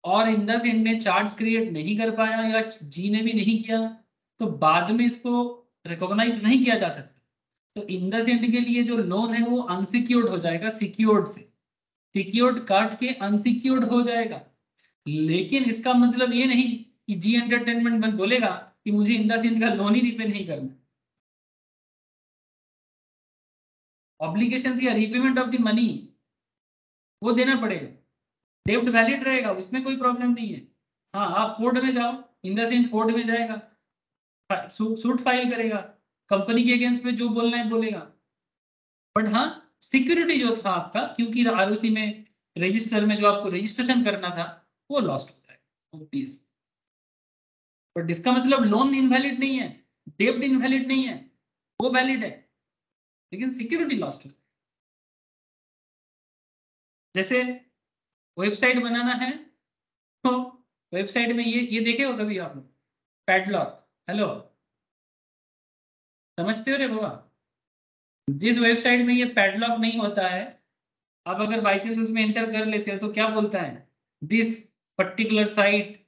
और इंडसइंड ने चार्ज क्रिएट नहीं कर पाया या जी ने भी नहीं किया, तो बाद में इसको रिकॉग्नाइज नहीं किया जा सकता। तो इंडसइंड के लिए जो लोन है वो अनसिक्योर्ड हो जाएगा, सिक्योर्ड से सिक्योर्ड काट के अनसिक्योर्ड हो जाएगा। लेकिन इसका मतलब ये नहीं कि जी एंटरटेनमेंट बोलेगा कि मुझे इंडसइंड का लोन ही रिपे नहीं करना। ऑब्लिगेशन या रीपेमेंट ऑफ द मनी वो देना पड़ेगा, डेब्ट वैलिड रहेगा, उसमें कोई प्रॉब्लम नहीं है। हाँ, आप कोर्ट में जाओ, इंडसइंड कोर्ट में जाएगा, सूट फाइल करेगा, कंपनी के अगेंस्ट में जो बोलना है बोलेगा। बट हाँ, सिक्योरिटी जो था आपका, क्योंकि आरओसी में रजिस्टर में जो आपको रजिस्ट्रेशन करना था वो लॉस्ट हो जाएगा। बट इसका मतलब लोन इनवैलिड नहीं है, डेब्ट इनवैलिड नहीं है, वो वैलिड है, लेकिन सिक्योरिटी लॉस्ट हो। जैसे वेबसाइट बनाना है तो वेबसाइट में ये देखे हो कभी आप लोग, पैडलॉक। हेलो, समझते हो रे बाबा। जिस वेबसाइट में ये पैडलॉक नहीं होता है, आप अगर बाई चांस उसमें एंटर कर लेते हो तो क्या बोलता है, दिस पर्टिकुलर साइट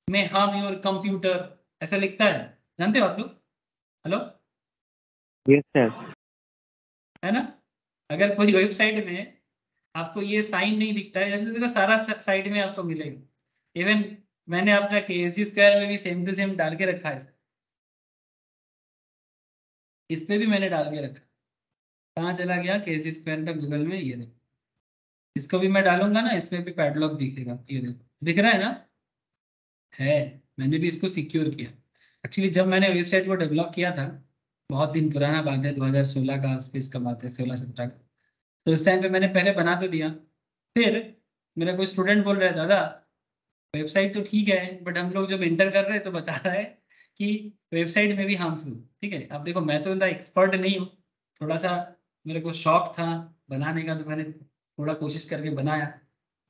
में हार्म योर कंप्यूटर, ऐसा लिखता है, जानते हो आप लोग। Hello, yes sir. है ना। अगर कोई वेबसाइट में आपको ये साइन नहीं दिखता है, जैसे जैसे सारा साइट में आपको मिलेगा। इवन मैंने अपना KSG स्क्वायर में भी सेम टू सेम डाल के रखा है, इस पे भी मैंने डाल के रखा। कहाँ चला गया KSG स्क्वायर का गूगल में, ये देखो, इसको भी मैं डालूंगा ना, इसमें भी पैडलॉक दिखेगा, ये देखो दिख रहा है ना। है, मैंने भी इसको सिक्योर किया। एक्चुअली जब मैंने वेबसाइट को डेवलप किया था, बहुत दिन पुराना बात है, 2016 का आसपास का बात है, 16-17 का। तो उस टाइम पे मैंने पहले बना तो दिया, फिर मेरा कोई स्टूडेंट बोल रहा है, दादा वेबसाइट तो ठीक है बट हम लोग जब एंटर कर रहे हैं तो बता रहा है कि वेबसाइट में भी हार्मफुल। ठीक है, अब देखो मैं तो इतना एक्सपर्ट नहीं हूँ, थोड़ा सा मेरे को शौक था बनाने का, तो मैंने थोड़ा कोशिश करके बनाया।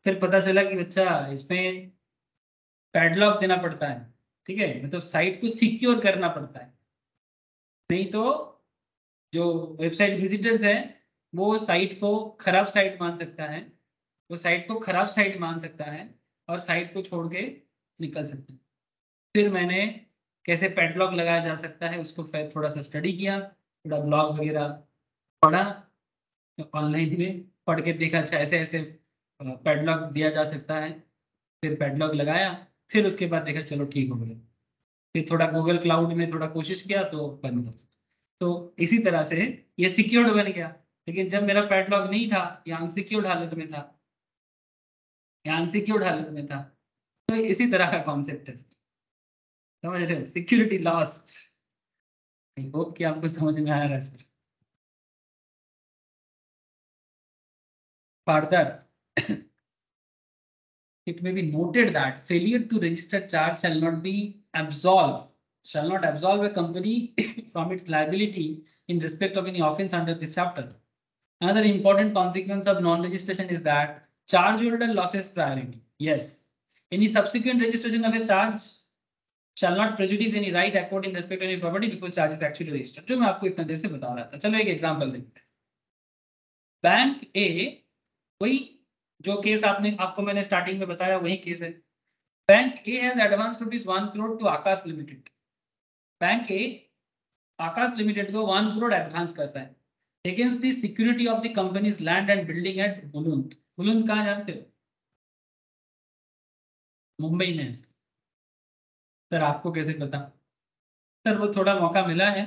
फिर पता चला कि अच्छा इसमें पैडलॉक देना पड़ता है। ठीक है, मतलब साइट को सिक्योर करना पड़ता है, नहीं तो जो वेबसाइट विजिटर्स है वो साइट को खराब साइट मान सकता है, वो साइट को खराब साइट मान सकता है और साइट को छोड़ के निकल सकता है। फिर मैंने कैसे पैडलॉक लगाया जा सकता है उसको फिर थोड़ा सा स्टडी किया, थोड़ा ब्लॉग वगैरह पढ़ा, ऑनलाइन में पढ़ के देखा अच्छा ऐसे ऐसे पैडलॉक दिया जा सकता है। फिर पैडलॉक लगाया, फिर उसके बाद देखा चलो ठीक हो गया। फिर थोड़ा गूगल क्लाउड में थोड़ा कोशिश किया तो बन गया। तो इसी तरह से ये सिक्योर्ड बन गया। लेकिन जब मेरा पैडलॉक नहीं था या अनसिक्योर्ड हालत में था, तो इसी तरह का कॉन्सेप्ट है, समझ रहे हो, सिक्योरिटी लॉस्ट। आई होप कि आपको समझ में आ रहा है sir. Further, it may be noted that failure to register charge shall not absolve a company from its liability in respect of any offence under this chapter. Another important consequence of non-registration is that charge holder loses priority. Yes, any subsequent registration of a charge shall not prejudice any right accord in respect of any property because charge is actually registered. जो मैं आपको इतना देर से बता रहा था, चलो एक एग्जांपल देखते हैं। बैंक ए, वही जो केस आपको मैंने स्टार्टिंग में बताया वही केस है। Bank A has advance ₹1 crore to Akash limited. Bank A Akash limited को 1 करोड़ एडवांस कर रहा है against the security of the companies land and building at Bulund. Bulund कहाँ जानते हो, मुंबई में है। सर आपको कैसे पता? सर वो थोड़ा मौका मिला है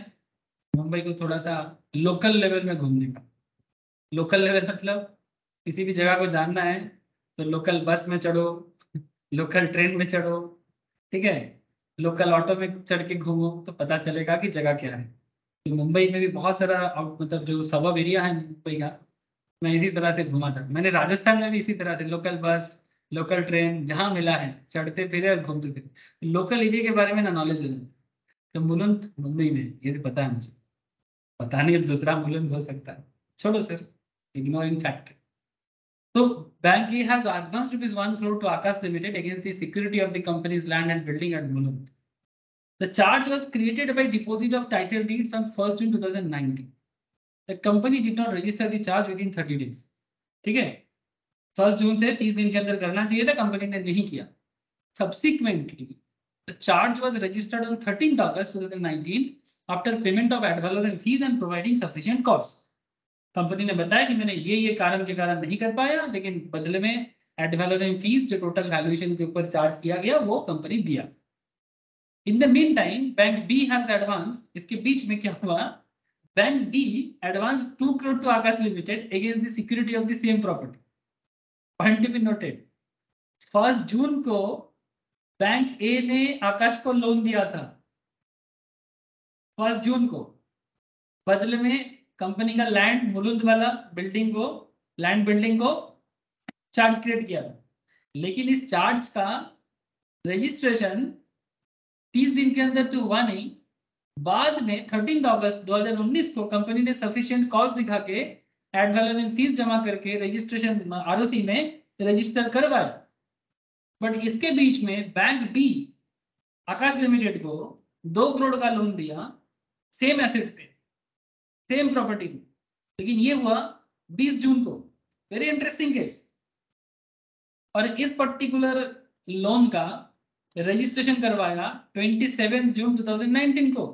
मुंबई को थोड़ा सा लोकल लेवल में घूमने का। लोकल लेवल मतलब किसी भी जगह को जानना है तो लोकल बस में चढ़ो, लोकल ट्रेन में चढ़ो, ठीक है, लोकल ऑटो में चढ़ के घूमो तो पता चलेगा कि जगह क्या है। तो मुंबई में भी बहुत सारा मतलब जो सबब एरिया है मुंबई का, मैं इसी तरह से घूमा था। मैंने राजस्थान में भी इसी तरह से लोकल बस, लोकल ट्रेन जहाँ मिला है चढ़ते फिरे और घूमते फिरे। लोकल एरिया के बारे में ना नॉलेज है। तो मुलुंड मुंबई में, ये तो पता है मुझे। पता नहीं दूसरा मुलुंड हो सकता है, छोड़ो सर, इग्नोरिंग फैक्ट। तो bank A has advanced ₹1 crore to Akash Limited against the security of the company's land and building at Mulund. The charge was created by deposit of title deeds on 1st June 2019. The company did not register the charge within 30 days. ठीक है, 1 जून से 30 दिन के अंदर करना चाहिए था, company ने नहीं किया। Subsequently, the charge was registered on 13th August 2019 after payment of ad valorem fees and providing sufficient costs. Company ने बताया कि मैंने ये कारण के कारण नहीं कर पाया, लेकिन बदले में एड वैलोरम फीस जो टोटल वैल्यूएशन के ऊपर चार्ज किया गया वो कंपनी दिया। In the meantime bank B has advance, इसके बीच में क्या हुआ, bank B advance 2 crore to Akash limited against the security of the same property. Point to be noted, 1 June को बैंक ए ने आकाश को लोन दिया था, 1 जून को, बदले में कंपनी का लैंड मुलुंद वाला बिल्डिंग को, लैंड बिल्डिंग को चार्ज क्रिएट किया था। लेकिन इस चार्ज का रजिस्ट्रेशन 30 दिन के अंदर तो हुआ नहीं। बाद में 13 अगस्त 2019 को कंपनी ने सफिशिएंट कॉस्ट दिखा के एड वैलोरम फीस जमा करके रजिस्ट्रेशन आरओसी में रजिस्टर करवाया। बट इसके बीच में बैंक बी आकाश लिमिटेड को 2 करोड़ का लोन दिया सेम एसेट पे, सेम प्रॉपर्टी पे, लेकिन ये हुआ 20 जून को। Very interesting case. और इस पर्टिकुलर लोन का रजिस्ट्रेशन करवाया 27 जून 2019 को।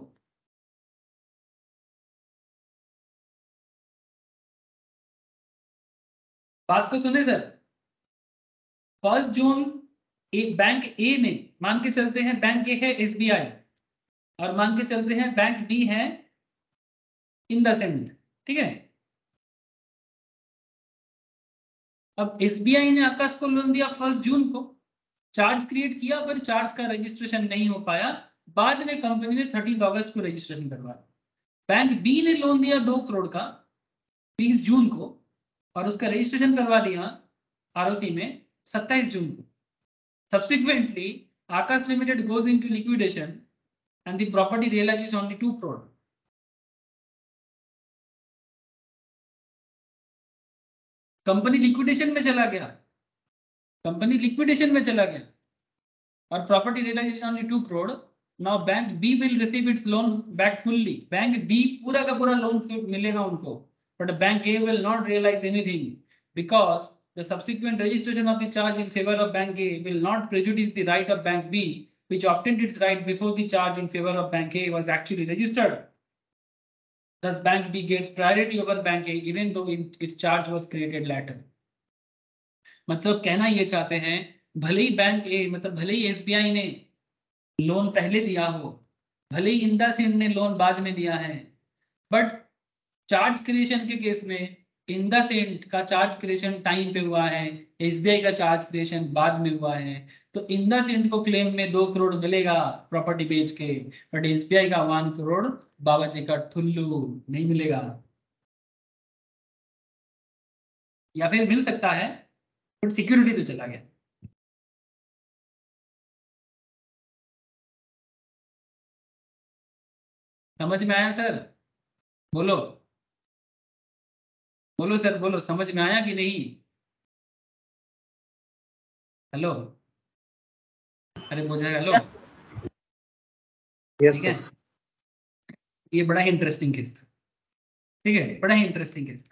बात को सुने सर, 1 जून बैंक ए ने, मान के चलते हैं बैंक ए है एसबीआई और मान के चलते हैं बैंक बी है इंडसइंड, ठीक है। अब एसबीआई ने आकाश को लोन दिया 1 जून को, चार्ज क्रिएट किया पर चार्ज का रजिस्ट्रेशन नहीं हो पाया। बाद में कंपनी ने 13 अगस्त को रजिस्ट्रेशन करवाया। बैंक बी ने लोन दिया 2 करोड़ का 20 जून को और उसका रजिस्ट्रेशन करवा दिया आरओसी में 27 जून को। Subsequently Aakash limited goes into liquidation and the property realises only 2 crore. Company liquidation में चला गया, कंपनी लिक्विडेशन में चला गया और property realisation only 2 crore. Now bank B will receive its loan back fully. Bank B पूरा का पूरा लोन मिलेगा उनको, but bank A will not realise anything because the subsequent registration of the charge in favor of Bank A will not prejudice the right of Bank B, which obtained its right before the charge in favor of Bank A was actually registered. Thus, Bank B gets priority over Bank A even though its charge was created later. मतलब कहना ये चाहते हैं, भले ही bank ए मतलब भले ही SBI ने loan पहले दिया हो, भले ही इंडसइंड ने लोन बाद में दिया है, बट चार्ज क्रिएशन के केस में इंडसइंड का चार्ज क्रिएशन टाइम पे हुआ है, एसबीआई का चार्ज क्रिएशन बाद में हुआ है। तो इंडसइंड को क्लेम में 2 करोड़ मिलेगा प्रॉपर्टी बेच के, बट एसबीआई का 1 करोड़ बाबा जी का ठुल्लू नहीं मिलेगा। या फिर मिल सकता है बट सिक्योरिटी तो चला गया। समझ में आया सर? बोलो बोलो सर, बोलो, समझ में आया कि नहीं? हेलो, अरे मुझे हेलो, Yes, ठीक है। sir. ये बड़ा ही इंटरेस्टिंग केस था, ठीक है, बड़ा ही इंटरेस्टिंग केस था।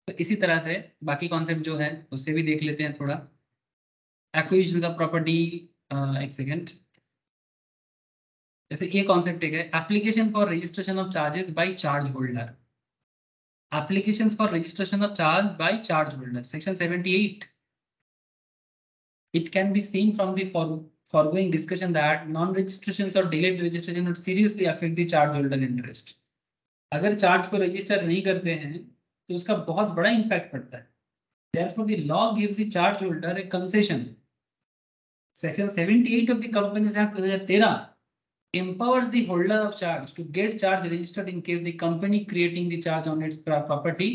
तो इसी तरह से बाकी कॉन्सेप्ट जो है उससे भी देख लेते हैं थोड़ा। एक्विजिशन ऑफ प्रॉपर्टी, एक सेकेंड, जैसे ये कॉन्सेप्ट एक है, application for registration of charges by charge holder. Applications for registration of charge by charge holder, section 78। It can be seen from the foregoing discussion that non-registrations or delayed registration would seriously affect the charge holder interest. अगर charge को register नहीं करते हैं तो उसका बहुत बड़ा impact पड़ता है. Therefore, the law gives the charge holder a concession. Section 78 of the Companies Act 2013 empowers the holder of charge to get charge registered in case the company creating the charge on its property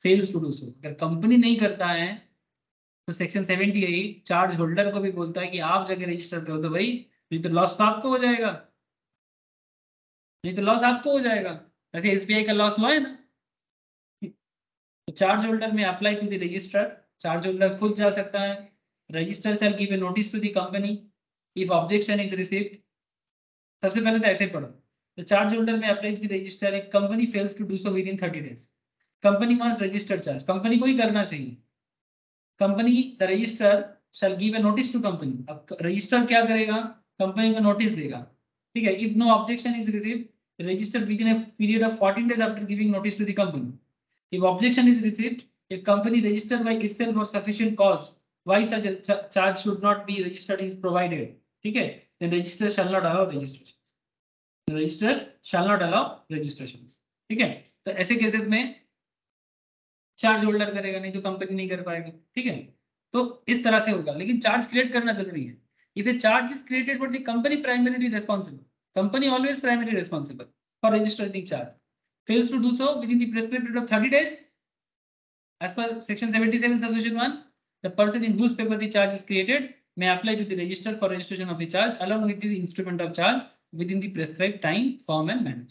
fails to do so. अगर company नहीं करता है तो section 78 charge holder को भी बोलता है कि आप जाके रजिस्टर कर दो भाई, नहीं तो लॉस तो आपको हो जाएगा, नहीं तो लॉस आपको हो जाएगा. ऐसे एसबीआई का लॉस हुआ है ना. तो charge holder may apply to the register. Charge holder खुद जा सकता है. Register shall give a notice to the company if objection is received. सबसे पहले तो ऐसे पढ़ो. तो charge holder may apply to the register if company fails to do so within 30 days. Company must register charge. Company को ही करना चाहिए. Company the register shall give a notice to company. अब रजिस्टर क्या करेगा, company को notice देगा. ठीक है. If no objection is received register within a period of 14 days after giving notice to the company. If objection is received, if company registered by itself for sufficient cause, why such a charge should not be registered is provided. ठीक है. Then register shall not allow registrations. The register shall not allow registrations. ठीक है. तो ऐसे cases में charge holder करेगा, नहीं तो कंपनी नहीं कर पाएगा. ठीक है. तो इस तरह से होगा. लेकिन चार्ज क्रिएट करना जरूरी है. If a charge is created but the company primarily responsible, company always primarily responsible for registering the charge, fails to do so within the prescribed period of 30 days, as per section 77 subsection 1, the person in whose paper the charge is created may apply to the register for registration of the charge along with the instrument of charge within the prescribed time, form and manner.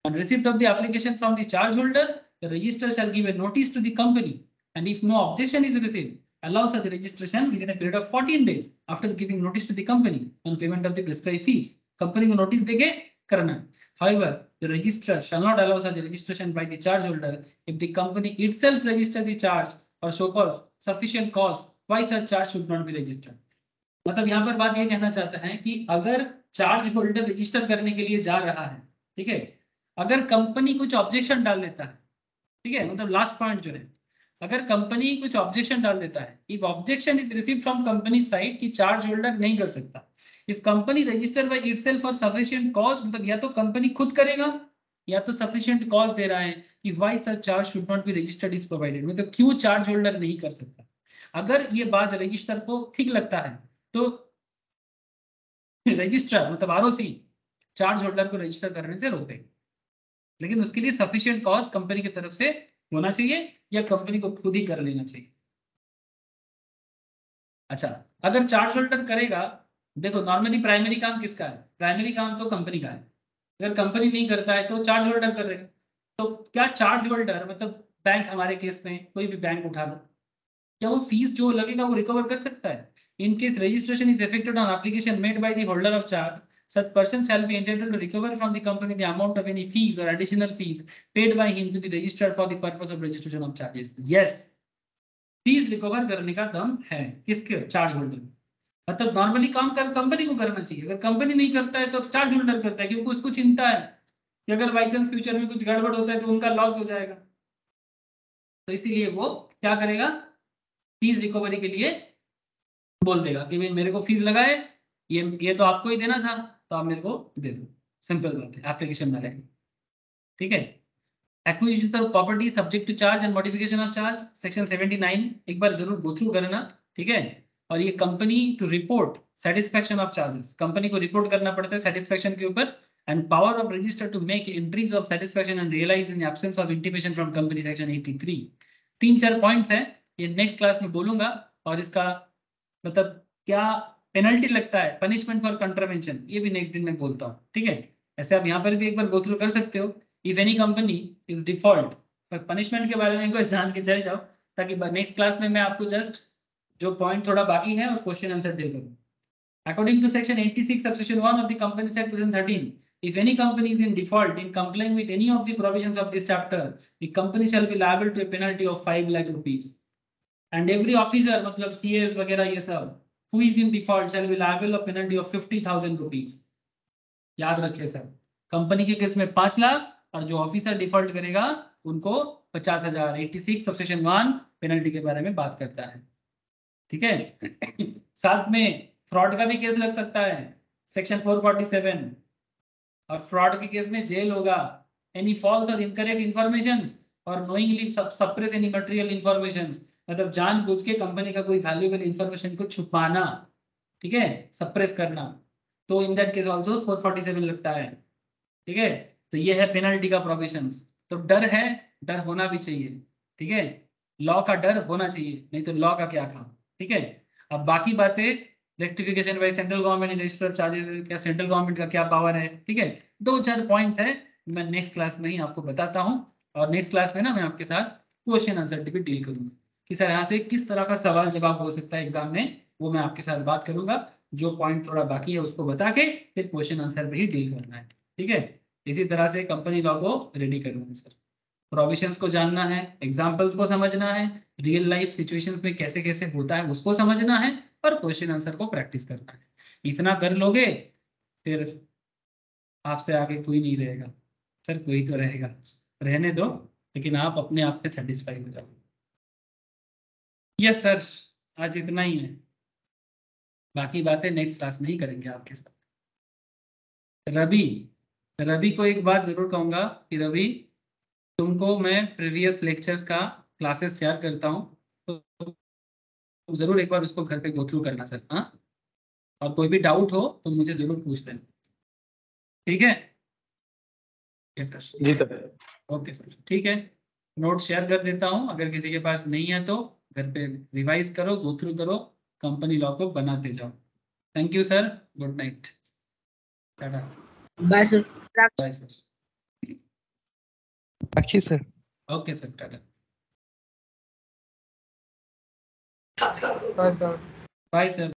On receipt of the application from the charge holder, the register shall give a notice to the company, and if no objection is received, allow such registration within a period of 14 days after giving notice to the company on payment of the prescribed fees. Company को notice देके करना है. However, the registrar shall not allow such a registration by the charge holder if the company itself register the charge or so cause sufficient cause why such charge should not be registered. मतलब यहाँ पर बात ये कहना चाहता है कि अगर चार्ज होल्डर रजिस्टर करने के लिए जा रहा है, ठीक है, अगर कंपनी कुछ ऑब्जेक्शन डाल देता है, ठीक है, मतलब लास्ट पॉइंट जो है, अगर कंपनी कुछ ऑब्जेक्शन डाल देता है, if objection is received from company side कि चार्ज होल्डर नहीं कर सकता, if company register by itself for sufficient cause, मतलब या तो कंपनी खुद करेगा या तो सफिशिएंट कॉज दे रहा है कि why such charge should not be registered is provided, मतलब क्यों चार्ज होल्डर नहीं कर सकता. अगर ये बात रजिस्टर को ठीक लगता है तो रजिस्ट्रार मतलब आरओसी चार्ज होल्डर को रजिस्टर करने से रोक देगा. लेकिन उसके लिए सफिशिएंट कॉज कंपनी की तरफ से होना चाहिए या कंपनी को खुद ही कर लेना चाहिए. अच्छा, अगर चार्ज होल्डर करेगा, देखो नॉर्मली प्राइमरी काम किसका है, प्राइमरी काम तो कंपनी का है. अगर कंपनी नहीं करता है तो चार्ज होल्डर कर रहेगा. तो क्या चार्ज होल्डर मतलब बैंक, हमारे केस में कोई भी बैंक उठा लो, क्या वो फीस जो लगेगा वो रिकवर कर सकता है? In case registration is affected on application made by the holder of charge, such person shall be entitled to recover from the company the amount of any fees or additional fees paid by him to the registrar for the purpose of registration of charges. Yes, fees recover करने का दम है किसके, charge holder. मतलब normally काम कर company को करना चाहिए. अगर कंपनी नहीं करता है तो चार्ज होल्डर करता है, क्योंकि उसको चिंता है कि अगर बाई चांस फ्यूचर में कुछ गड़बड़ होता है तो उनका लॉस हो जाएगा. तो इसीलिए वो क्या करेगा, फीस रिकवरी के लिए बोल देगा कि भाई मेरे को फीस लगा है, ये तो आपको ही देना था तो आप मेरे को दे दो. सिंपल बात है, एप्लीकेशन डालेंगे. ठीक है. Acquisition of property subject to charge and modification of charge, section 79 एक बार जरूर गो थ्रू करना. ठीक है. और ये company to report satisfaction of charges, company को रिपोर्ट करना पड़ता है सेटिस्फैक्शन के ऊपर. And power of register to make entries of satisfaction and realise in absence of intimation from company, section 83. 3-4 points हैं, ये नेक्स्ट क्लास में बोलूंगा. और इसका मतलब क्या पेनल्टी लगता है, पनिशमेंट फॉर कंट्रावेंशन, ये भी नेक्स्ट दिन में बोलता हूँ. ठीक है. ऐसे आप यहाँ पर भी एक बार गो थ्रू कर सकते हो. If any company is default, पर पनिशमेंट के बारे में एक बार जान के चले जाओ, ताकि नेक्स्ट क्लास में मैं आपको जस्ट जो पॉइंट थोड़ा बाकी है और क्वेश्चन आंसर दे करूँ. According to section 86 subsection 1 of the companies act 2013, if any company is in default in complying with any of the provisions of this chapter, the company shall be liable to a penalty of 5 lakh rupees. And every officer, मतलब CS वगैरह ये सब, who is in default shall be liable of penalty of 50,000 rupees. याद रखिए sir, company के case में 5 लाख और जो ऑफिसर डिफॉल्ट करेगा उनको 50,000. 86 सबसेक्शन 1 पेनल्टी के बारे में बात करता है. ठीक है। साथ में फ्रॉड का भी केस लग सकता है, सेक्शन 447, और फ्रॉड के केस में जेल होगा। एनी फॉल्स और इनकरेक्ट इन्फॉर्मेशन और knowingly suppress any material information, मतलब जानबूझ के कंपनी का कोई वैल्यूएबल इन्फॉर्मेशन को छुपाना, ठीक है, सप्रेस करना, तो इन दैट केस आल्सो 447 लगता है। ठीक है, तो ये है पेनल्टी का प्रोविजन। तो डर है, डर होना भी चाहिए, ठीक है, लॉ का डर होना चाहिए, नहीं तो लॉ का क्या काम। ठीक है, अब बाकी बातें, rectification by central government register charges, क्या सेंट्रल गवर्नमेंट का क्या पावर है, ठीक है, 2-4 पॉइंट्स है, मैं नेक्स्ट क्लास में ही आपको बताता हूँ। और नेक्स्ट क्लास में ना मैं आपके साथ क्वेश्चन आंसर भी डील करूंगा कि सर यहाँ से किस तरह का सवाल जवाब हो सकता है एग्जाम में, वो मैं आपके साथ बात करूंगा। जो पॉइंट थोड़ा बाकी है उसको बता के फिर क्वेश्चन आंसर भी डील करना है। ठीक है, इसी तरह से कंपनी लॉ को रेडी करना है सर, प्रोविजंस को जानना है, एग्जांपल्स को समझना है, रियल लाइफ सिचुएशंस में कैसे कैसे होता है उसको समझना है, और क्वेश्चन आंसर को प्रैक्टिस करना है। इतना कर लोगे फिर आपसे आगे कोई नहीं रहेगा। सर कोई तो रहेगा, रहने दो, लेकिन आप अपने आप पे सेटिस्फाई हो जाओ। यस सर, आज इतना ही है, बाकी बातें नेक्स्ट क्लास में ही करेंगे आपके साथ। रवि, रवि को एक बात जरूर कहूंगा कि रवि, तुमको मैं प्रीवियस लेक्चर्स का क्लासेस शेयर करता हूँ, तो जरूर एक बार उसको घर पे गो थ्रू करना सर। हाँ, और कोई भी डाउट हो तो मुझे जरूर पूछ लेना, ठीक है। Yes sir. जी सर। ओके सर, ठीक है, नोट शेयर कर देता हूँ, अगर किसी के पास नहीं है तो घर पे रिवाइज करो, गो थ्रू करो, कंपनी लॉ को बनाते जाओ। Thank you sir, good night, tata, bye sir. Bye sir, अच्छी sir. Okay sir, tata, bye sir. Bye sir.